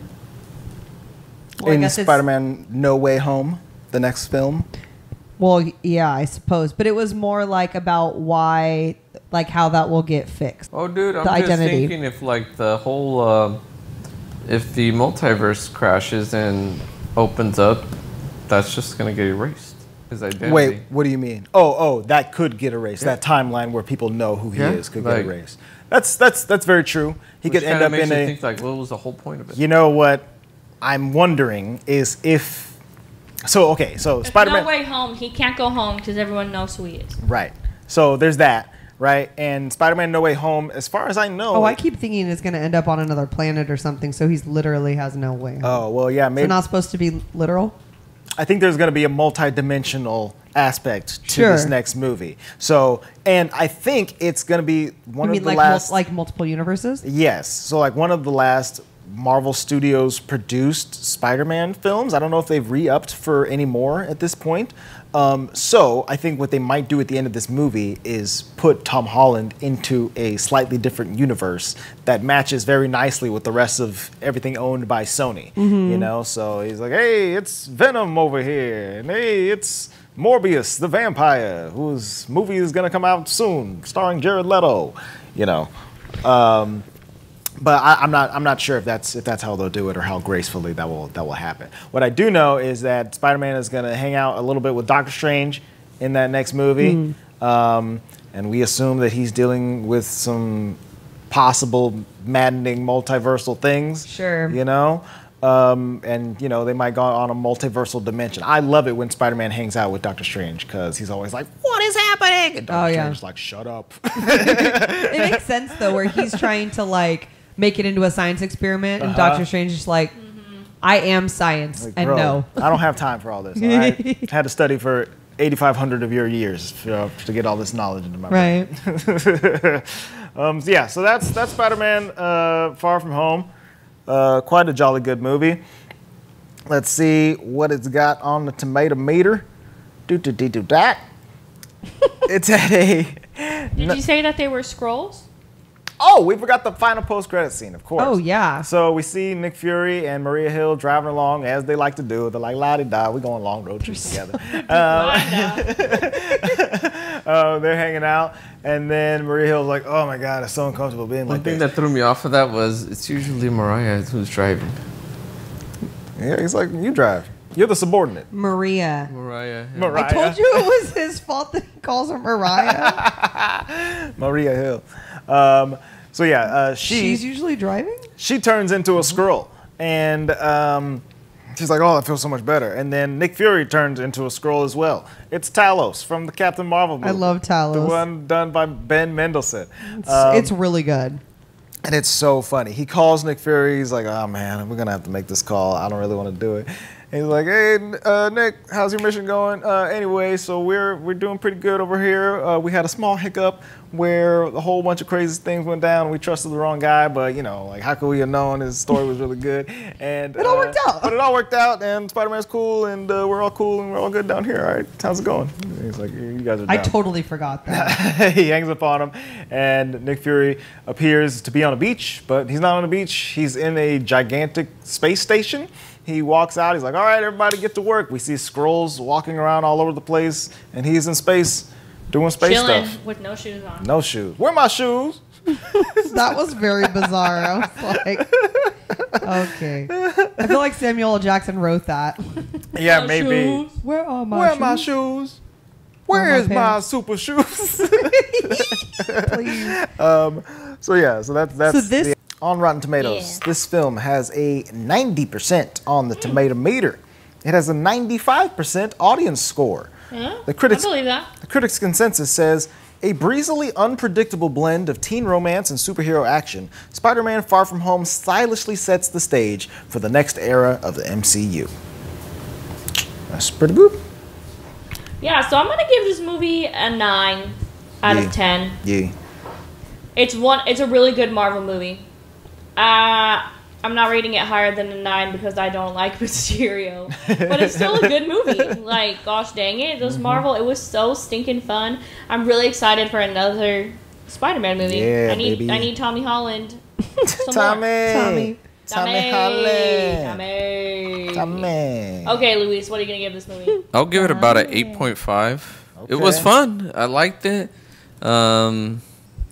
Well, I In guess it's- Spider-Man No Way Home, the next film. Well, yeah, I suppose, but it was more like about why, like how that will get fixed. Oh, dude, I'm The just identity. thinking if like the whole, if the multiverse crashes and opens up, that's just gonna get erased. His identity. Wait, what do you mean? Oh, that could get erased. That timeline where people know who he Yeah, is could like- get erased. That's very true. He Which could end kinda up makes in you a. think like, what was the whole point of it? You know what I'm wondering is if. So Spider-Man. No Way Home. He can't go home because everyone knows who he is. Right. So there's that, right? And Spider-Man No Way Home, as far as I know. Oh, I keep thinking it's going to end up on another planet or something, so he's literally has no way. Oh, well, yeah, So maybe. not supposed to be literal. I think there's going to be a multi-dimensional aspect to Sure. this next movie. So, and I think it's going to be one You mean of the like last. like multiple universes? Yes. So, like one of the last Marvel Studios produced Spider-Man films. I don't know if they've re-upped for any more at this point. So I think what they might do at the end of this movie is put Tom Holland into a slightly different universe that matches very nicely with the rest of everything owned by Sony. You know, so he's like, hey, it's Venom over here, and hey, it's Morbius the vampire, whose movie is gonna come out soon, starring Jared Leto. You know. But I'm not sure if that's how they'll do it or how gracefully that will happen. What I do know is that Spider-Man is going to hang out a little bit with Doctor Strange in that next movie, and we assume that he's dealing with some possible maddening multiversal things. Sure. You know, and you know they might go on a multiversal dimension. I love it when Spider-Man hangs out with Doctor Strange because he's always like, "What is happening?" And Doctor Oh, yeah. Strange is like, "Shut up." It makes sense though, where he's trying to like make it into a science experiment, and Doctor Strange is like, I am science, Like, and bro, no. I don't have time for all this. All right? Had to study for 8,500 of your years to get all this knowledge into my brain. Right. So that's Spider-Man Far From Home. Quite a jolly good movie. Let's see what it's got on the tomato meter. Do that. It's at a. Did you say that they were scrolls? Oh, we forgot the final post-credit scene, of course. Oh, yeah. So we see Nick Fury and Maria Hill driving along as they like to do. They're like, la-di-da, we go on long road trips together. They're hanging out, and then Maria Hill's like, oh my God, it's so uncomfortable being One like thing this. that threw me off of that was it's usually Mariah who's driving. Yeah, he's like, you drive. You're the subordinate. Maria. Mariah. yeah. Mariah. I told you it was his fault that he calls her Mariah. Maria Hill. She's usually driving? she turns into a Skrull, and she's like, "Oh, that feels so much better." And then Nick Fury turns into a Skrull as well. It's Talos from the Captain Marvel movie. I love Talos. the one done by Ben Mendelsohn. It's really good. And it's so funny. He calls Nick Fury. He's like, "Oh man, we're gonna have to make this call. I don't really want to do it." And he's like, "Hey, Nick, how's your mission going? Anyway, so we're doing pretty good over here. We had a small hiccup where a whole bunch of crazy things went down. We trusted the wrong guy, but you know, like how could we have known his story was really good? And It all worked out. But it all worked out, and Spider-Man's cool, and we're all cool, and we're all good down here. All right, how's it going?" And he's like, "You guys are I down." totally forgot that. He hangs up on him, and Nick Fury appears to be on a beach, but he's not on a beach. He's in a gigantic space station. He walks out. He's like, "All right, everybody, get to work." We see Skrulls walking around all over the place, and he's in space doing space Chilling stuff. with no shoes on. No shoes. Where are my shoes? That was very bizarre. I was like, okay. I feel like Samuel L. Jackson wrote that. Yeah, No maybe. shoes. Where are my Where are shoes? my shoes? Where are Where my is my pants? super shoes? Please. So that's So this- on Rotten Tomatoes. Yeah. This film has a 90% on the tomato meter. It has a 95% audience score. Yeah, The critics I believe that. The critics' consensus says, a breezily unpredictable blend of teen romance and superhero action, Spider-Man Far From Home stylishly sets the stage for the next era of the MCU. That's pretty good. Yeah, so I'm gonna give this movie a 9 out Yeah. of 10. Yeah. It's a really good Marvel movie. I'm not rating it higher than a 9 because I don't like Mysterio, but it's still a good movie. Like, gosh dang it, those Marvel, it was so stinking fun. I'm really excited for another Spider-Man movie. Yeah, I need baby. Tommy Holland. Some Tommy. more. Tommy Holland. Tommy. Tommy. Okay, Luis, what are you gonna give this movie? I'll give it about an 8.5. It was Okay. fun. I liked it.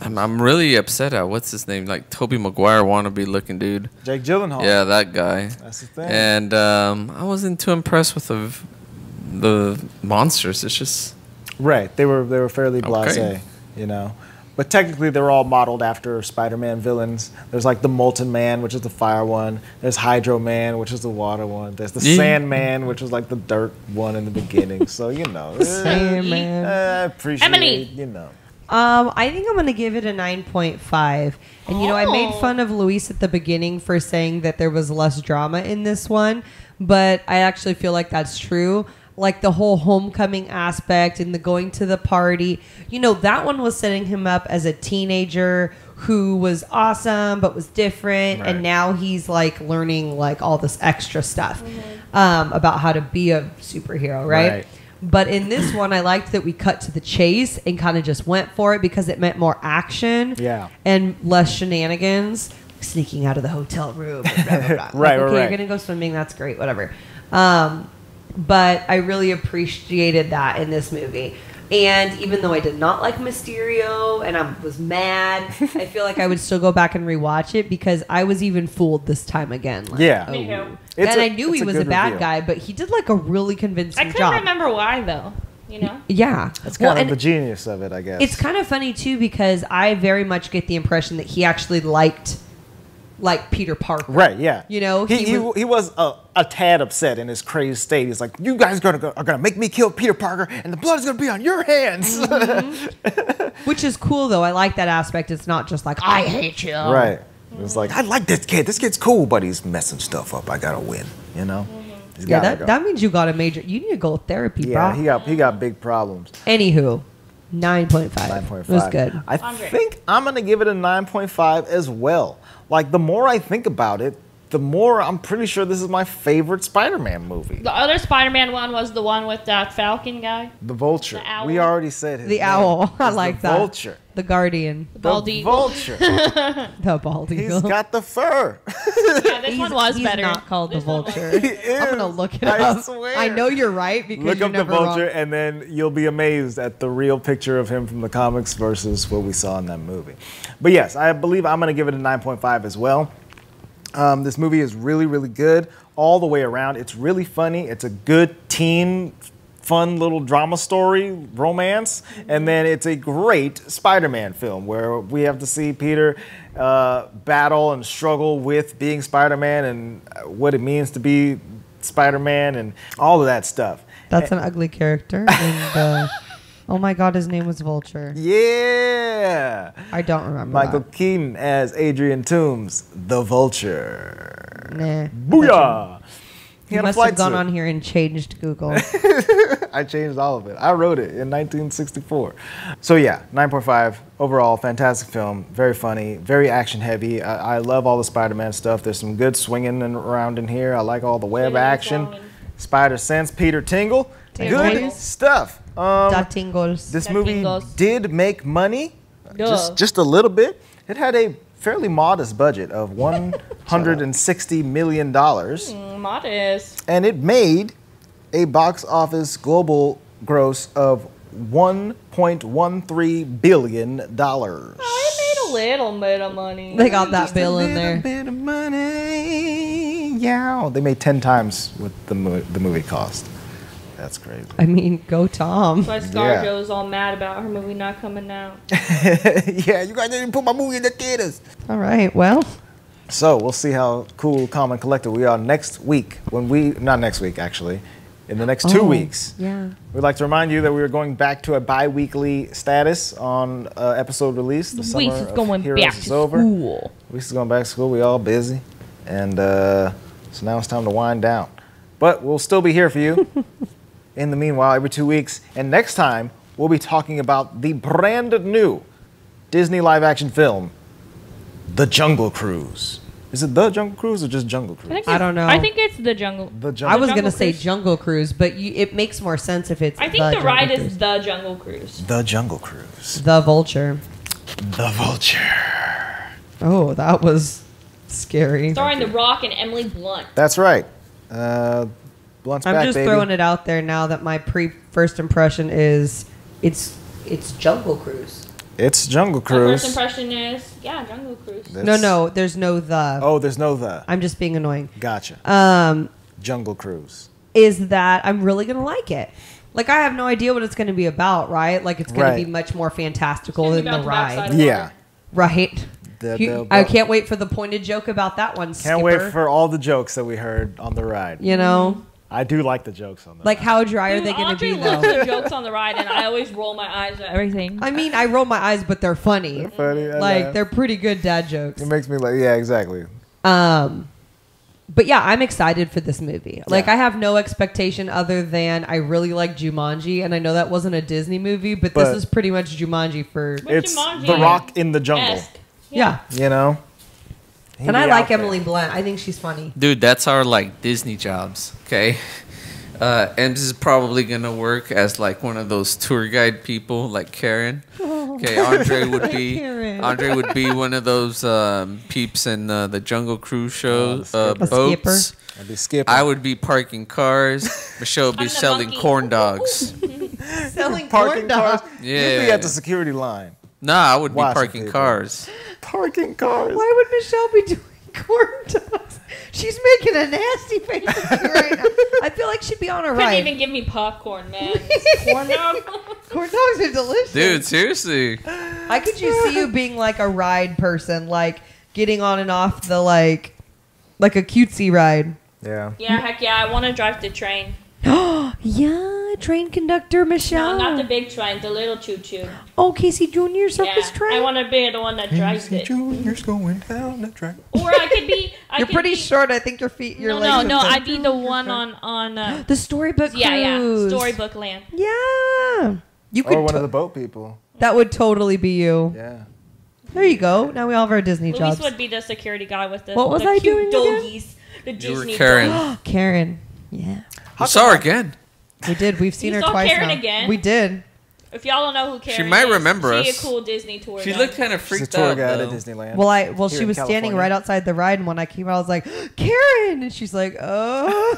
I'm really upset at what's his name, like Tobey Maguire wannabe looking dude. Jake Gyllenhaal. Yeah, that guy. That's the thing. And I wasn't too impressed with the monsters. It's just Right. They were fairly Okay. blasé, you know. But technically, they're all modeled after Spider-Man villains. There's like the Molten Man, which is the fire one. There's Hydro Man, which is the water one. There's the Yeah. Sandman, which is like the dirt one in the beginning. So you know, Sandman. I appreciate Emily. you know. I think I'm gonna give it a 9.5. And you know, I made Oh. fun of Luis at the beginning for saying that there was less drama in this one, but I actually feel like that's true. Like the whole homecoming aspect and the going to the party, you know, that one was setting him up as a teenager who was awesome but was different, Right. and now he's like learning like all this extra stuff about how to be a superhero, right? Right. But in this one, I liked that we cut to the chase and kind of just went for it because it meant more action Yeah. and less shenanigans, sneaking out of the hotel room. And blah, blah, blah. Right, okay, right. you're gonna go swimming. That's great. Whatever. But I really appreciated that in this movie. And even though I did not like Mysterio and I was mad, I feel like I would still go back and rewatch it because I was even fooled this time again. Like, Yeah. Me too. and I knew it's he was a good bad reveal. guy, but he did like a really convincing I couldn't job. remember why though. You know. Yeah, That's Well, kind of and the genius of it, I guess. it's kind of funny too because I very much get the impression that he actually liked like Peter Parker. Right, yeah. You know, he was a tad upset in his crazed state. He's like, "You guys are gonna make me kill Peter Parker, and the blood's gonna be on your hands." Which is cool though. I like that aspect. It's not just like I hate you. Right. It's like, I like this kid. This kid's cool, but he's messing stuff up. I gotta win. You know. He's Yeah, gotta go. that means you got a major. You need to go to therapy, Yeah, bro. he got big problems. Anywho, 9.5. 9.5. It was good. I Andre. think I'm gonna give it a 9.5 as well. Like the more I think about it, the more I'm pretty sure this is my favorite Spider-Man movie. The other Spider-Man one was the one with that Falcon guy. The Vulture. The owl. We already said his The name. owl. I It's like the that. Vulture. The Guardian. The bald the eagle. Vulture. The bald He's eagle. got the fur. Yeah, this one was he's better. not called the This one was- Vulture. He I'm gonna is. look it I up. swear. I know you're right because Look you're up the never Vulture, wrong. and then you'll be amazed at the real picture of him from the comics versus what we saw in that movie. But yes, I believe I'm going to give it a 9.5 as well. This movie is really, really good all the way around. It's really funny. It's a good teen, fun little drama story, romance. And then it's a great Spider-Man film where we have to see Peter battle and struggle with being Spider-Man and what it means to be Spider-Man and all of that stuff. That's an ugly character. And, oh my God, his name was Vulture. Yeah. I don't remember. Michael that. Keaton as Adrian Toomes, the Vulture. Nah. Booyah! He You had a must flight have gone suit. on here and changed Google. I changed all of it. I wrote it in 1964. So yeah, 9.5 overall, fantastic film, very funny, very action heavy. I love all the Spider-Man stuff. There's some good swinging around in here. I like all the web Swinging and action. swinging. Spider Sense, Peter Tingle, Tingle. good Tingle. stuff. That tingles. This That movie tingles. did make money, Duh. just a little bit. It had a fairly modest budget of $160 million. Modest. And it made a box office global gross of $1.13 billion. Oh, it made a little bit of money. They got that bill in there. Bit of money. Yeah. They made 10 times what the movie cost. That's crazy. I mean, go Tom. That's why ScarJo's all mad about her movie not coming out. Yeah, you guys didn't put my movie in the theaters. All right. Well, So we'll see how cool, calm, and collected we are next week. Not next week, actually. In the next 2 weeks. Yeah. We'd like to remind you that we are going back to a bi-weekly status on episode release. The summer Weiss is of going Heroes back is to over. school. Weiss is going back to school. We all busy. And so now it's time to wind down. But we'll still be here for you in the meanwhile every 2 weeks. And next time, we'll be talking about the brand new Disney live-action film, The Jungle Cruise. Is it The Jungle Cruise or just Jungle Cruise? I don't know. I think it's the jungle. The I Jungle was Jungle gonna say Cruise. Jungle Cruise, but it makes more sense if it's. I think the Jungle ride Cruise. is the Jungle Cruise. The Jungle Cruise. The Vulture. The Vulture. Oh, that was scary. Starring The Rock and Emily Blunt. That's right. Blunt's I'm back, just baby. throwing it out there now that my first impression is it's Jungle Cruise. It's Jungle My Cruise. first impression is, yeah, Jungle Cruise. No, there's no the. Oh, there's no the. I'm just being annoying. Gotcha. Jungle Cruise. Is that I'm really gonna like it. Like I have no idea what it's gonna be about, right? Like it's gonna Right. be much more fantastical It's than gonna the be about the ride, backside of Yeah. water. right? The- I can't wait for the pointed joke about that one. Can't wait Skipper. for all the jokes that we heard on the ride. You know, I do like the jokes on the like ride. how dry are Dude, they gonna Audrey be loves though? the jokes on the ride, and I always roll my eyes at everything. I mean, I roll my eyes, but they're funny. They're funny. I Like laugh. they're pretty good dad jokes. It makes me like, yeah, exactly. But yeah, I'm excited for this movie. Like Yeah. I have no expectation other than I really like Jumanji, and I know that wasn't a Disney movie, but But- this is pretty much Jumanji for But It's Jumanji The Rock in the jungle. esque. yeah. You know? He'd And I be like out there. Emily Blunt. I think she's funny. Dude, that's our like Disney jobs, okay? Ems is probably gonna work as like one of those tour guide people, like Karen. Okay, Andre would be Karen. Andre would be one of those peeps in the Jungle Cruise show skipper. A boats. I'd be skipping. I would be parking cars. Michelle would be I'm the selling monkey. corn dogs. Selling parking cars. Yeah. You'd be at the security line. Nah, I would be Watching parking people. cars. Parking cars. Why would Michelle be doing corn dogs? She's making a nasty face at me right now. I feel like she'd be on a Couldn't ride. even give me popcorn, man. Corn dog. Corn dogs are delicious. Dude, seriously. I could just see you being like a ride person, like getting on and off the like a cutesy ride. Yeah. Yeah, heck yeah. I want to drive the train. Yeah, train conductor, Michelle. No, not the big train, the little choo-choo. Oh, Casey Jr. circus Yeah, train. I want to be the one that drives it. Junior's going down the track. Or I could be. You're pretty short. I think your feet, your legs. No, are I'd be the one on. the storybook cruise. Yeah, Storybook Land. Yeah. You could. Or one of the boat people. That would totally be you. Yeah. There you go. Now we all have our Disney Luis jobs. would be the security guy with the What was the I cute doing again? doggies. The You were Disney Karen. doggies. Karen. Yeah. We saw her again. We did. We've seen You her saw twice Karen now. again? We did. If y'all don't know who Karen is, might remember she us. a cool Disney tour She guide. looked kind of She's a freaked tour out. guide Though. at Disneyland. Well, Here she in was standing California. right outside the ride, and when I came out, I was like, Karen, and she's like, oh.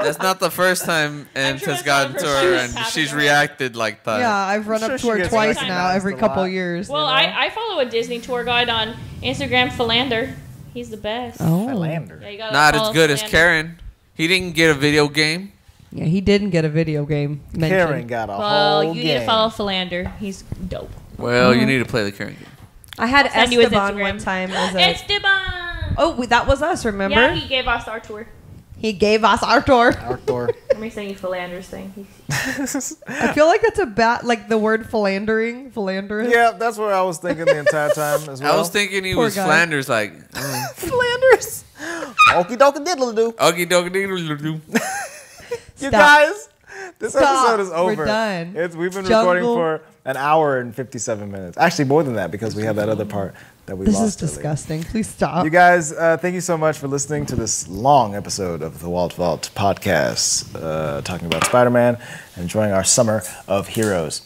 That's not the first time Ant sure has that's not gotten the to first her, time and it's happened she's to her. reacted like that. Yeah, I've run I'm up sure to she her gets twice recognized now, every a couple lot. years. Well, I follow a Disney tour guide on Instagram, Philander. He's the best. Oh. Philander. Yeah, you gotta Not as follow good as Philander. Karen. He didn't get a video game. Yeah, he didn't get a video game mentioned. Karen got a Well, whole you game. need to follow Philander. He's dope. Well, you need to play the Karen game. I had I'll send you his Esteban Instagram. one time as a... Esteban! Oh, that was us, remember? Yeah, he gave us our tour. He gave us our tour. Outdoor. Let me send you Philander's thing. I feel like that's a bad, like the word philandering, philanderous. Yeah, that's what I was thinking the entire time as well. I was thinking he Poor was guy. Flanders, like, Flanders. Okie dokie diddle do. Okie dokie doodle doo. You Stop. guys, this Stop. episode is We're over. done. We've been Jungle. recording for an hour and 57 minutes. Actually, more than that because we have that other part that we This lost. is earlier. disgusting. Please stop. You guys, thank you so much for listening to this long episode of the Walt Vault podcast, talking about Spider-Man and enjoying our summer of heroes.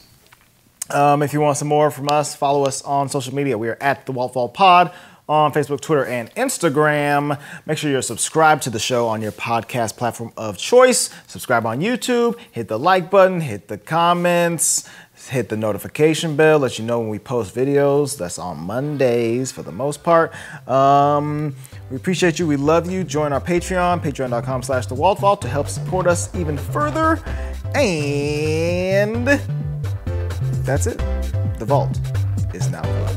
If you want some more from us, follow us on social media. We are at the Walt Vault Pod on Facebook, Twitter, and Instagram. Make sure you're subscribed to the show on your podcast platform of choice. Subscribe on YouTube. Hit the like button. Hit the comments. Hit the notification bell. Let you know when we post videos. That's on Mondays for the most part. We appreciate you. We love you. Join our Patreon, patreon.com/The Walt Vault to help support us even further. And that's it. The vault is now closed.